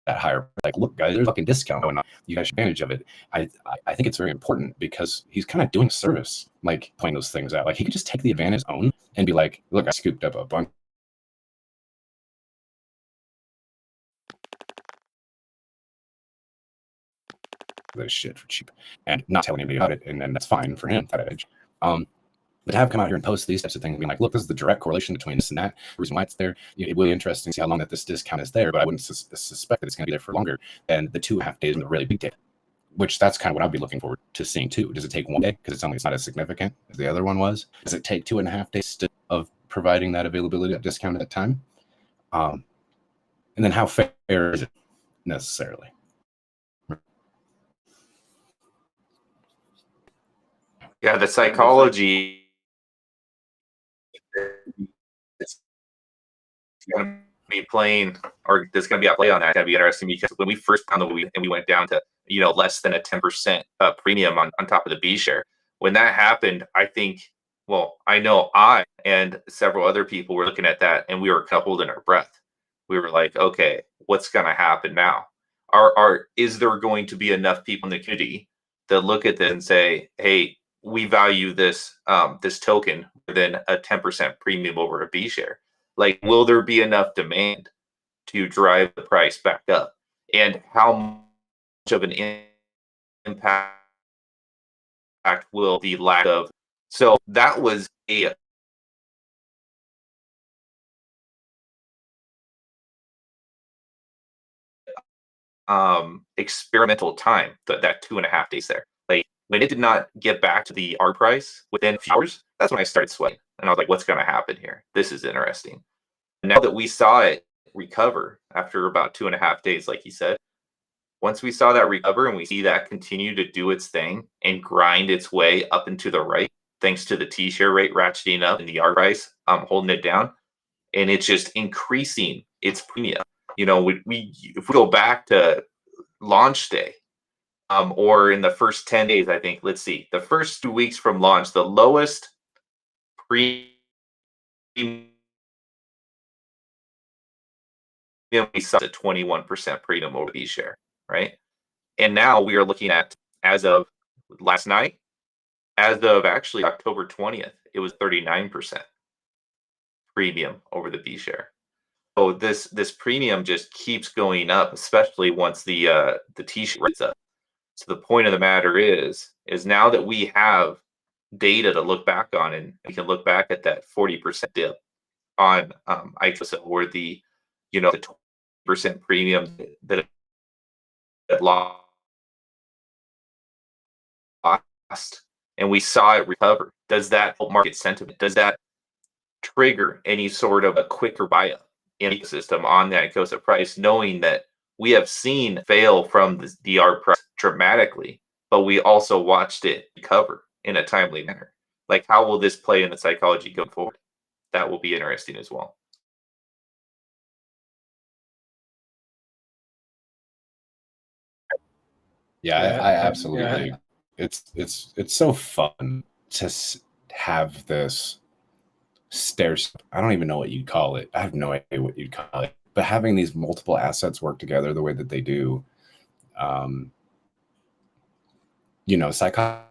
at higher. Like, look, guys, there's a fucking discount going on. You guys should take advantage of it. I think it's very important, because he's kind of doing a service, like pointing those things out. Like, he could just take the advantage own and be like, look, I scooped up a bunch of this shit for cheap, and not telling anybody about it, and then that's fine for him. That edge. But to have come out here and post these types of things, being like, look, this is the direct correlation between this and that, the reason why it's there. It will be interesting to see how long that this discount is there, but I wouldn't suspect that it's going to be there for longer than the 2.5 days in the really big data, which that's kind of what I'd be looking forward to seeing too. Does it take 1 day? Because it's not as significant as the other one was. Does it take 2.5 days of providing that availability at discount at that time? And then how fair is it necessarily? Yeah, the psychology is going to be playing, or there's going to be a play on that. It's going to be interesting, because when we first found the movie and we went down to less than a 10% premium on top of the B share, when that happened, I know I and several other people were looking at that, and we were holding our breath. We were like, okay, what's going to happen now? is there going to be enough people in the community that look at this and say, hey, we value this this token within a 10% premium over a B share? Like, will there be enough demand to drive the price back up? And how much of an impact will the lack of? So that was a experimental time, that 2.5 days there. Like, when it did not get back to the R price within a few hours, that's when I started sweating. And I was like, what's going to happen here? This is interesting. And now that we saw it recover after about 2.5 days, like you said, once we saw that recover and we see that continue to do its thing and grind its way up and to the right, thanks to the T share rate ratcheting up and the R price holding it down, and it's just increasing its premium. You know, we if we go back to launch day, or in the first 10 days, I think, let's see, the first 2 weeks from launch, the lowest premium we saw a 21% premium over the share, right? And now we are looking at, as of last night, as of actually October 20th, it was 39% premium over the B share. So this premium just keeps going up, especially once the T share is up. So the point of the matter is now that we have data to look back on, and we can look back at that 40% dip on Icosa, or the the 20% premium that it lost, and we saw it recover. Does that help market sentiment? Does that trigger any sort of a quicker buy up in the ecosystem on the Icosa price, knowing that we have seen fail from the DR price dramatically, but we also watched it recover in a timely manner? Like, how will this play in the psychology going forward? That will be interesting as well. Yeah, I absolutely. It's so fun to have this stair step. I don't even know what you'd call it. I have no idea what you'd call it. But having these multiple assets work together the way that they do, psychology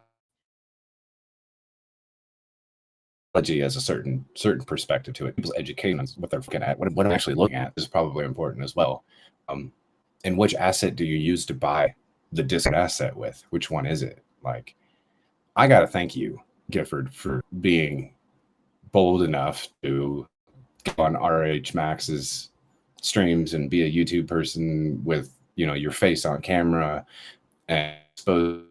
has a certain perspective to it. People's education on what they're looking at, what I'm actually looking at, is probably important as well. And which asset do you use to buy the discount asset with? Which one is it? Like, I got to thank you, Gifford, for being bold enough to go on RH Max's streams and be a YouTube person with, your face on camera, and expose,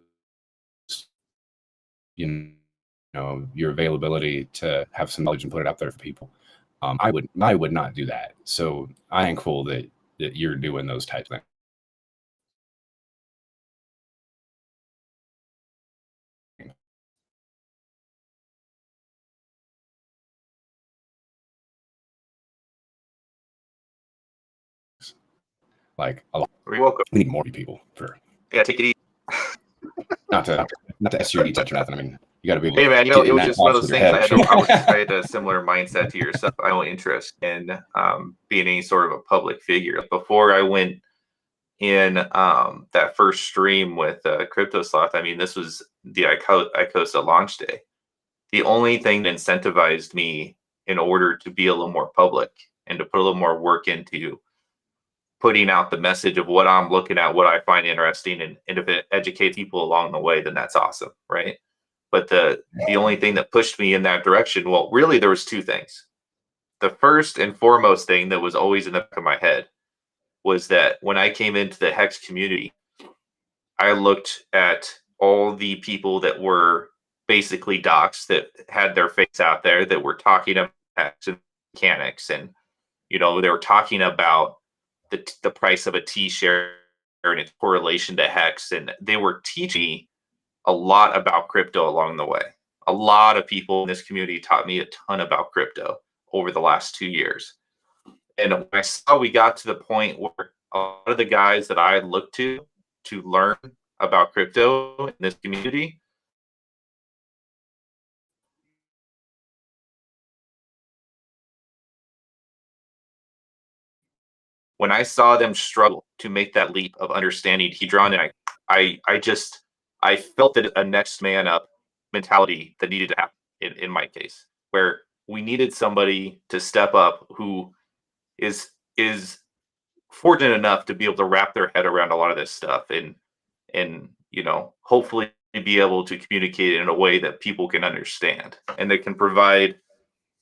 your availability to have some knowledge and put it out there for people. I would not do that. So I am cool that you're doing those types of things. Like, a lot. You're welcome. We need more people for. Yeah, take it easy. not to SUD touch or nothing. I mean, you got to be able Hey man, to it was just one of those things. I had a similar mindset to yourself. I had no interest in being any sort of a public figure. Before I went in that first stream with Crypto Sloth, I mean, this was the Icosa launch day. The only thing that incentivized me in order to be a little more public and to put a little more work into putting out the message of what I'm looking at, what I find interesting, and if it educates people along the way, then that's awesome, right? But the only thing that pushed me in that direction, well, really there was two things. The first and foremost thing that was always in the back of my head was that when I came into the Hex community, I looked at all the people that were basically docs that had their face out there, that were talking about Hex and mechanics, and they were talking about the price of a T share and its correlation to Hex, and they were teaching me a lot about crypto along the way. A lot of people in this community taught me a ton about crypto over the last 2 years. And when I saw we got to the point where a lot of the guys that I looked to learn about crypto in this community, when I saw them struggle to make that leap of understanding Hedron, and I felt that a next man up mentality that needed to happen in my case, where we needed somebody to step up who is fortunate enough to be able to wrap their head around a lot of this stuff and hopefully be able to communicate it in a way that people can understand and that can provide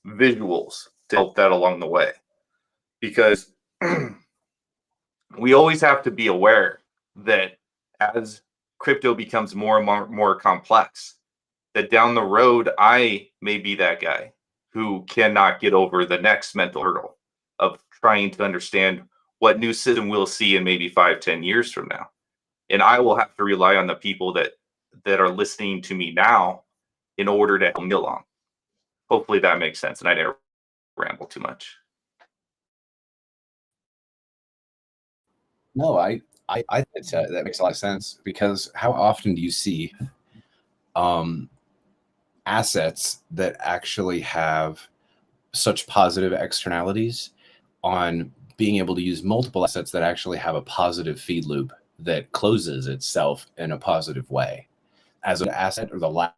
visuals to help that along the way, because we always have to be aware that as crypto becomes more and more complex, that down the road I may be that guy who cannot get over the next mental hurdle of trying to understand what new system we'll see in maybe 5-10 years from now, and I will have to rely on the people that are listening to me now in order to help me along. Hopefully that makes sense, and I didn't ramble too much. No, I think that makes a lot of sense, because how often do you see assets that actually have such positive externalities on being able to use multiple assets that actually have a positive feed loop that closes itself in a positive way as an asset, or the last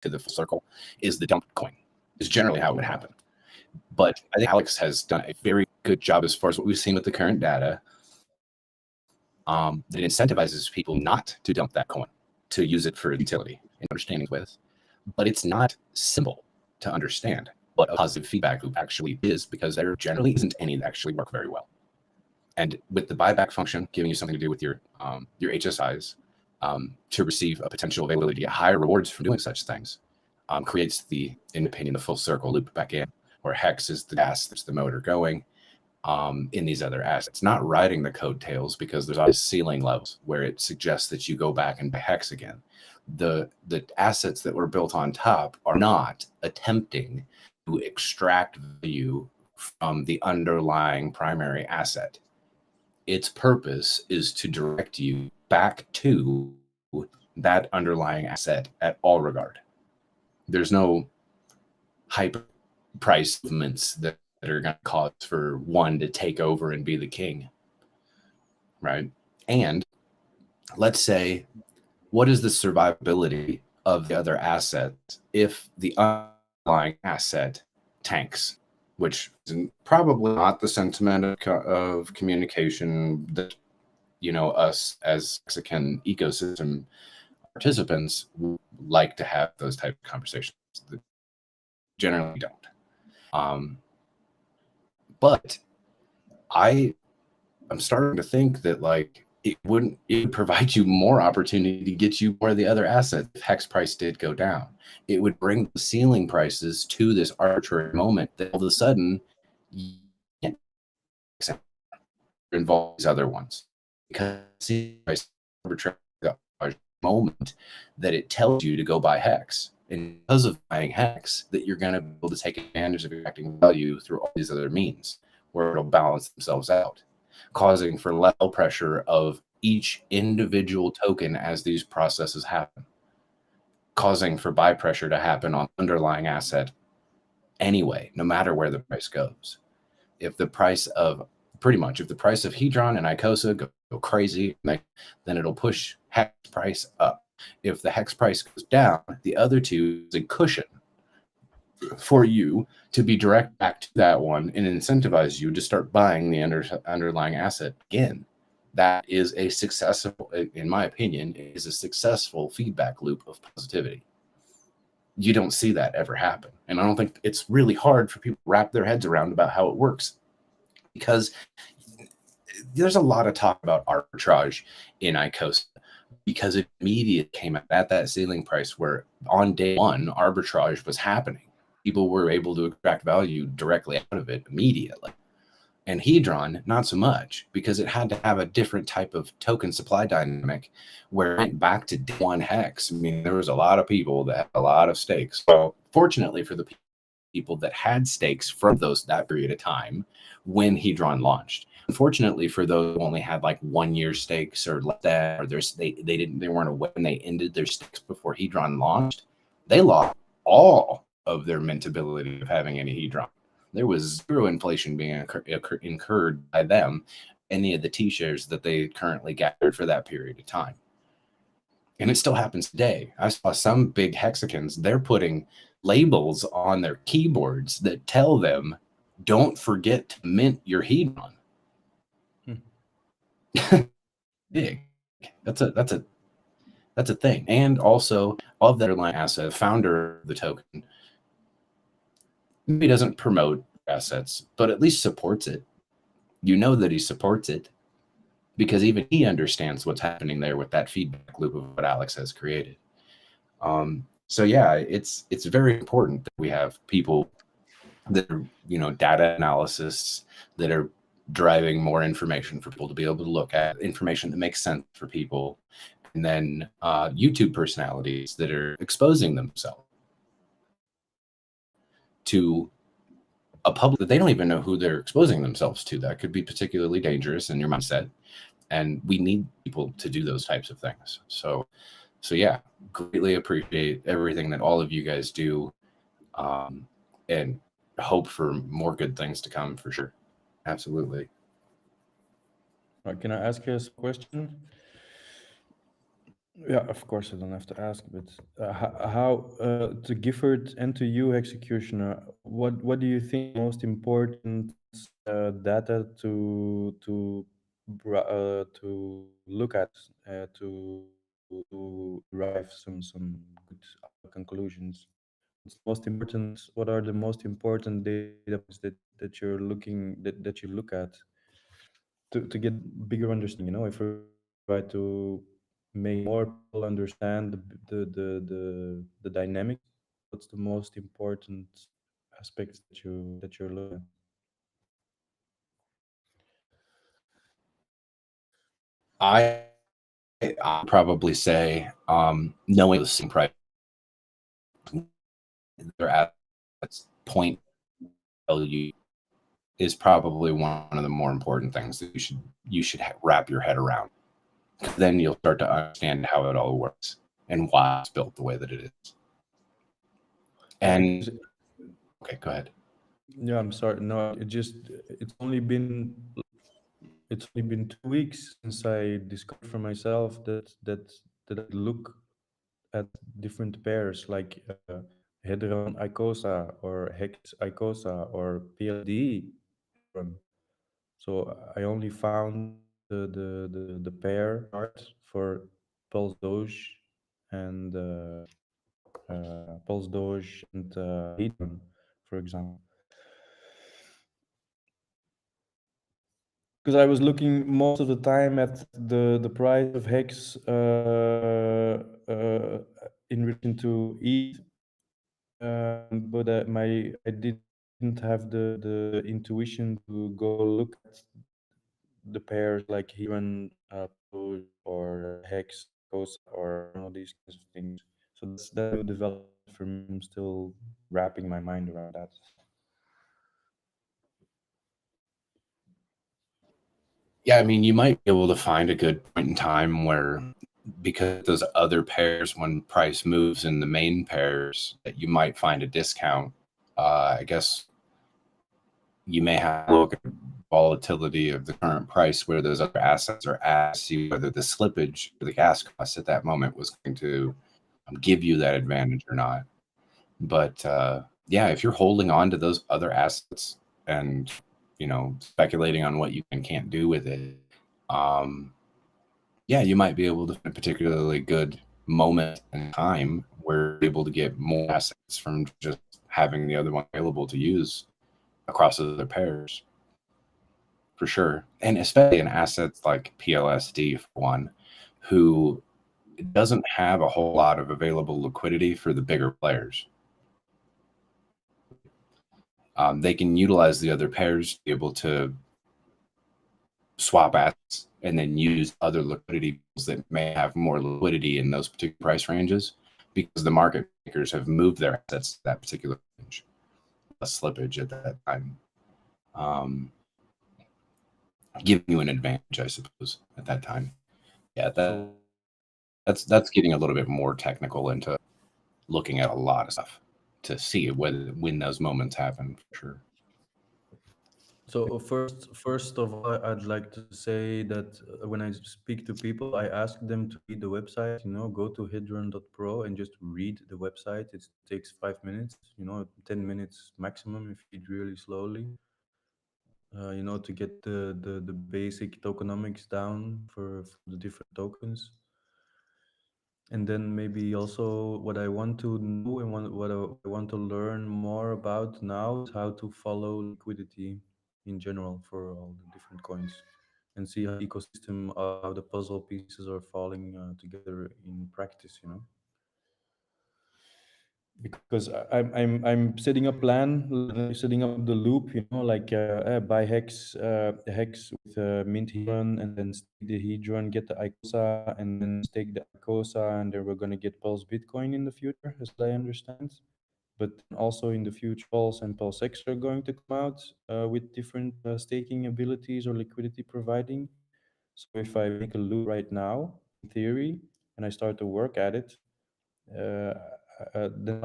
to the full circle is the dump coin, is generally how it would happen. But I think Alex has done a very good job as far as what we've seen with the current data, that incentivizes people not to dump that coin, to use it for utility and understanding with. But it's not simple to understand what a positive feedback loop actually is, because there generally isn't any that actually work very well. And with the buyback function giving you something to do with your HSIs, to receive a potential availability at higher rewards for doing such things, creates the, in my opinion, the full circle loop back in, where Hex is the gas that's the motor going in these other assets, not riding the coattails, because there's always ceiling levels where it suggests that you go back and buy Hex again. The assets that were built on top are not attempting to extract value from the underlying primary asset. Its purpose is to direct you back to that underlying asset at all regard. There's no hyper price movements that are going to cause for one to take over and be the king, right? And let's say, what is the survivability of the other asset if the underlying asset tanks, which is probably not the sentiment of communication that us as Mexican ecosystem participants like to have those type of conversations. That generally don't. But I'm starting to think that it would provide you more opportunity to get you more of the other assets if Hex price did go down. It would bring the ceiling prices to this arbitrary moment that all of a sudden you can't involve these other ones, because the price arbitrary moment that it tells you to go buy Hex. And because of buying Hex, that you're going to be able to take advantage of extracting value through all these other means, where it'll balance themselves out, causing for level pressure of each individual token as these processes happen, causing for buy pressure to happen on underlying asset anyway, no matter where the price goes. If the price of Hedron and Icosa go crazy, then it'll push Hex price up. If the Hex price goes down, the other two is a cushion for you to be direct back to that one and incentivize you to start buying the underlying asset again. That is a successful, in my opinion, is a successful feedback loop of positivity. You don't see that ever happen. And I don't think it's really hard for people to wrap their heads around about how it works, because there's a lot of talk about arbitrage in Icosa, because it immediately came at that ceiling price where on day one, arbitrage was happening. People were able to extract value directly out of it immediately. And Hedron, not so much, because it had to have a different type of token supply dynamic where it went back to day one Hex. I mean, there was a lot of people that had a lot of stakes. So fortunately for the people that had stakes from that period of time when Hedron launched, Unfortunately for those who only had like 1 year stakes or less than, or they weren't aware when they ended their stakes before Hedron launched, they lost all of their mintability of having any Hedron. There was zero inflation being incurred by them, any of the T shares that they currently gathered for that period of time. And it still happens today. I saw some big hexagons, they're putting labels on their keyboards that tell them, don't forget to mint your Hedron. Big. That's a thing. And also, of the underlying asset, founder of the token, maybe doesn't promote assets, but at least supports it. You know that he supports it because even he understands what's happening there with that feedback loop of what Alex has created. So yeah, it's very important that we have people that are, data analysts that are driving more information for people to be able to look at, information that makes sense for people, and then YouTube personalities that are exposing themselves to a public that they don't even know who they're exposing themselves to. That could be particularly dangerous in your mindset, and we need people to do those types of things. So yeah, greatly appreciate everything that all of you guys do, and hope for more good things to come for sure. Absolutely. Can I ask you a question? Yeah, of course I don't have to ask, but how to Gifford and to you, executioner, what do you think most important data to look at to derive some good conclusions? What's the most important? What are the most important data points that you're looking that you look at to get bigger understanding? If we try to make more people understand the dynamics, what's the most important aspects that you're looking at? I probably say knowing the same price they're at point value is probably one of the more important things that you should wrap your head around. Then you'll start to understand how it all works and why it's built the way that it is. And okay, go ahead. Yeah, I'm sorry. No, it's only been 2 weeks since I discovered for myself that I look at different pairs like Hedron Icosa or Hex Icosa or PLD Hedron. So I only found the pair chart for Pulse Doge and Pulse Doge and Hedron, for example. Because I was looking most of the time at the price of Hex in relation to ETH, but I didn't have the intuition to go look at the pairs like Hedron, or Hex, Cosa, or all these kinds of things. So that's a new development for me. I'm still wrapping my mind around that. Yeah, I mean, you might be able to find a good point in time where, because those other pairs, when price moves in the main pairs, that you might find a discount. I guess you may have to look at volatility of the current price where those other assets are at, see whether the slippage or the gas cost at that moment was going to give you that advantage or not. But yeah, if you're holding on to those other assets and speculating on what you can and can't do with it, yeah, you might be able to find a particularly good moment in time where you're able to get more assets from just having the other one available to use across other pairs. For sure. And especially in assets like PLSD, for one, who doesn't have a whole lot of available liquidity for the bigger players. They can utilize the other pairs to be able to swap assets and then use other liquidity pools that may have more liquidity in those particular price ranges because the market makers have moved their assets to that particular range. A slippage at that time. giving you an advantage, I suppose, at that time. Yeah, So that's getting a little bit more technical into looking at a lot of stuff to see when those moments happen, for sure. So first of all, I'd like to say that when I speak to people, I ask them to read the website. Go to hedron.pro and just read the website. It takes 5 minutes. 10 minutes maximum if you read really slowly. To get the basic tokenomics down for the different tokens. And then maybe also what I want to know and what I want to learn more about now is how to follow liquidity in general for all the different coins and see how the ecosystem, how the puzzle pieces are falling together in practice. Because I'm setting a plan, setting up the loop, like buy hex with mint hedron, and then stake the hedron, get the Icosa, and then stake the Icosa, and then we're gonna get Pulse Bitcoin in the future, as I understand. But also in the future, Pulse and Pulse X are going to come out with different staking abilities or liquidity providing. So if I make a loop right now, in theory, and I start to work at it, uh, then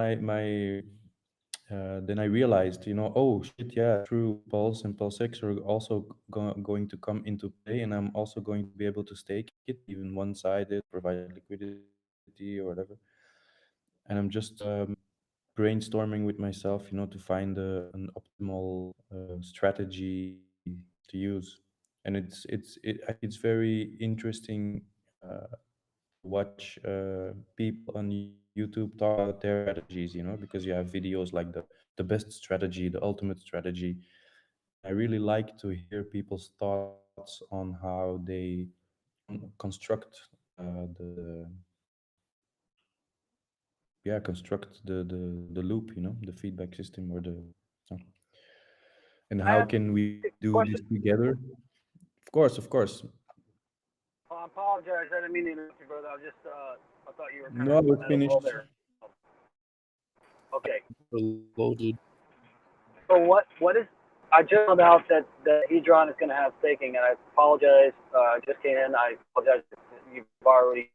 I realized, oh shit, yeah, true. Pulse and Pulse X are also going to come into play, and I'm also going to be able to stake it, even one-sided, provide liquidity or whatever. And I'm just brainstorming with myself, to find an optimal strategy to use. And it's very interesting to watch people on YouTube talk about their strategies, because you have videos like the best strategy, the ultimate strategy. I really like to hear people's thoughts on how they construct the construct the loop, the feedback system or uh, and I how have can we a do this question. together? Of course. Oh, I apologize. I didn't mean to interrupt you, brother. I thought you were kind No, of we're at a lull finished. there. Okay. Loaded. So what is? I just found out that the Hedron is going to have staking, and I apologize. I just came in. I apologize. If you've already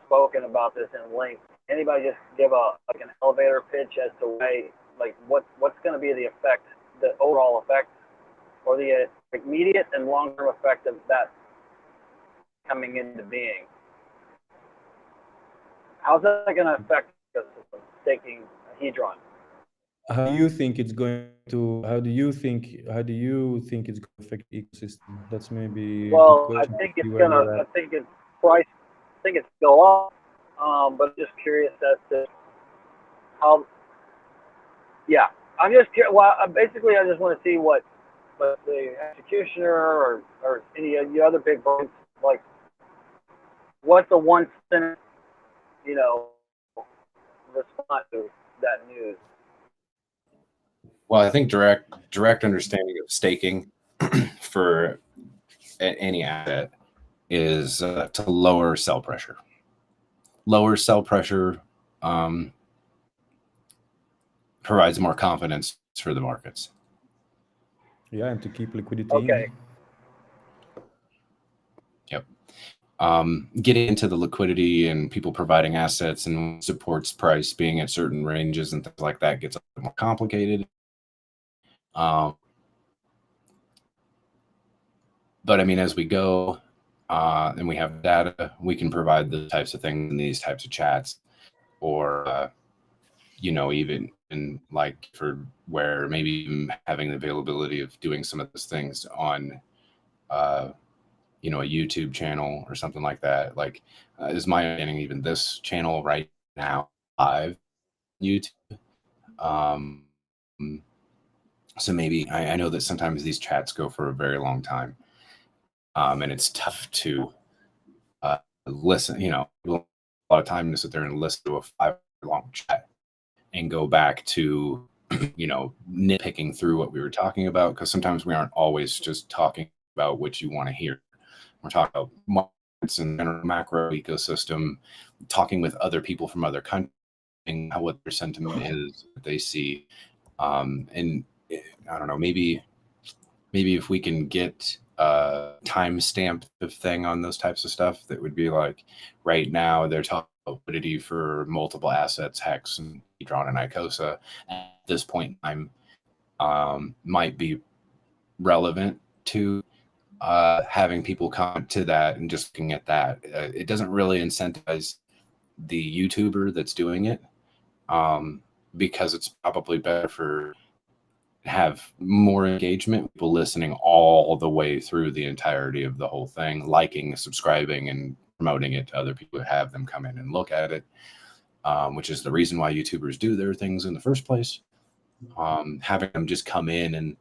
spoken about this in length. Anybody just give an elevator pitch as to why, like what's going to be the effect, the overall effect, or the immediate and long term effect of that coming into being? How's that going to affect the ecosystem, staking Hedron? How do you think it's going to? How do you think it's going to affect the ecosystem? That's maybe a good Well, I question to think see it's where gonna. we're I at. think it's price. I think it's go up. But I'm just curious as to how. Yeah, I'm just curious. Well, basically, I just want to see what the executioner or any of the other big brands, like what's the one sentence, you know, response to that news. Well, I think direct understanding of staking for any asset is to lower sell pressure. Lower sell pressure provides more confidence for the markets. Yeah, and to keep liquidity Okay. in. Yep. Getting into the liquidity and people providing assets and supports price being at certain ranges and things like that gets a little more complicated. But I mean, as we go and we have data, we can provide the types of things in these types of chats, or even in like for where maybe even having the availability of doing some of those things on a YouTube channel or something like that. Like is my understanding, even this channel right now live YouTube. So maybe I know that sometimes these chats go for a very long time, and it's tough to listen. A lot of time to sit there and listen to a 5-hour-long chat and go back to nitpicking through what we were talking about, because sometimes we aren't always just talking about what you want to hear. We're talking about markets and macro ecosystem, talking with other people from other countries, what their sentiment is, what they see, and I don't know, maybe if we can get timestamp thing on those types of stuff that would be like, right now they're talking about liquidity for multiple assets, Hex and Hedron and Icosa. At this point in time, might be relevant to having people come to that and just looking at that. It doesn't really incentivize the YouTuber that's doing it, because it's probably better for have more engagement, people listening all the way through the entirety of the whole thing, liking, subscribing, and promoting it to other people who have them come in and look at it, which is the reason why YouTubers do their things in the first place. Having them just come in and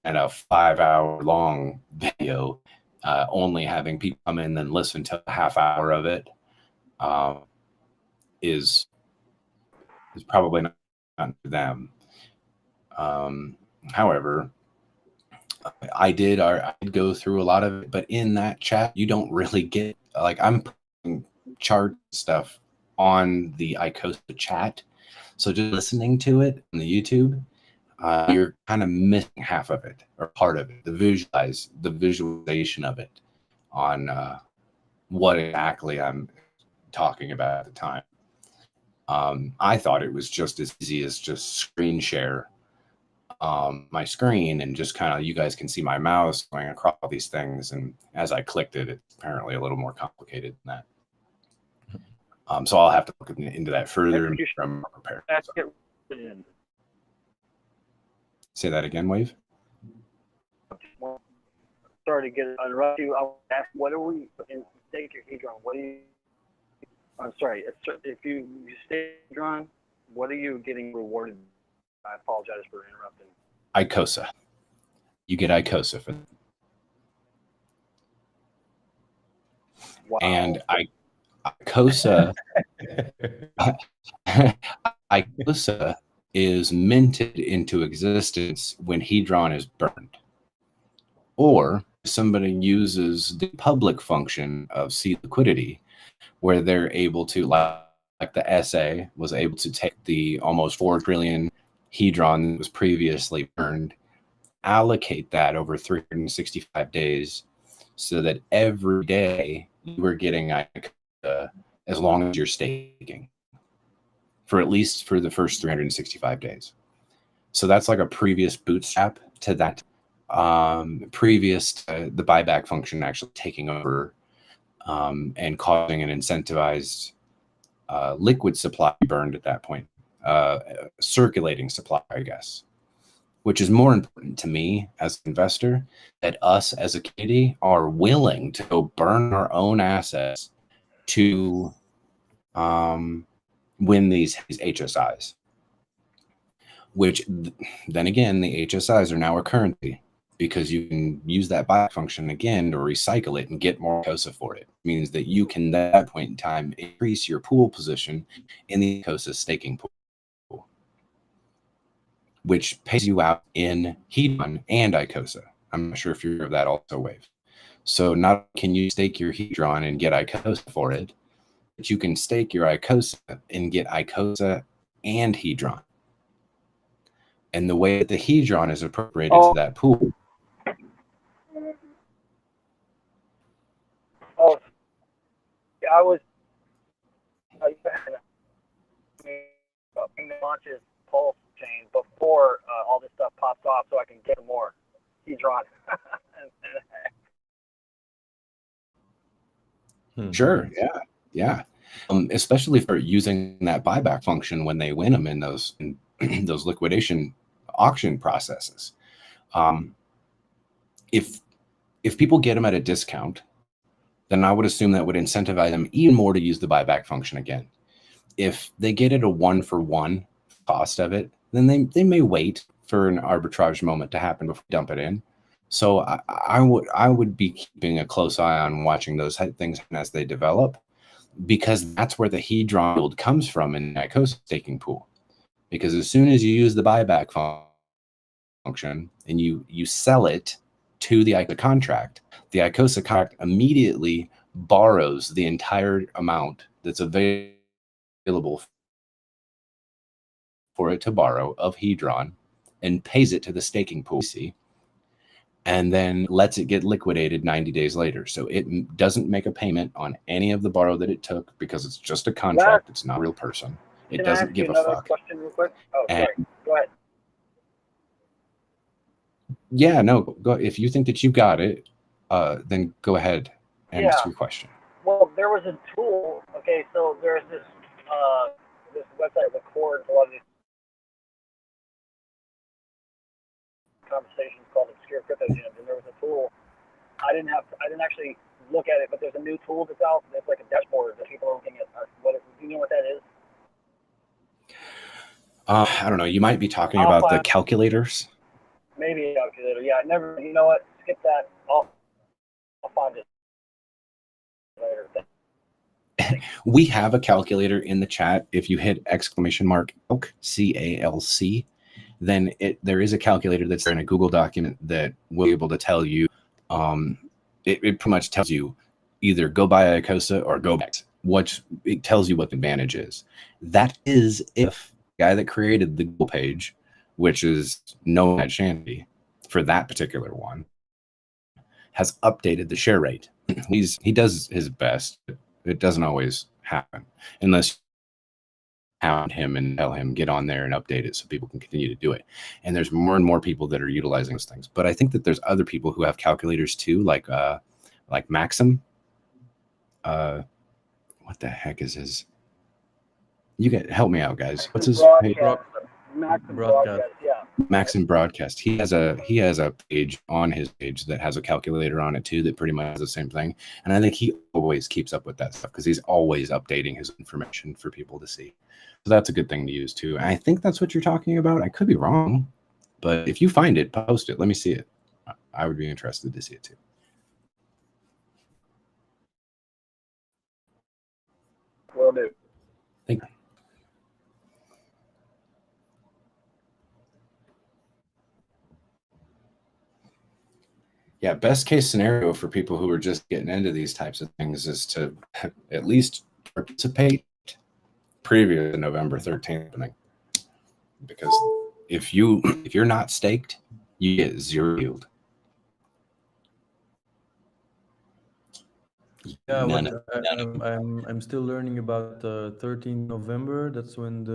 at a 5-hour long video, only having people come in and listen to a half hour of it, is probably not for them. However, I did go through a lot of it, but in that chat, you don't really get, like, I'm putting chart stuff on the Icosa chat. So just listening to it on the YouTube, you're kind of missing half of it or part of it, the visualization of it on what exactly I'm talking about at the time. I thought it was just as easy as just screen share my screen and just kind of, you guys can see my mouse going across all these things, and as I clicked it, it's apparently a little more complicated than that. So I'll have to look into that further and I'm prepared. Say that again, Wave. Sorry to get interrupt you. I want to ask, what are we in stake your Hedron? What do you? I'm sorry. If you stake Hedron, what are you getting rewarded? I apologize for interrupting. Icosa. You get Icosa for that. Wow. And Icosa Icosa is minted into existence when Hedron is burned. Or somebody uses the public function of seed liquidity, where they're able to, like the SA was able to take the almost 4 trillion Hedron that was previously burned, allocate that over 365 days, so that every day you were getting Icosa as long as you're staking, for at least for the first 365 days. So that's like a previous bootstrap to that, previous to the buyback function actually taking over and causing an incentivized liquid supply burned at that point, circulating supply, I guess, which is more important to me as an investor, that us as a community are willing to go burn our own assets to win these HSIs, which then again, the HSIs are now a currency, because you can use that buy function again to recycle it and get more Icosa for it. It means that you can, at that point in time, increase your pool position in the Icosa staking pool, which pays you out in Hedron and Icosa. I'm not sure if you're aware of that also, Wave. So not can you stake your Hedron and get Icosa for it, but you can stake your Icosa and get Icosa and Hedron. And the way that the Hedron is appropriated to that pool. Oh, I was launches Pulse chain before all this stuff pops off, so I can get more Hedron. Sure, yeah. Especially for using that buyback function when they win them in those those liquidation auction processes. If people get them at a discount, then I would assume that would incentivize them even more to use the buyback function again. If they get it a 1-for-1 cost of it, then they may wait for an arbitrage moment to happen before they dump it in. So I would be keeping a close eye on watching those things as they develop, because that's where the Hedron yield comes from in the Icosa staking pool. Because as soon as you use the buyback function and you sell it to the Icosa contract, the Icosa contract immediately borrows the entire amount that's available for it to borrow of Hedron and pays it to the staking pool. and then lets it get liquidated 90 days later. So it doesn't make a payment on any of the borrow that it took because it's just a contract. It's not a real person. It Can I doesn't ask you give a another fuck. question real quick? Oh, And sorry. Go ahead. yeah, no, go. If you think that you got it, then go ahead and ask Yeah. your question. Well, there was a tool. Okay, so there's this this website records a lot of these conversations called Obscure Crypto Gems, and there was a tool. I didn't actually look at it, but there's a new tool that's out. It's like a dashboard that people are looking at. Do you know what that is? I don't know. You might be talking I'll about the find- calculators. Maybe a calculator. Yeah, I never. You know what? Skip that. I'll find it later. We have a calculator in the chat. If you hit !calc, CALC, then there is a calculator that's in a Google document that will be able to tell you. It pretty much tells you either go buy Icosa or go back. It tells you what the advantage is. That is if the guy that created the Google page, which is Nomad Shandy, for that particular one, has updated the share rate. He does his best. It doesn't always happen unless you hound him and tell him get on there and update it so people can continue to do it. And there's more and more people that are utilizing those things. But I think that there's other people who have calculators too, like Maxim. What the heck is his? You get help me out, guys. What's his page? Maxim Broadcast. yeah. Maxim Broadcast. He has a page on his page that has a calculator on it too that pretty much has the same thing. And I think he always keeps up with that stuff because he's always updating his information for people to see. So that's a good thing to use too. And I think that's what you're talking about. I could be wrong, but if you find it, post it. Let me see it. I would be interested to see it too. Will do. Thank you. Yeah, best case scenario for people who are just getting into these types of things is to at least participate previous to November 13th opening. Because if you're not staked, you get zero yield. Yeah, None what, I'm still learning about 13 November. That's when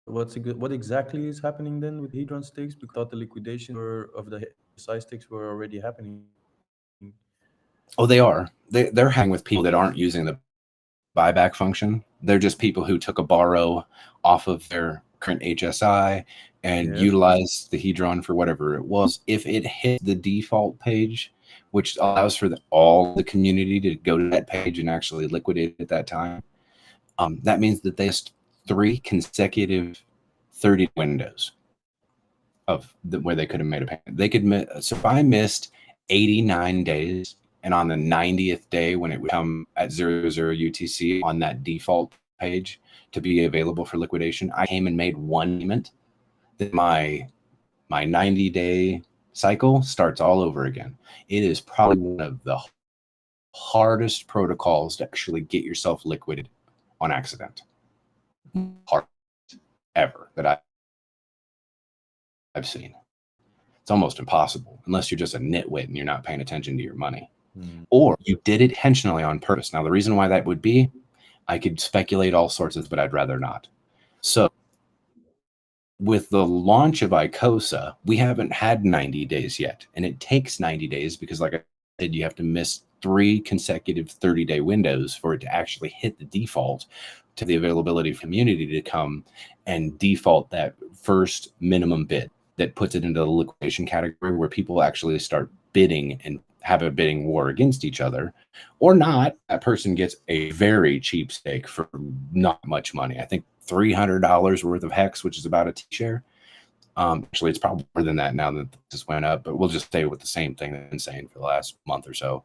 what exactly is happening then with Hedron stakes? Because I thought the liquidation of the size stakes were already happening. Oh, they are. They're hanging with people that aren't using the buyback function. They're just people who took a borrow off of their current HSI and utilized the Hedron for whatever it was. If it hit the default page, which allows for all the community to go to that page and actually liquidate at that time, that means that they have 3 consecutive 30 windows where they could have made a payment. They could so if I missed 89 days, and on the 90th day when it would come at 00 UTC on that default page to be available for liquidation, I came and made one payment, then my 90-day cycle starts all over again. It is probably one of the hardest protocols to actually get yourself liquidated on accident. Hardest ever that I've seen. It's almost impossible unless you're just a nitwit and you're not paying attention to your money. Or you did it intentionally on purpose. Now, the reason why that would be, I could speculate all sorts of, but I'd rather not. So with the launch of Icosa, we haven't had 90 days yet. And it takes 90 days because, like I said, you have to miss 3 consecutive 30-day windows for it to actually hit the default to the availability of community to come and default that first minimum bid that puts it into the liquidation category where people actually start bidding and have a bidding war against each other, or not. That person gets a very cheap stake for not much money. I think $300 worth of hex, which is about a T-share. Actually, it's probably more than that now that this went up, but we'll just stay with the same thing that I've been saying for the last month or so.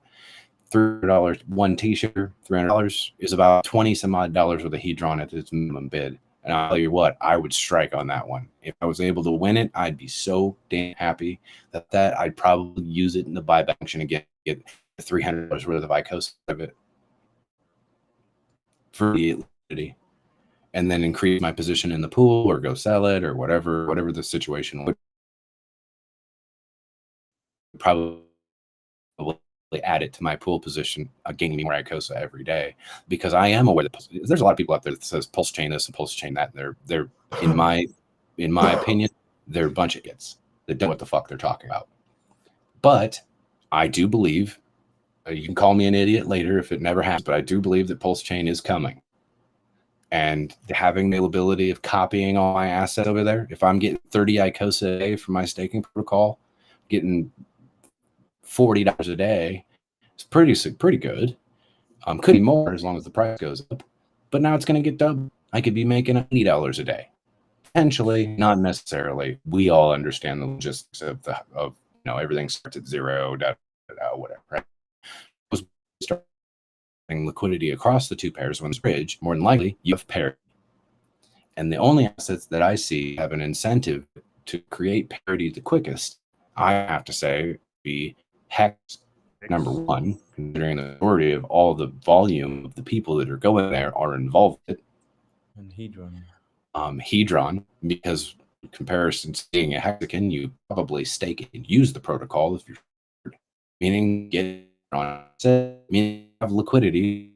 $300, one T-share, $300 is about 20 some odd dollars with a Hedron at its minimum bid. And I'll tell you what, I would strike on that one. If I was able to win it, I'd be so damn happy that I'd probably use it in the buyback function again, get $300 worth of Icosa of it for the liquidity, and then increase my position in the pool or go sell it or whatever the situation would probably add it to my pool position, gaining more Icosa every day, because I am aware that there's a lot of people out there that says pulse chain this and pulse chain that. They're in my opinion, they're a bunch of idiots that don't know what the fuck they're talking about. But I do believe, you can call me an idiot later if it never happens, but I do believe that pulse chain is coming. And having the ability of copying all my assets over there, if I'm getting 30 Icosa a day from my staking protocol, getting $40 a day, it's pretty good. Could be more as long as the price goes up, but now it's going to get double. I could be making $80 a day, potentially, not necessarily. We all understand the logistics of everything starts at zero, whatever. Right? Starting liquidity across the two pairs when it's bridge, more than likely you have parity. And the only assets that I see have an incentive to create parity the quickest, I have to say, be Hex. Number one, considering the majority of all the volume of the people that are going there are involved in it. And Hedron. Hedron, because in comparison to being a hexagon, you probably stake it and use the protocol if you're, meaning get on set, meaning have liquidity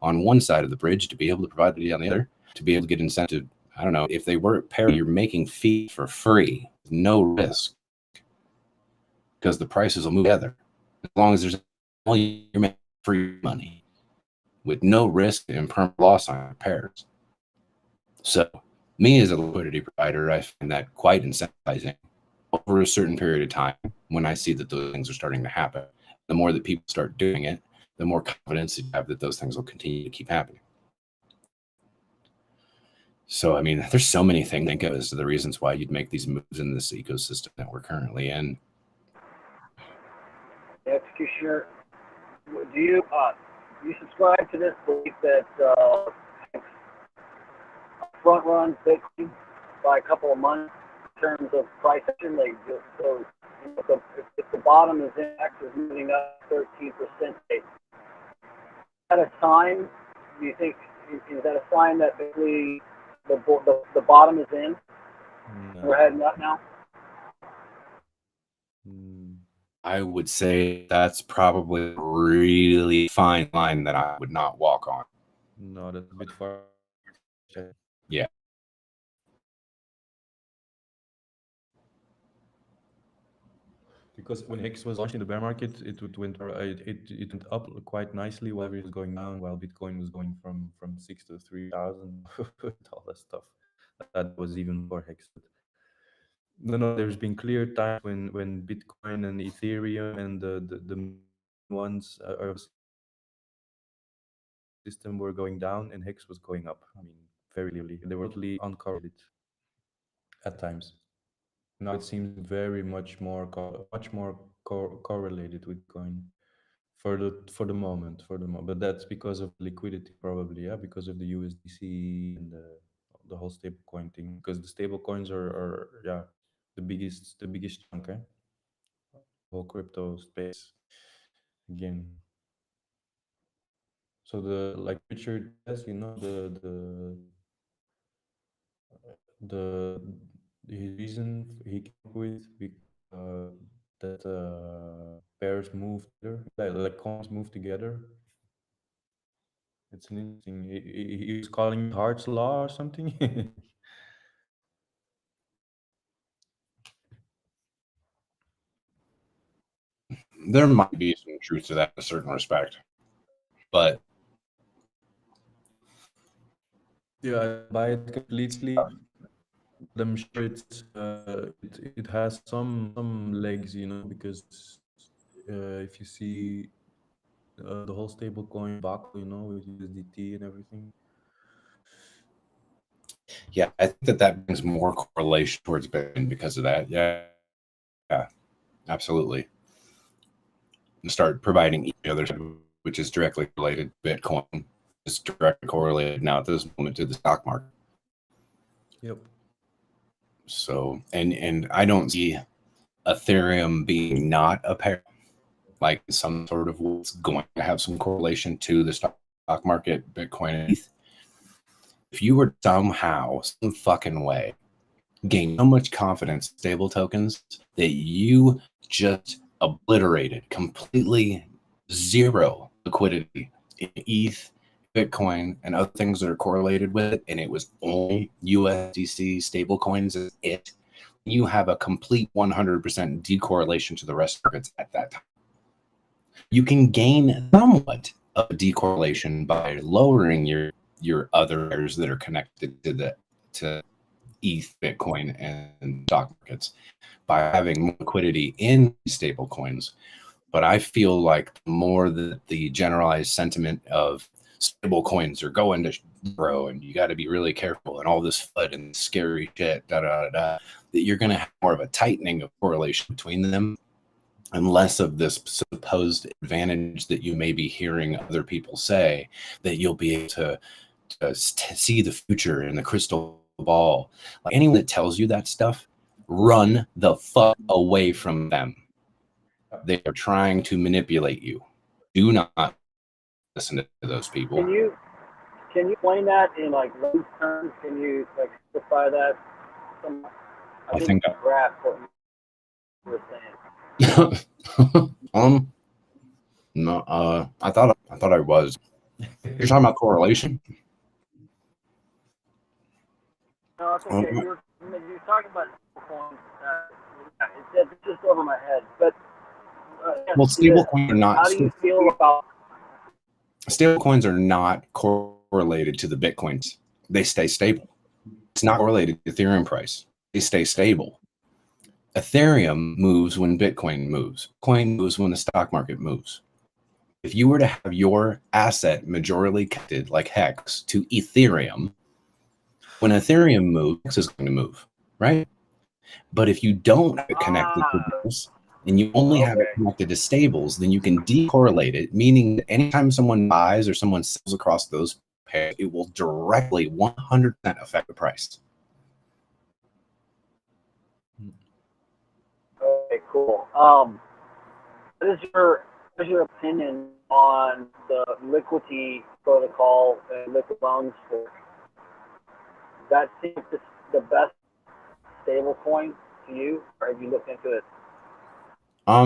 on one side of the bridge to be able to provide it on the other, to be able to get incentive. I don't know, if they were at parity, you're making fee for free, no risk, because the prices will move together. As long as there's only, you're making free money with no risk and permanent loss on your pairs. So, me as a liquidity provider, I find that quite incentivizing over a certain period of time. When I see that those things are starting to happen, the more that people start doing it, the more confidence you have that those things will continue to keep happening. So, I mean, there's so many things I think of as the reasons why you'd make these moves in this ecosystem that we're currently in. Executioner, do you subscribe to this belief that front runs Bitcoin by a couple of months in terms of price action? So if the bottom is in X is moving up 13%, is that a sign? Do you think is that a sign that basically the bottom is in? No. We're heading up now. I would say that's probably a really fine line that I would not walk on. No, that's a bit far. Yeah. Because when Hex was launched in the bear market, it went up quite nicely while it was going down, while Bitcoin was going from 6 to 3,000, all that stuff. That was even before Hex. No, there's been clear times when Bitcoin and Ethereum and the ones of system were going down and Hex was going up. I mean, very clearly, they were totally uncorrelated at times. Now it seems very much more correlated with coin for the moment. But that's because of liquidity, probably, yeah, because of the USDC and the whole stablecoin thing. Because the stable coins are the biggest chunk, whole crypto space again. So like Richard says, the his reason he came up with that pairs move together, like coins move together. It's an interesting. He was calling it Hart's law or something. There might be some truth to that in a certain respect, but yeah, I buy it completely. I'm sure it has some legs, because if you see the whole stable coin buckle, with USDT and everything. yeah, I think that brings more correlation towards Bitcoin because of that. Yeah, absolutely. And start providing each other, which is directly related. Bitcoin is directly correlated now at this moment to the stock market. Yep. So, and I don't see Ethereum being not a pair, like some sort of what's going to have some correlation to the stock market, Bitcoin and ETH. If you were somehow, some fucking way, gained so much confidence in stable tokens that you just obliterated completely zero liquidity in ETH, Bitcoin, and other things that are correlated with it, and it was only USDC stablecoins as it, you have a complete 100% decorrelation to the rest of markets at that time. You can gain somewhat of a decorrelation by lowering your other pairs that are connected to ETH, Bitcoin, and stock markets by having more liquidity in stable coins. But I feel like the more that the generalized sentiment of stable coins are going to grow and you got to be really careful and all this FUD and scary shit, that you're going to have more of a tightening of correlation between them and less of this supposed advantage that you may be hearing other people say, that you'll be able to see the future in the crystal ball. Like anyone that tells you that stuff, run the fuck away from them. They are trying to manipulate you. Do not listen to those people. Can you explain that in like loose terms? Can you like specify that? I think I grasp what you were saying. No, I thought I was. You're talking about correlation. No, it's okay. You're talking about coins. It's just over my head. But well, stablecoins are not. How do you feel about? Stablecoins are not correlated to the Bitcoins. They stay stable. It's not correlated to Ethereum price. They stay stable. Ethereum moves when Bitcoin moves. Bitcoin moves when the stock market moves. If you were to have your asset majorly connected like Hex to Ethereum, when Ethereum moves, Hex is going to move, right? But if you don't have it connected to those, and you only have it connected to stables, then you can decorrelate it, meaning that anytime someone buys or someone sells across those pairs, it will directly 100% affect the price. Okay, cool. What is your opinion on the Liquidity protocol and liquid loans? That seems the best stable coin to you, or have you looked into it? I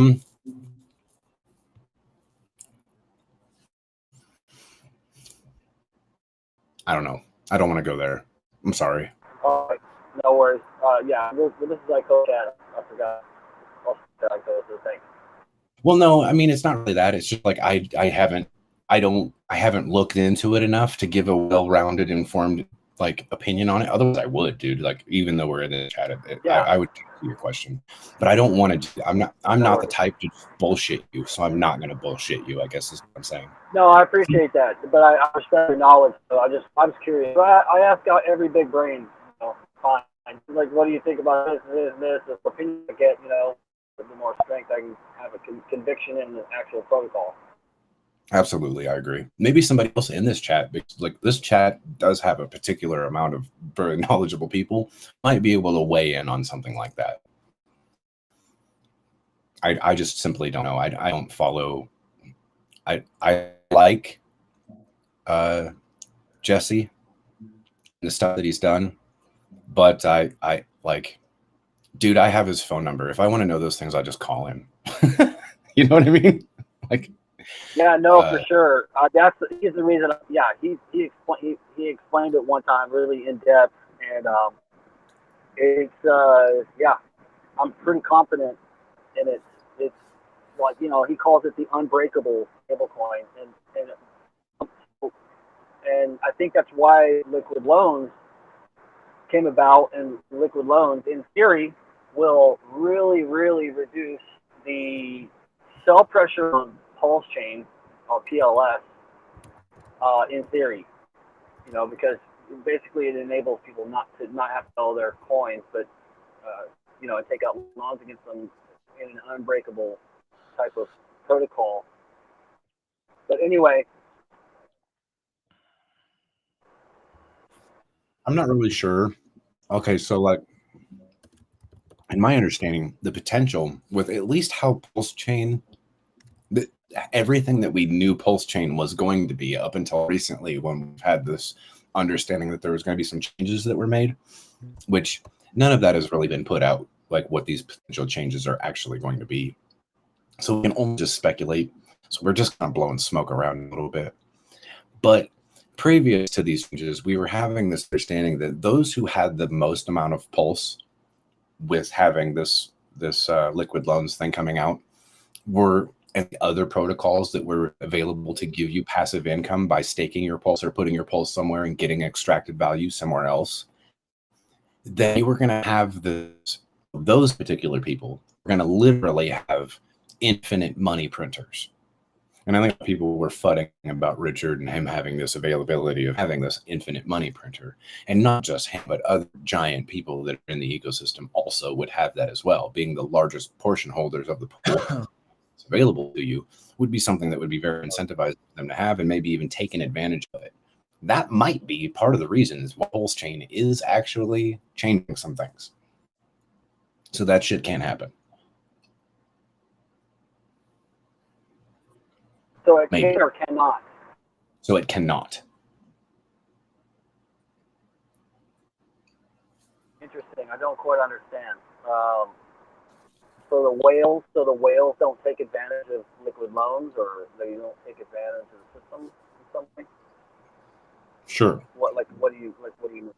don't know. I don't want to go there. I'm sorry. No worries. Yeah, this is Icosa. I forgot. Icosa, thanks. Well, no, I mean, it's not really that. It's just like I haven't looked into it enough to give a well-rounded, informed like opinion on it. Otherwise, I would, dude. Like, even though we're in the chat, I would answer your question, but I don't want to. I'm not the type to bullshit you, so I'm not going to bullshit you, I guess is what I'm saying. No, I appreciate that, but I respect your knowledge. So I'm just curious. So I ask out every big brain, fine. Like, what do you think about this? The opinion I get, the more strength I can have a conviction in the actual protocol. Absolutely, I agree. Maybe somebody else in this chat, because like this chat does have a particular amount of very knowledgeable people, might be able to weigh in on something like that. I just simply don't know. I don't follow. I like Jesse and the stuff that he's done, but I like, dude, I have his phone number. If I want to know those things, I just call him. You know what I mean? Like. Yeah, no, for sure. He's the reason. Yeah, he explained it one time really in depth, and it's yeah, I'm pretty confident in it. It's like he calls it the unbreakable stablecoin, and I think that's why liquid loans came about. And liquid loans, in theory, will really reduce the sell pressure on Pulse Chain or PLS, in theory, because basically it enables people not have to sell their coins, but and take out loans against them in an unbreakable type of protocol. But anyway, I'm not really sure. Okay, so like, in my understanding, the potential with at least how Pulse Chain, everything that we knew Pulse Chain was going to be up until recently, when we've had this understanding that there was going to be some changes that were made, which none of that has really been put out, like what these potential changes are actually going to be. So we can only just speculate. So we're just kind of blowing smoke around a little bit. But previous to these changes, we were having this understanding that those who had the most amount of pulse with having this liquid loans thing coming out were and the other protocols that were available to give you passive income by staking your pulse or putting your pulse somewhere and getting extracted value somewhere else. Then you were going to have those particular people were going to literally have infinite money printers. And I think people were fudding about Richard and him having this availability of having this infinite money printer. And not just him, but other giant people that are in the ecosystem also would have that as well. Being the largest portion holders of the pool available to you would be something that would be very incentivized for them to have and maybe even taking advantage of it. That might be part of the reasons why Pulse Chain is actually changing some things. So that shit can't happen. So it Maybe. can or cannot. So it cannot. Interesting. I don't quite understand. So the whales don't take advantage of liquid loans, or they don't take advantage of the system or something. Sure. What do you mean?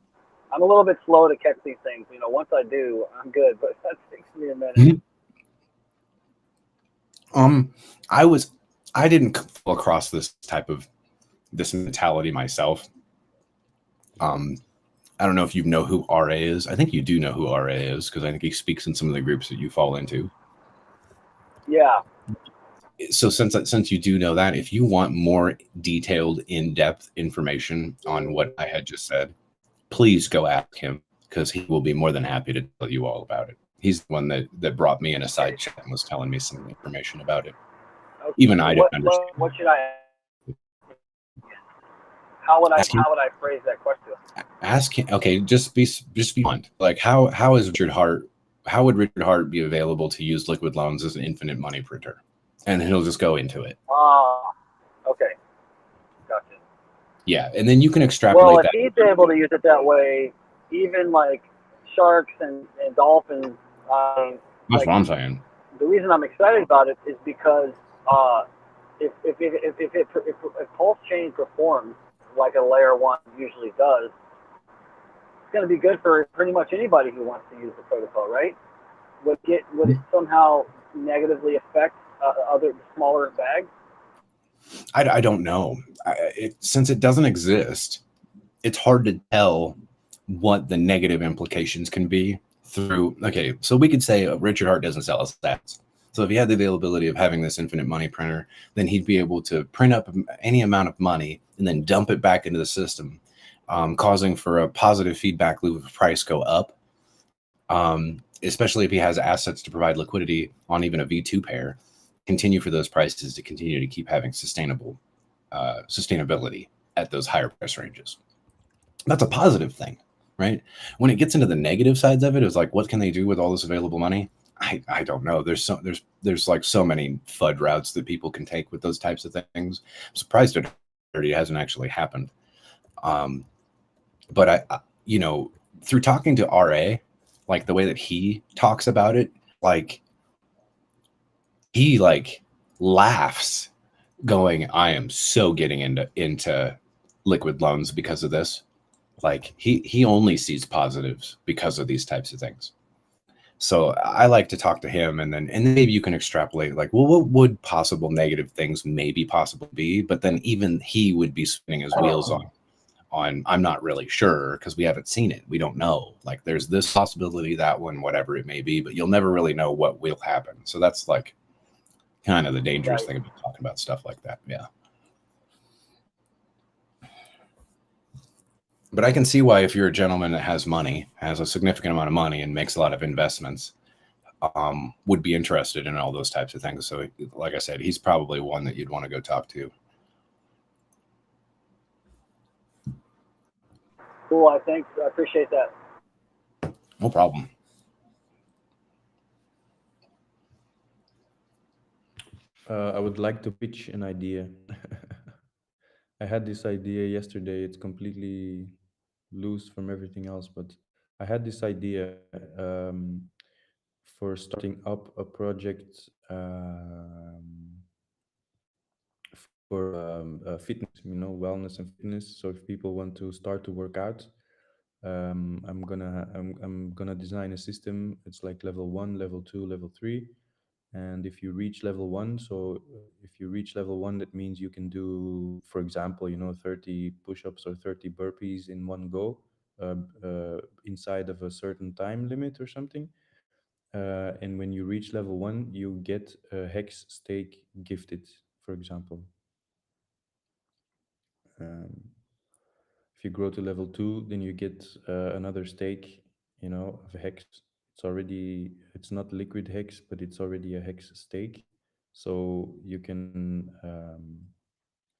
I'm a little bit slow to catch these things. Once I do, I'm good, but that takes me a minute. I didn't fall across this mentality myself. I don't know if you know who RA is. I think you do know who RA is because I think he speaks in some of the groups that you fall into. Yeah. So since you do know that, if you want more detailed, in-depth information on what I had just said, please go ask him because he will be more than happy to tell you all about it. He's the one that brought me in a side chat and was telling me some information about it. Okay. Even I didn't understand. What should I? How would I phrase that question? Ask him. Okay, just be blunt. Like how is Richard Hart? How would Richard Hart be available to use liquid loans as an infinite money printer? And he'll just go into it. Okay. Gotcha. Yeah, and then you can extrapolate Well, if that. he's able to use it that way, even like sharks and dolphins. That's what I'm saying. The reason I'm excited about it is because if Pulse Chain performs like a layer one usually does, it's going to be good for pretty much anybody who wants to use the protocol, right? Would it somehow negatively affect other smaller bags? I don't know. Since it doesn't exist, it's hard to tell what the negative implications can be through. Okay, so we could say Richard Hart doesn't sell his stats. So if he had the availability of having this infinite money printer, then he'd be able to print up any amount of money and then dump it back into the system, causing for a positive feedback loop of price go up. Especially if he has assets to provide liquidity on even a V2 pair, continue for those prices to continue to keep having sustainability at those higher price ranges. That's a positive thing, right? When it gets into the negative sides of it, it's like, what can they do with all this available money? I don't know. There's like so many FUD routes that people can take with those types of things. I'm surprised it hasn't actually happened. But I through talking to RA, like the way that he talks about it, like he like laughs going, I am so getting into liquid loans because of this. Like he only sees positives because of these types of things. So I like to talk to him and maybe you can extrapolate like, well, what would possible negative things maybe possibly be? But then even he would be spinning his wheels on I'm not really sure because we haven't seen it. We don't know. Like there's this possibility, that one, whatever it may be, but you'll never really know what will happen. So that's like kind of the dangerous thing about talking about stuff like that. Yeah. But I can see why if you're a gentleman that has money, has a significant amount of money and makes a lot of investments, would be interested in all those types of things. So like I said, he's probably one that you'd want to go talk to. Cool. I appreciate that. No problem. I would like to pitch an idea. I had this idea yesterday. It's completely loose from everything else, but I had this idea for starting up a project for fitness, wellness and fitness. So if people want to start to work out, I'm gonna design a system. It's like level 1, level 2, level 3. And if you reach level 1, so if you reach level 1, that means you can do, for example, 30 push-ups or 30 burpees in one go, inside of a certain time limit or something. And when you reach level 1, you get a hex steak gifted, for example. Um, if you grow to level 2, then you get another steak, of a hex. It's not liquid hex, but it's already a hex steak. So you can,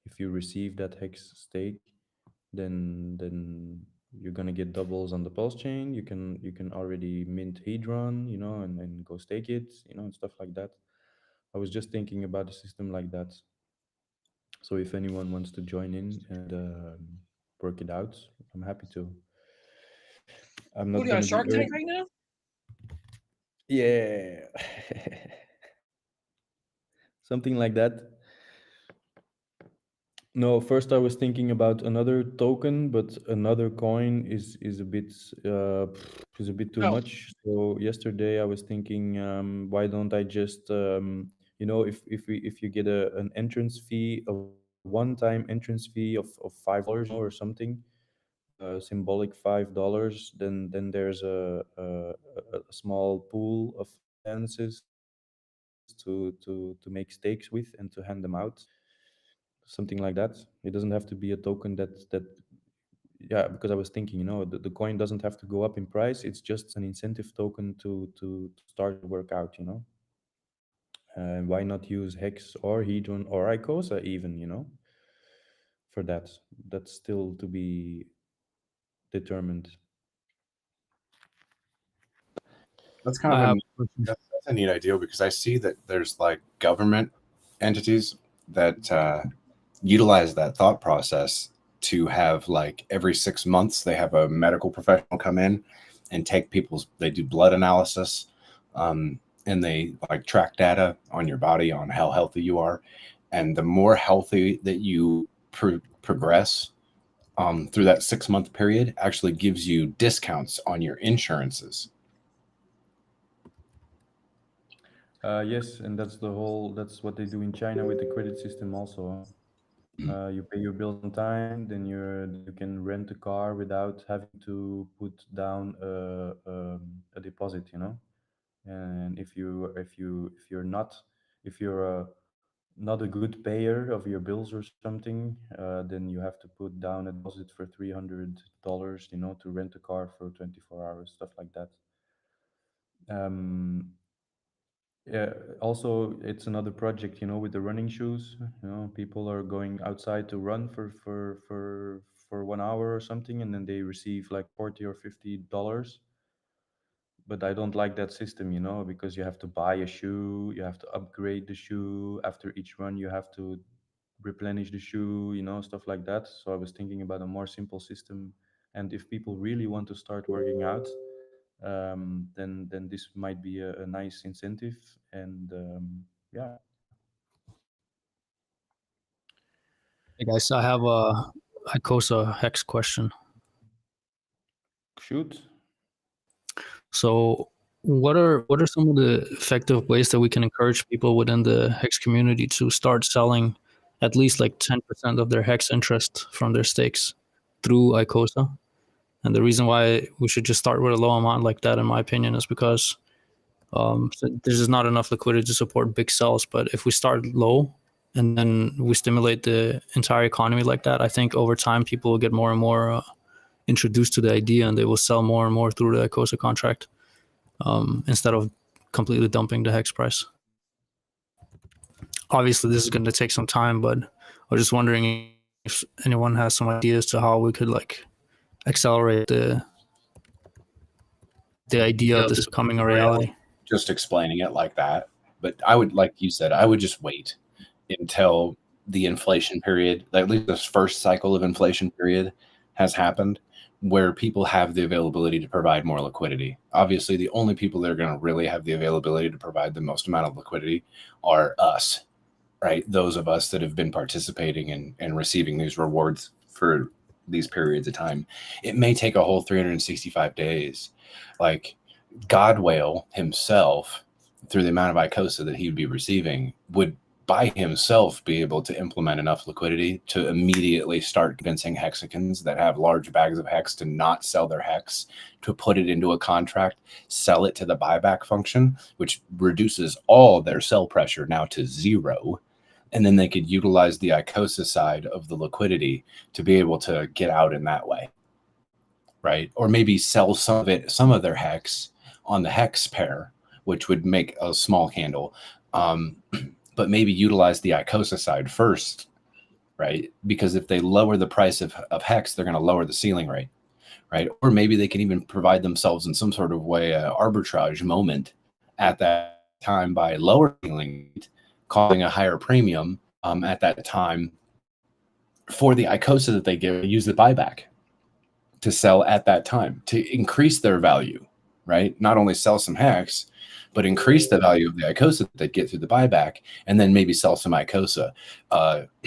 if you receive that hex steak, then you're gonna get doubles on the pulse chain. You can already mint Hedron, and go stake it, and stuff like that. I was just thinking about a system like that. So if anyone wants to join in and work it out, I'm happy to. I'm What not are you on gonna be Shark Tank right now? Yeah. Something like that. No, first I was thinking about another token, but another coin is a bit too Oh, much. So yesterday I was thinking, why don't I just if you get an entrance fee, a one-time entrance fee of $5, or something, symbolic $5, then there's a small pool of finances to make stakes with and to hand them out, something like that. It doesn't have to be a token that yeah, because I was thinking, the coin doesn't have to go up in price. It's just an incentive token to start to work out, and why not use Hex or Hedron or Icosa even, for that. That's still to be determined. That's kind of that's a neat idea, because I see that there's like government entities that utilize that thought process to have, like, every 6 months they have a medical professional come in and take they do blood analysis, and they like track data on your body on how healthy you are, and the more healthy that you progress through that 6 month period actually gives you discounts on your insurances. Yes, and that's what they do in China with the credit system also. You pay your bills on time, then you can rent a car without having to put down a deposit, And if you're not a good payer of your bills or something, then you have to put down a deposit for $300, to rent a car for 24 hours, stuff like that. Um, yeah, also it's another project, with the running shoes. People are going outside to run for 1 hour or something, and then they receive like $40 or $50. But I don't like that system, because you have to buy a shoe, you have to upgrade the shoe after each run, you have to replenish the shoe, stuff like that. So I was thinking about a more simple system. And if people really want to start working out, then this might be a nice incentive. And yeah. Hey guys, I have a Icosa hex question. Shoot. So, what are some of the effective ways that we can encourage people within the hex community to start selling at least like 10% of their hex interest from their stakes through Icosa? And the reason why we should just start with a low amount like that, in my opinion, is because there's just not enough liquidity to support big sells. But if we start low and then we stimulate the entire economy like that, I think over time people will get more and more introduced to the idea, and they will sell more and more through the Icosa contract instead of completely dumping the hex price. Obviously, this is going to take some time, but I was just wondering if anyone has some ideas to how we could like accelerate the idea of this becoming a reality. Just explaining it like that. But I would, like you said, I would just wait until the inflation period, at least this first cycle of inflation period, has happened where people have the availability to provide more liquidity. Obviously, the only people that are going to really have the availability to provide the most amount of liquidity are us, right? Those of us that have been participating and receiving these rewards for these periods of time. It may take a whole 365 days. Like God Whale himself, through the amount of Icosa that he would be receiving, would by himself be able to implement enough liquidity to immediately start convincing hexicans that have large bags of hex to not sell their hex, to put it into a contract, sell it to the buyback function, which reduces all their sell pressure now to zero. And then they could utilize the Icosa side of the liquidity to be able to get out in that way, right? Or maybe sell some of their hex on the hex pair, which would make a small candle. But maybe utilize the Icosa side first, right? Because if they lower the price of hex, they're going to lower the ceiling rate, right? Or maybe they can even provide themselves in some sort of way arbitrage moment at that time by lowering ceiling rate, causing a higher premium at that time for the Icosa that they give, use the buyback to sell at that time to increase their value, right? Not only sell some hex, but increase the value of the Icosa that they get through the buyback, and then maybe sell some Icosa,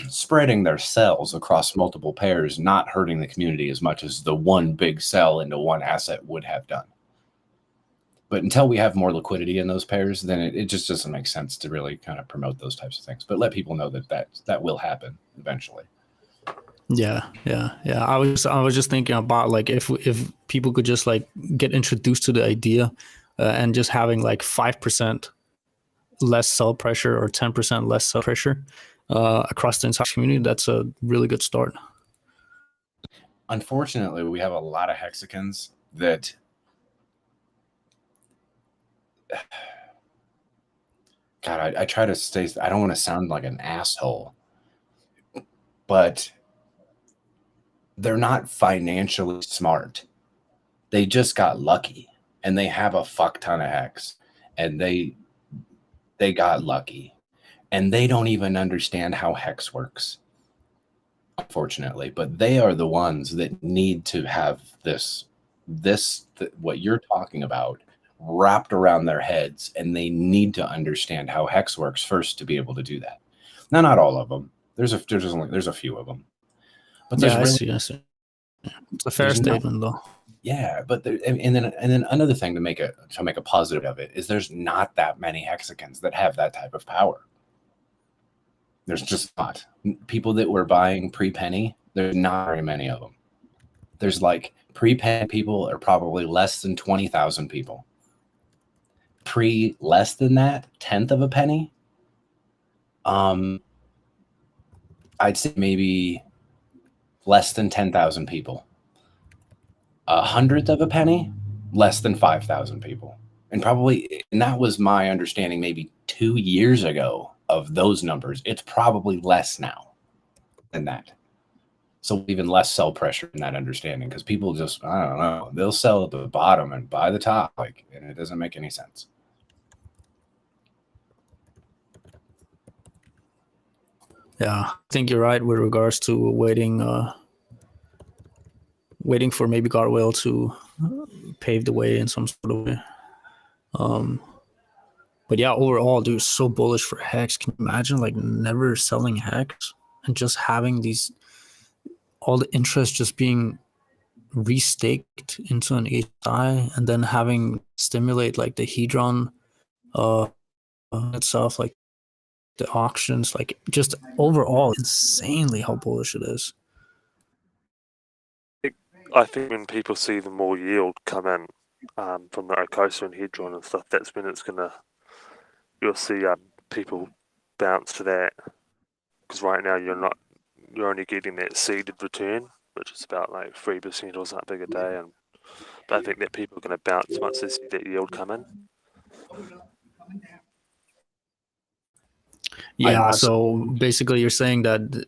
spreading their sells across multiple pairs, not hurting the community as much as the one big sell into one asset would have done. But until we have more liquidity in those pairs, then it just doesn't make sense to really kind of promote those types of things. But let people know that will happen eventually. Yeah. I was just thinking about like if people could just like get introduced to the idea and just having like 5% less sell pressure or 10% less sell pressure across the entire community, that's a really good start. Unfortunately, we have a lot of hexicans that God, I try to stay, I don't want to sound like an asshole, but they're not financially smart. They just got lucky and they have a fuck ton of hex and they got lucky and they don't even understand how hex works, unfortunately. But they are the ones that need to have this what you're talking about wrapped around their heads, and they need to understand how hex works first to be able to do that. Now, not all of them. There's a few of them, but there's I see. It's a fair statement, though. Yeah, but and then another thing to make a positive of it is there's not that many hexicans that have that type of power. There's just not. People that were buying pre-penny, there's not very many of them. There's like pre-penny people are probably less than 20,000 people. Less than that, 1/10 of a penny. I'd say maybe less than 10,000 people. 1/100th of a penny, less than 5,000 people. And that was my understanding maybe 2 years ago of those numbers. It's probably less now than that. So even less sell pressure in that understanding, because people just, I don't know, they'll sell at the bottom and buy the top, and it doesn't make any sense. Yeah, I think you're right with regards to waiting for maybe Garwell to pave the way in some sort of way. But yeah, overall, dude, so bullish for Hex. Can you imagine like never selling Hex and just having all the interest just being restaked into an HI and then having stimulate like the Hedron itself, like the auctions, like just overall insanely how bullish it is. I think when people see the more yield come in from the Icosa and Hedron and stuff, that's when you'll see people bounce to that. Because right now you're only getting that seeded return, which is about like 3% or something a day, but I think that people are going to bounce once they see that yield come in. Yeah, so basically you're saying that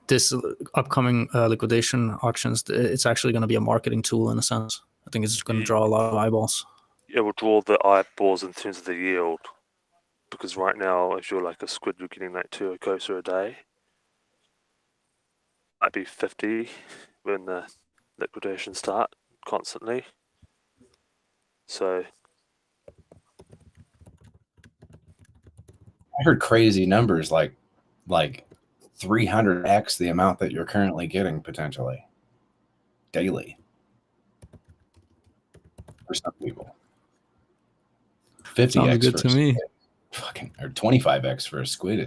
this upcoming liquidation auctions, it's actually going to be a marketing tool in a sense. I think it's going to draw a lot of eyeballs. It will draw the eyeballs in terms of the yield, because right now, if you're like a squid, you're getting like 2 Icosa a day. Might be 50 when the liquidation start constantly. So I heard crazy numbers like 300x the amount that you're currently getting potentially daily for some people. 50x Sounds good for to a me. squid, fucking, or 25x for a squid.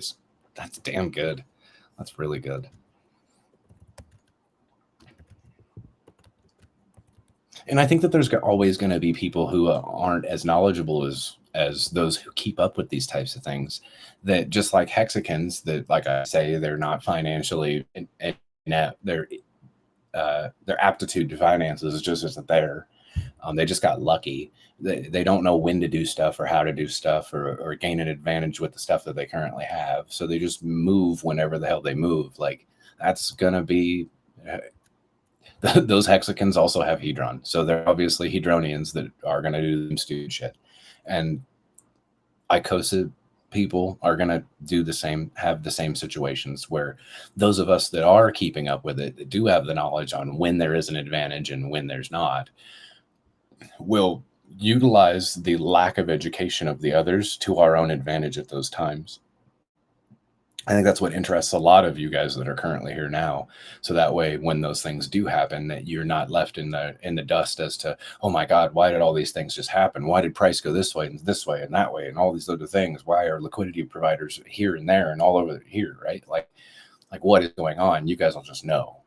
That's damn good. That's really good. And I think that there's always going to be people who aren't as knowledgeable as those who keep up with these types of things. That just like hexagons, that like I say, they're not financially inept. Their aptitude to finances just isn't there. They just got lucky. They don't know when to do stuff or how to do stuff or gain an advantage with the stuff that they currently have. So they just move whenever the hell they move. Like that's gonna be. Those hexagons also have hedron, so they're obviously hedronians that are going to do them stupid shit, and Icosa people are going to do the same, have the same situations where those of us that are keeping up with it, that do have the knowledge on when there is an advantage and when there's not, will utilize the lack of education of the others to our own advantage at those times. I think that's what interests a lot of you guys that are currently here now. So that way, when those things do happen, that you're not left in the dust as to, oh my God, why did all these things just happen? Why did price go this way and that way and all these other things? Why are liquidity providers here and there and all over here, right? Like what is going on? You guys will just know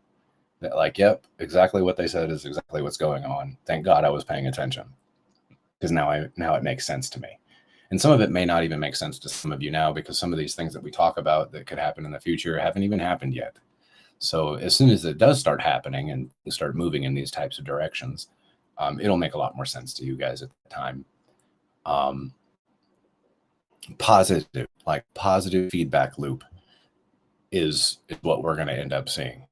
that, like, yep, exactly what they said is exactly what's going on. Thank God I was paying attention, because now it makes sense to me. And some of it may not even make sense to some of you now, because some of these things that we talk about that could happen in the future haven't even happened yet. So as soon as it does start happening and start moving in these types of directions, it'll make a lot more sense to you guys at the time. Positive feedback loop is what we're going to end up seeing.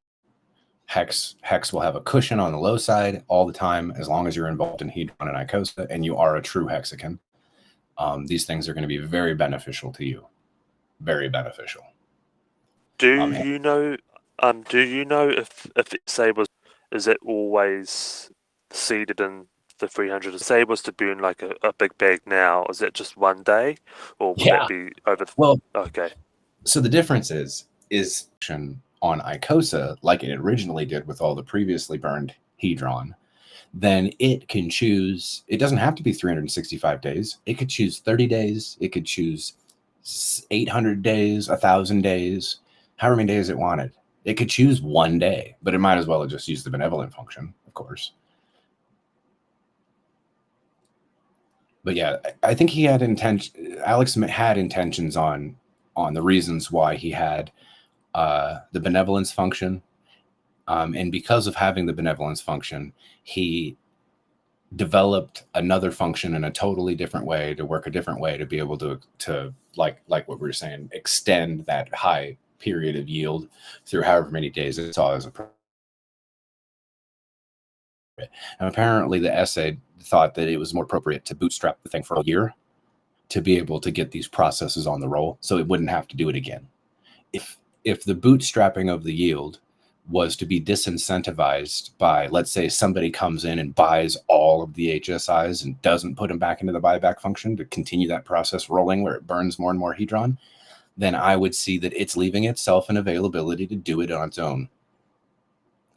Hex will have a cushion on the low side all the time, as long as you're involved in hedron and Icosa and you are a true hexagon. These things are going to be very beneficial to you. Very beneficial. Do you know if say is it always seeded in the 300? Say was to burn like a big bag now, is it just one day, or would that be over? Okay. So the difference is on Icosa, like it originally did with all the previously burned hedron, then it can choose, it doesn't have to be 365 days. It could choose 30 days. It could choose 800 days, 1,000 days, however many days it wanted. It could choose one day, but it might as well have just used the benevolent function, of course. But yeah, I think he had Alex had intentions on the reasons why he had the benevolence function. And because of having the benevolence function, he developed another function in a totally different way, to work a different way, to be able to like what we were saying, extend that high period of yield through however many days it saw as appropriate. And apparently the essay thought that it was more appropriate to bootstrap the thing for a year to be able to get these processes on the roll, so it wouldn't have to do it again. If the bootstrapping of the yield was to be disincentivized by, let's say, somebody comes in and buys all of the HSIs and doesn't put them back into the buyback function to continue that process rolling where it burns more and more hedron, then I would see that it's leaving itself an availability to do it on its own.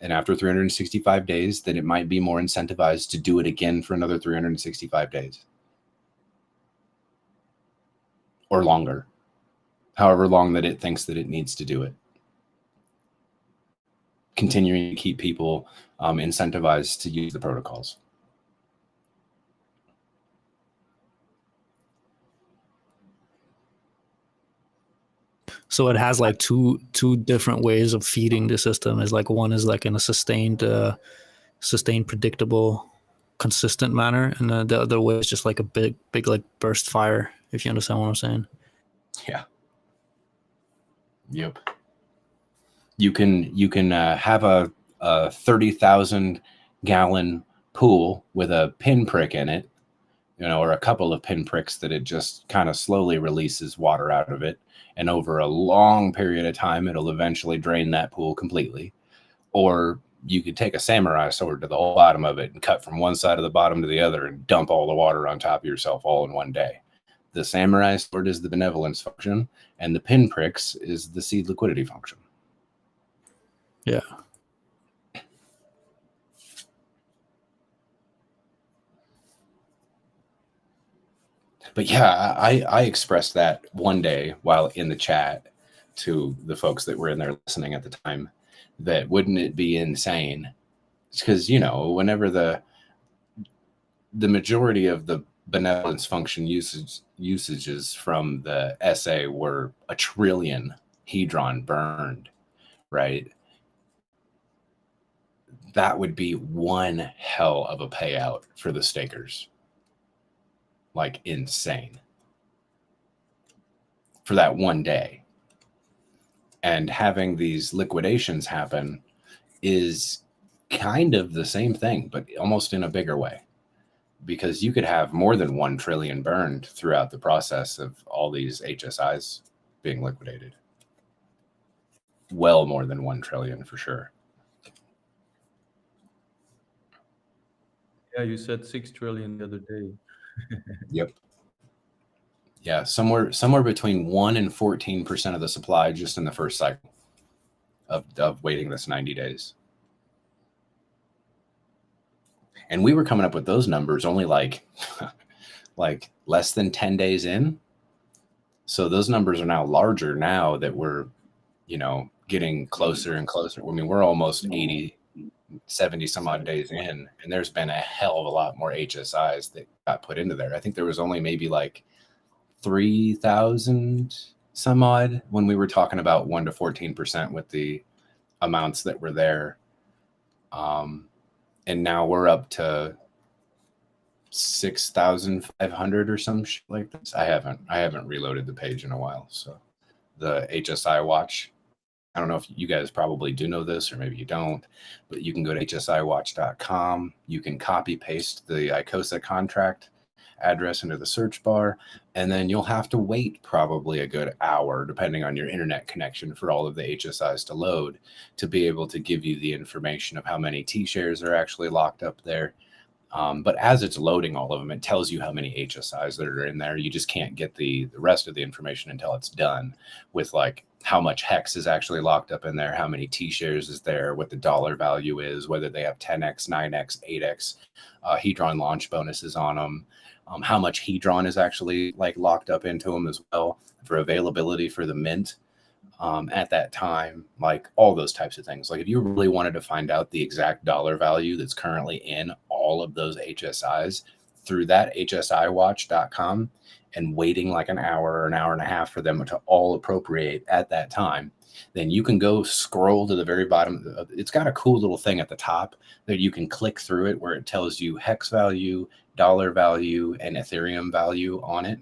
And after 365 days, then it might be more incentivized to do it again for another 365 days. Or longer. However long that it thinks that it needs to do it. Continuing to keep people incentivized to use the protocols. So it has like two different ways of feeding the system. Is like one is like in a sustained, predictable, consistent manner, and the other way is just like a big like burst fire. If you understand what I'm saying. Yeah. Yep. You can have a 30,000 gallon pool with a pinprick in it, or a couple of pinpricks that it just kind of slowly releases water out of it. And over a long period of time, it'll eventually drain that pool completely. Or you could take a samurai sword to the whole bottom of it and cut from one side of the bottom to the other and dump all the water on top of yourself all in one day. The samurai sword is the benevolence function, and the pinpricks is the seed liquidity function. Yeah. But yeah, I expressed that one day while in the chat to the folks that were in there listening at the time, that wouldn't it be insane? Because, you know, whenever the majority of the benevolence function usages from the essay were 1 trillion hedron burned, right? That would be one hell of a payout for the stakers. Like insane. For that one day. And having these liquidations happen is kind of the same thing, but almost in a bigger way. Because you could have more than 1 trillion burned throughout the process of all these HSIs being liquidated. Well more than 1 trillion for sure. Yeah, you said 6 trillion the other day. Yep. Yeah, somewhere between 1 and 14% of the supply just in the first cycle of waiting this 90 days. And we were coming up with those numbers only like less than 10 days in. So those numbers are now larger now that we're, you know, getting closer and closer. I mean, we're almost 80, 70 some odd days in, and there's been a hell of a lot more HSIs that got put into there. I think there was only maybe like 3,000 some odd when we were talking about 1 to 14% with the amounts that were there. And now we're up to 6,500 or some shit like this. I haven't reloaded the page in a while. So the HSI watch, I don't know if you guys probably do know this or maybe you don't, but you can go to hsiwatch.com. You can copy paste the Icosa contract address into the search bar, and then you'll have to wait probably a good hour, depending on your internet connection, for all of the HSIs to load to be able to give you the information of how many T-shares are actually locked up there. But as it's loading all of them, it tells you how many HSIs that are in there. You just can't get the rest of the information until it's done with like how much hex is actually locked up in there, how many T-shares is there, what the dollar value is, whether they have 10x, 9x, 8x Hedron launch bonuses on them, how much Hedron is actually like locked up into them as well for availability for the mint at that time, like all those types of things. Like if you really wanted to find out the exact dollar value that's currently in all of those HSIs through that hsiwatch.com and waiting like an hour or an hour and a half for them to all appropriate at that time, then you can go scroll to the very bottom. It's got a cool little thing at the top that you can click through it where it tells you hex value, dollar value, and Ethereum value on it,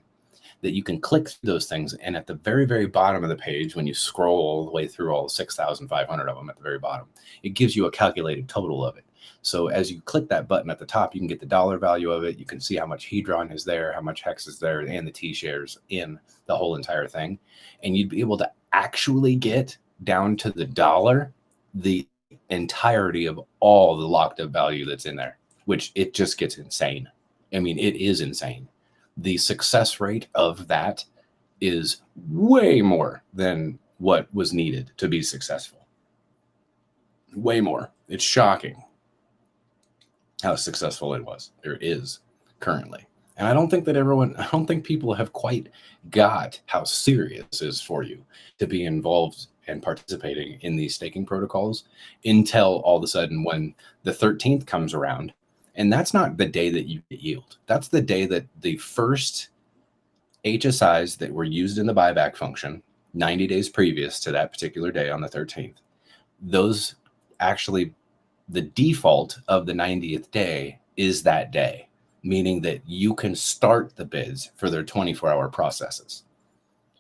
that you can click through those things. And at the very, very bottom of the page, when you scroll all the way through all 6,500 of them at the very bottom, it gives you a calculated total of it. So as you click that button at the top, you can get the dollar value of it. You can see how much Hedron is there, how much hex is there, and the T-shares in the whole entire thing. And you'd be able to actually get down to the dollar, the entirety of all the locked up value that's in there, which it just gets insane. I mean, it is insane. The success rate of that is way more than what was needed to be successful. Way more. It's shocking how successful it was, or is currently. And I don't think people have quite got how serious it is for you to be involved and participating in these staking protocols until all of a sudden when the 13th comes around. And that's not the day that you get yield. That's the day that the first HSIs that were used in the buyback function 90 days previous to that particular day on the 13th, those actually, the default of the 90th day is that day, meaning that you can start the bids for their 24-hour processes.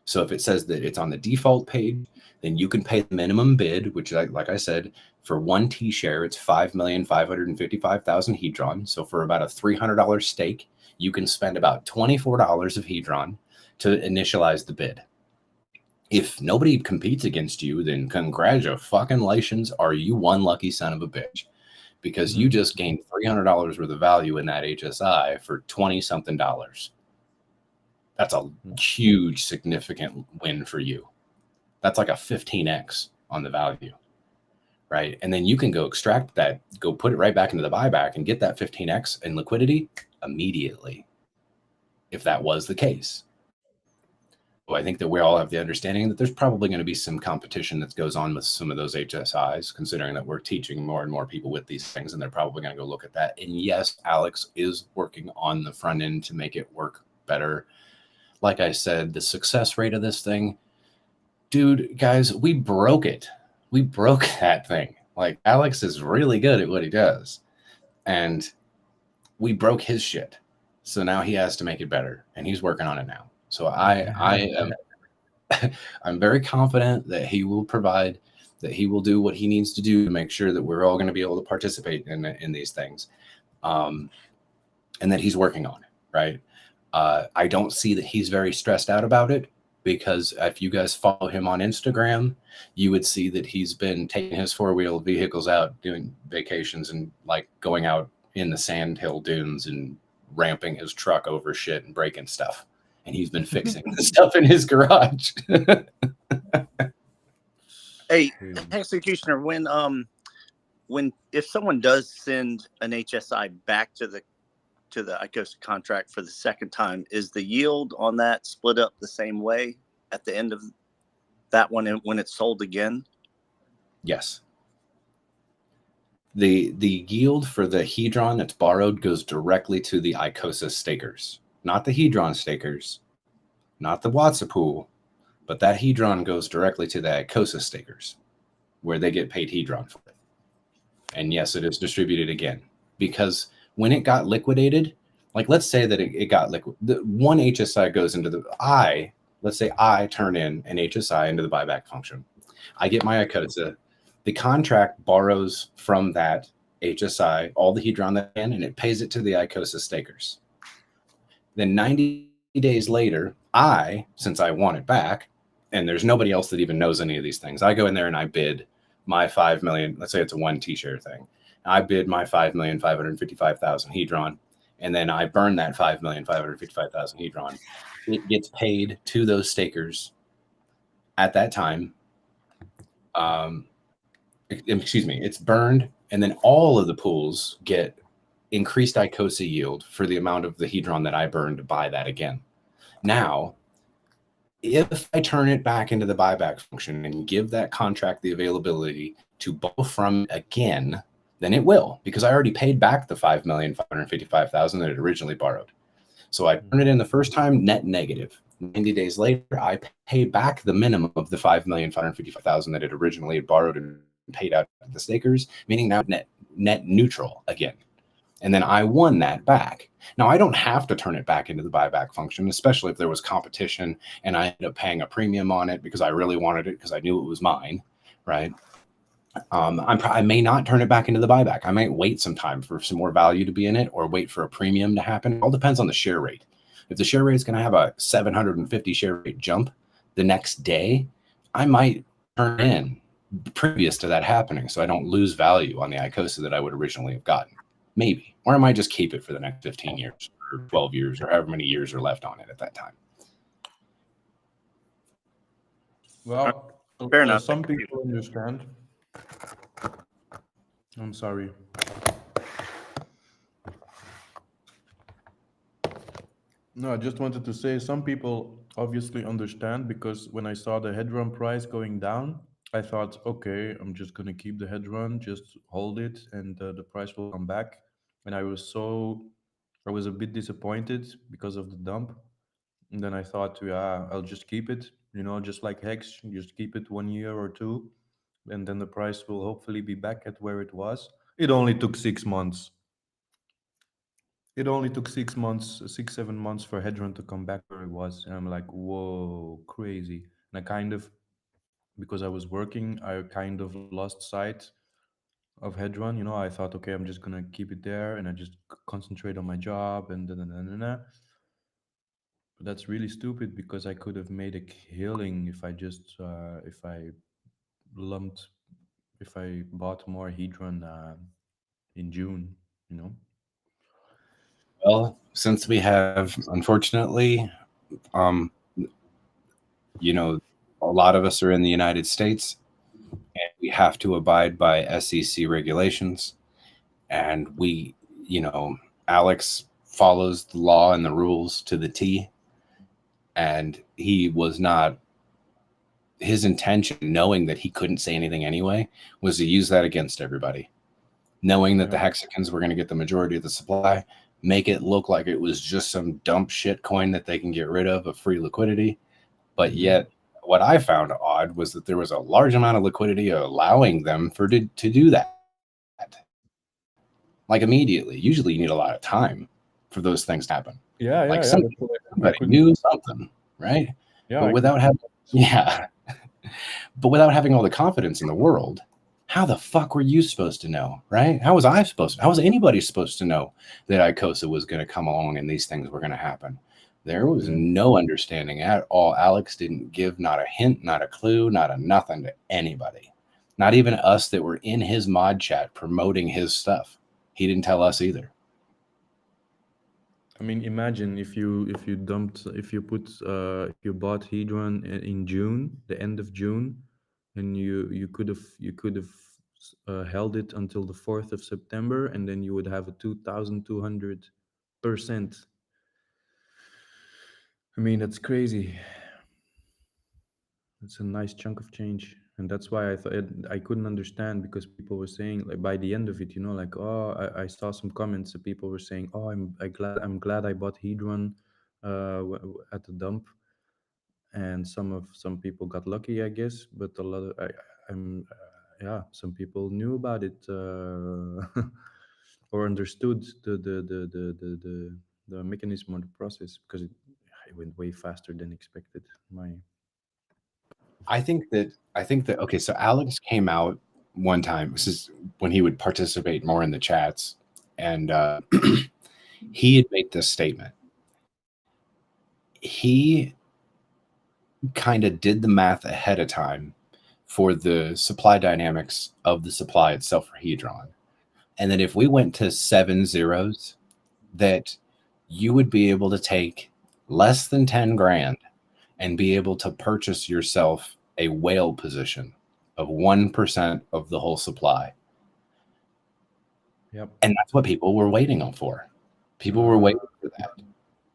So if it says that it's on the default page, then you can pay the minimum bid, which, like I said, for one T-share, it's 5,555,000 Hedron. So for about a $300 stake, you can spend about $24 of Hedron to initialize the bid. If nobody competes against you, then congratulations, are you one lucky son of a bitch, because you just gained $300 worth of value in that HSI for 20 something dollars. That's a huge, significant win for you. That's like a 15x on the value, right? And then you can go extract that, go put it right back into the buyback and get that 15x in liquidity immediately, if that was the case. Well, I think that we all have the understanding that there's probably going to be some competition that goes on with some of those HSIs, considering that we're teaching more and more people with these things, and they're probably going to go look at that. And yes, Alex is working on the front end to make it work better. Like I said, the success rate of this thing, dude, guys, we broke it. We broke that thing. Like, Alex is really good at what he does, and we broke his shit. So now he has to make it better, and he's working on it now. So I am I'm very confident that he will provide, that he will do what he needs to do to make sure that we're all going to be able to participate in these things, and that he's working on it, right? I don't see that he's very stressed out about it, because if you guys follow him on Instagram, you would see that he's been taking his four-wheel vehicles out, doing vacations, and like going out in the sandhill dunes and ramping his truck over shit and breaking stuff. And he's been fixing the stuff in his garage. Hey, executioner, when if someone does send an HSI back to the Icosa contract for the second time, is the yield on that split up the same way at the end of that one when it's sold again? Yes. The yield for the Hedron that's borrowed goes directly to the Icosa stakers, not the Hedron stakers, not the Watsapool, but that Hedron goes directly to the Icosa stakers, where they get paid Hedron for it. And yes, it is distributed again, because when it got liquidated, like let's say that it got liquid, the one HSI goes into let's say I turn in an HSI into the buyback function. I get my Icosa. The contract borrows from that HSI all the Hedron that in, and it pays it to the Icosa stakers. Then 90 days later, since I want it back, and there's nobody else that even knows any of these things, I go in there and I bid my 5 million. Let's say it's a 1 T-share thing. I bid my 5,555,000 Hedron, and then I burn that 5,555,000 Hedron. It gets paid to those stakers at that time. Excuse me, it's burned, and then all of the pools get increased Icosa yield for the amount of the Hedron that I burned to buy that again. Now, if I turn it back into the buyback function and give that contract the availability to borrow from again, then it will, because I already paid back the 5,555,000 that it originally borrowed. So I turn it in the first time, net negative. 90 days later, I pay back the minimum of the 5,555,000 that it originally had borrowed and paid out to the stakers, meaning now net neutral again. And then I won that back. Now, I don't have to turn it back into the buyback function, especially if there was competition and I ended up paying a premium on it because I really wanted it because I knew it was mine, right? I may not turn it back into the buyback. I might wait some time for some more value to be in it, or wait for a premium to happen. It all depends on the share rate. If the share rate is going to have a 750 share rate jump the next day, I might turn in previous to that happening, so I don't lose value on the Icosa that I would originally have gotten. Maybe. Or I might just keep it for the next 15 years or 12 years or however many years are left on it at that time. Well, fair enough. Some people understand. I'm sorry. No, I just wanted to say some people obviously understand, because when I saw the Hedron price going down, I thought, okay, I'm just going to keep the Hedron, just hold it, and the price will come back. And I was a bit disappointed because of the dump. And then I thought, yeah, I'll just keep it, just like Hex, just keep it 1 year or two, and then the price will hopefully be back at where it was. It only took 6 months. It only took 6 months, 6, 7 months for Hedron to come back where it was. And I'm like, whoa, crazy. And because I was working, I kind of lost sight of Hedron. I thought, okay, I'm just going to keep it there and I just concentrate on my job and then. That's really stupid because I could have made a killing if I just if I lumped if I bought more Hedron in June. You know. Well, since we have, unfortunately, um, a lot of us are in the United States, and we have to abide by SEC regulations, and Alex follows the law and the rules to the T, and he was not. His intention, knowing that he couldn't say anything anyway, was to use that against everybody, knowing that the Hexicans were going to get the majority of the supply, make it look like it was just some dump shit coin that they can get rid of free liquidity. But yet, what I found odd was that there was a large amount of liquidity allowing them to do that. Like immediately. Usually you need a lot of time for those things to happen. Yeah, Like yeah. That's why I somebody couldn't. knew something, right? Yeah, But without having but without having all the confidence in the world, how the fuck were you supposed to know, right? How was anybody supposed to know that Icosa was going to come along and these things were going to happen? There was no understanding at all. Alex didn't give not a hint, not a clue, not a nothing to anybody. Not even us that were in his mod chat promoting his stuff. He didn't tell us either. I mean, imagine if you bought Hedron in June, the end of June, and you could have held it until the 4th of September, and then you would have a 2,200%. I mean, that's crazy. It's a nice chunk of change, and that's why I thought I couldn't understand, because people were saying, like, by the end of it, like, oh, I saw some comments that people were saying, oh, I'm glad I bought Hedron at the dump, and some people got lucky, I guess, but a lot of yeah, some people knew about it or understood the mechanism or the process, because it went way faster than expected. I think that okay, so Alex came out one time. This is when he would participate more in the chats, and he had made this statement. He kind of did the math ahead of time for the supply dynamics of the supply itself for Hedron, and that if we went to 7 zeros, that you would be able to take less than 10 grand and be able to purchase yourself a whale position of 1% of the whole supply. Yep. And that's what people were waiting on for. People were waiting for that.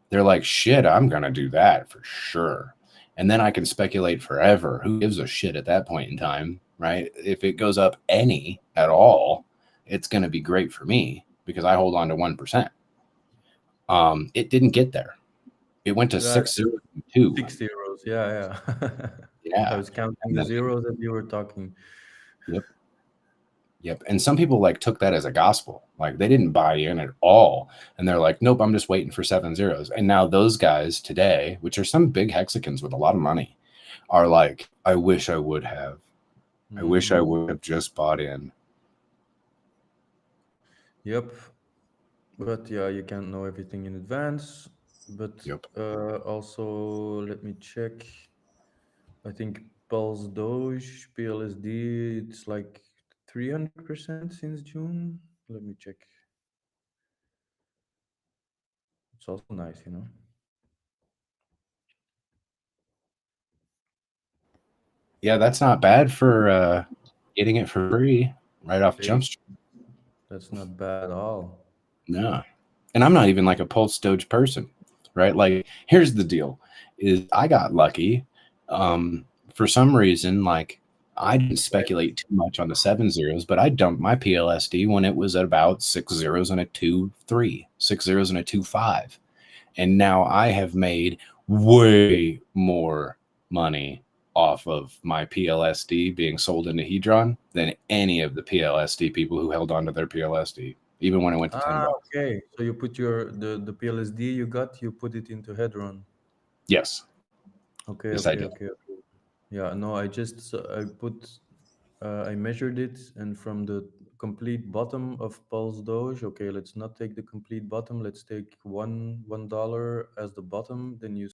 They're like, shit, I'm going to do that for sure. And then I can speculate forever. Who gives a shit at that point in time, right? If it goes up any at all, it's going to be great for me because I hold on to 1%. It didn't get there. It went to 6 zeros and 2. 6 zeros, yeah. Yeah. I was counting the zeros that you were talking. Yep. And some people took that as a gospel. Like they didn't buy in at all. And they're like, nope, I'm just waiting for 7 zeros. And now those guys today, which are some big Hexicans with a lot of money, are like, I wish I would have. I wish I would have just bought in. Yep. But yeah, you can't know everything in advance. But also, let me check. I think Pulse Doge, PLSD, it's like 300% since June. Let me check. It's also nice, Yeah, that's not bad for getting it for free right off Jump Street. That's not bad at all. No. And I'm not even like a Pulse Doge person, right? Like, here's the deal is I got lucky. For some reason, like I didn't speculate too much on the 7 zeros, but I dumped my PLSD when it was at about 6 zeros and a 2.3, 6 zeros and a 2.5. And now I have made way more money off of my PLSD being sold into Hedron than any of the PLSD people who held on to their PLSD, even when it went to $10. Okay. So you put the PLSD you put it into Hedron. Yes. Okay. Yes, okay. I did. Okay. Yeah. No, I measured it, and from the complete bottom of Pulse Doge, okay, let's not take the complete bottom. Let's take $1 as the bottom. Then you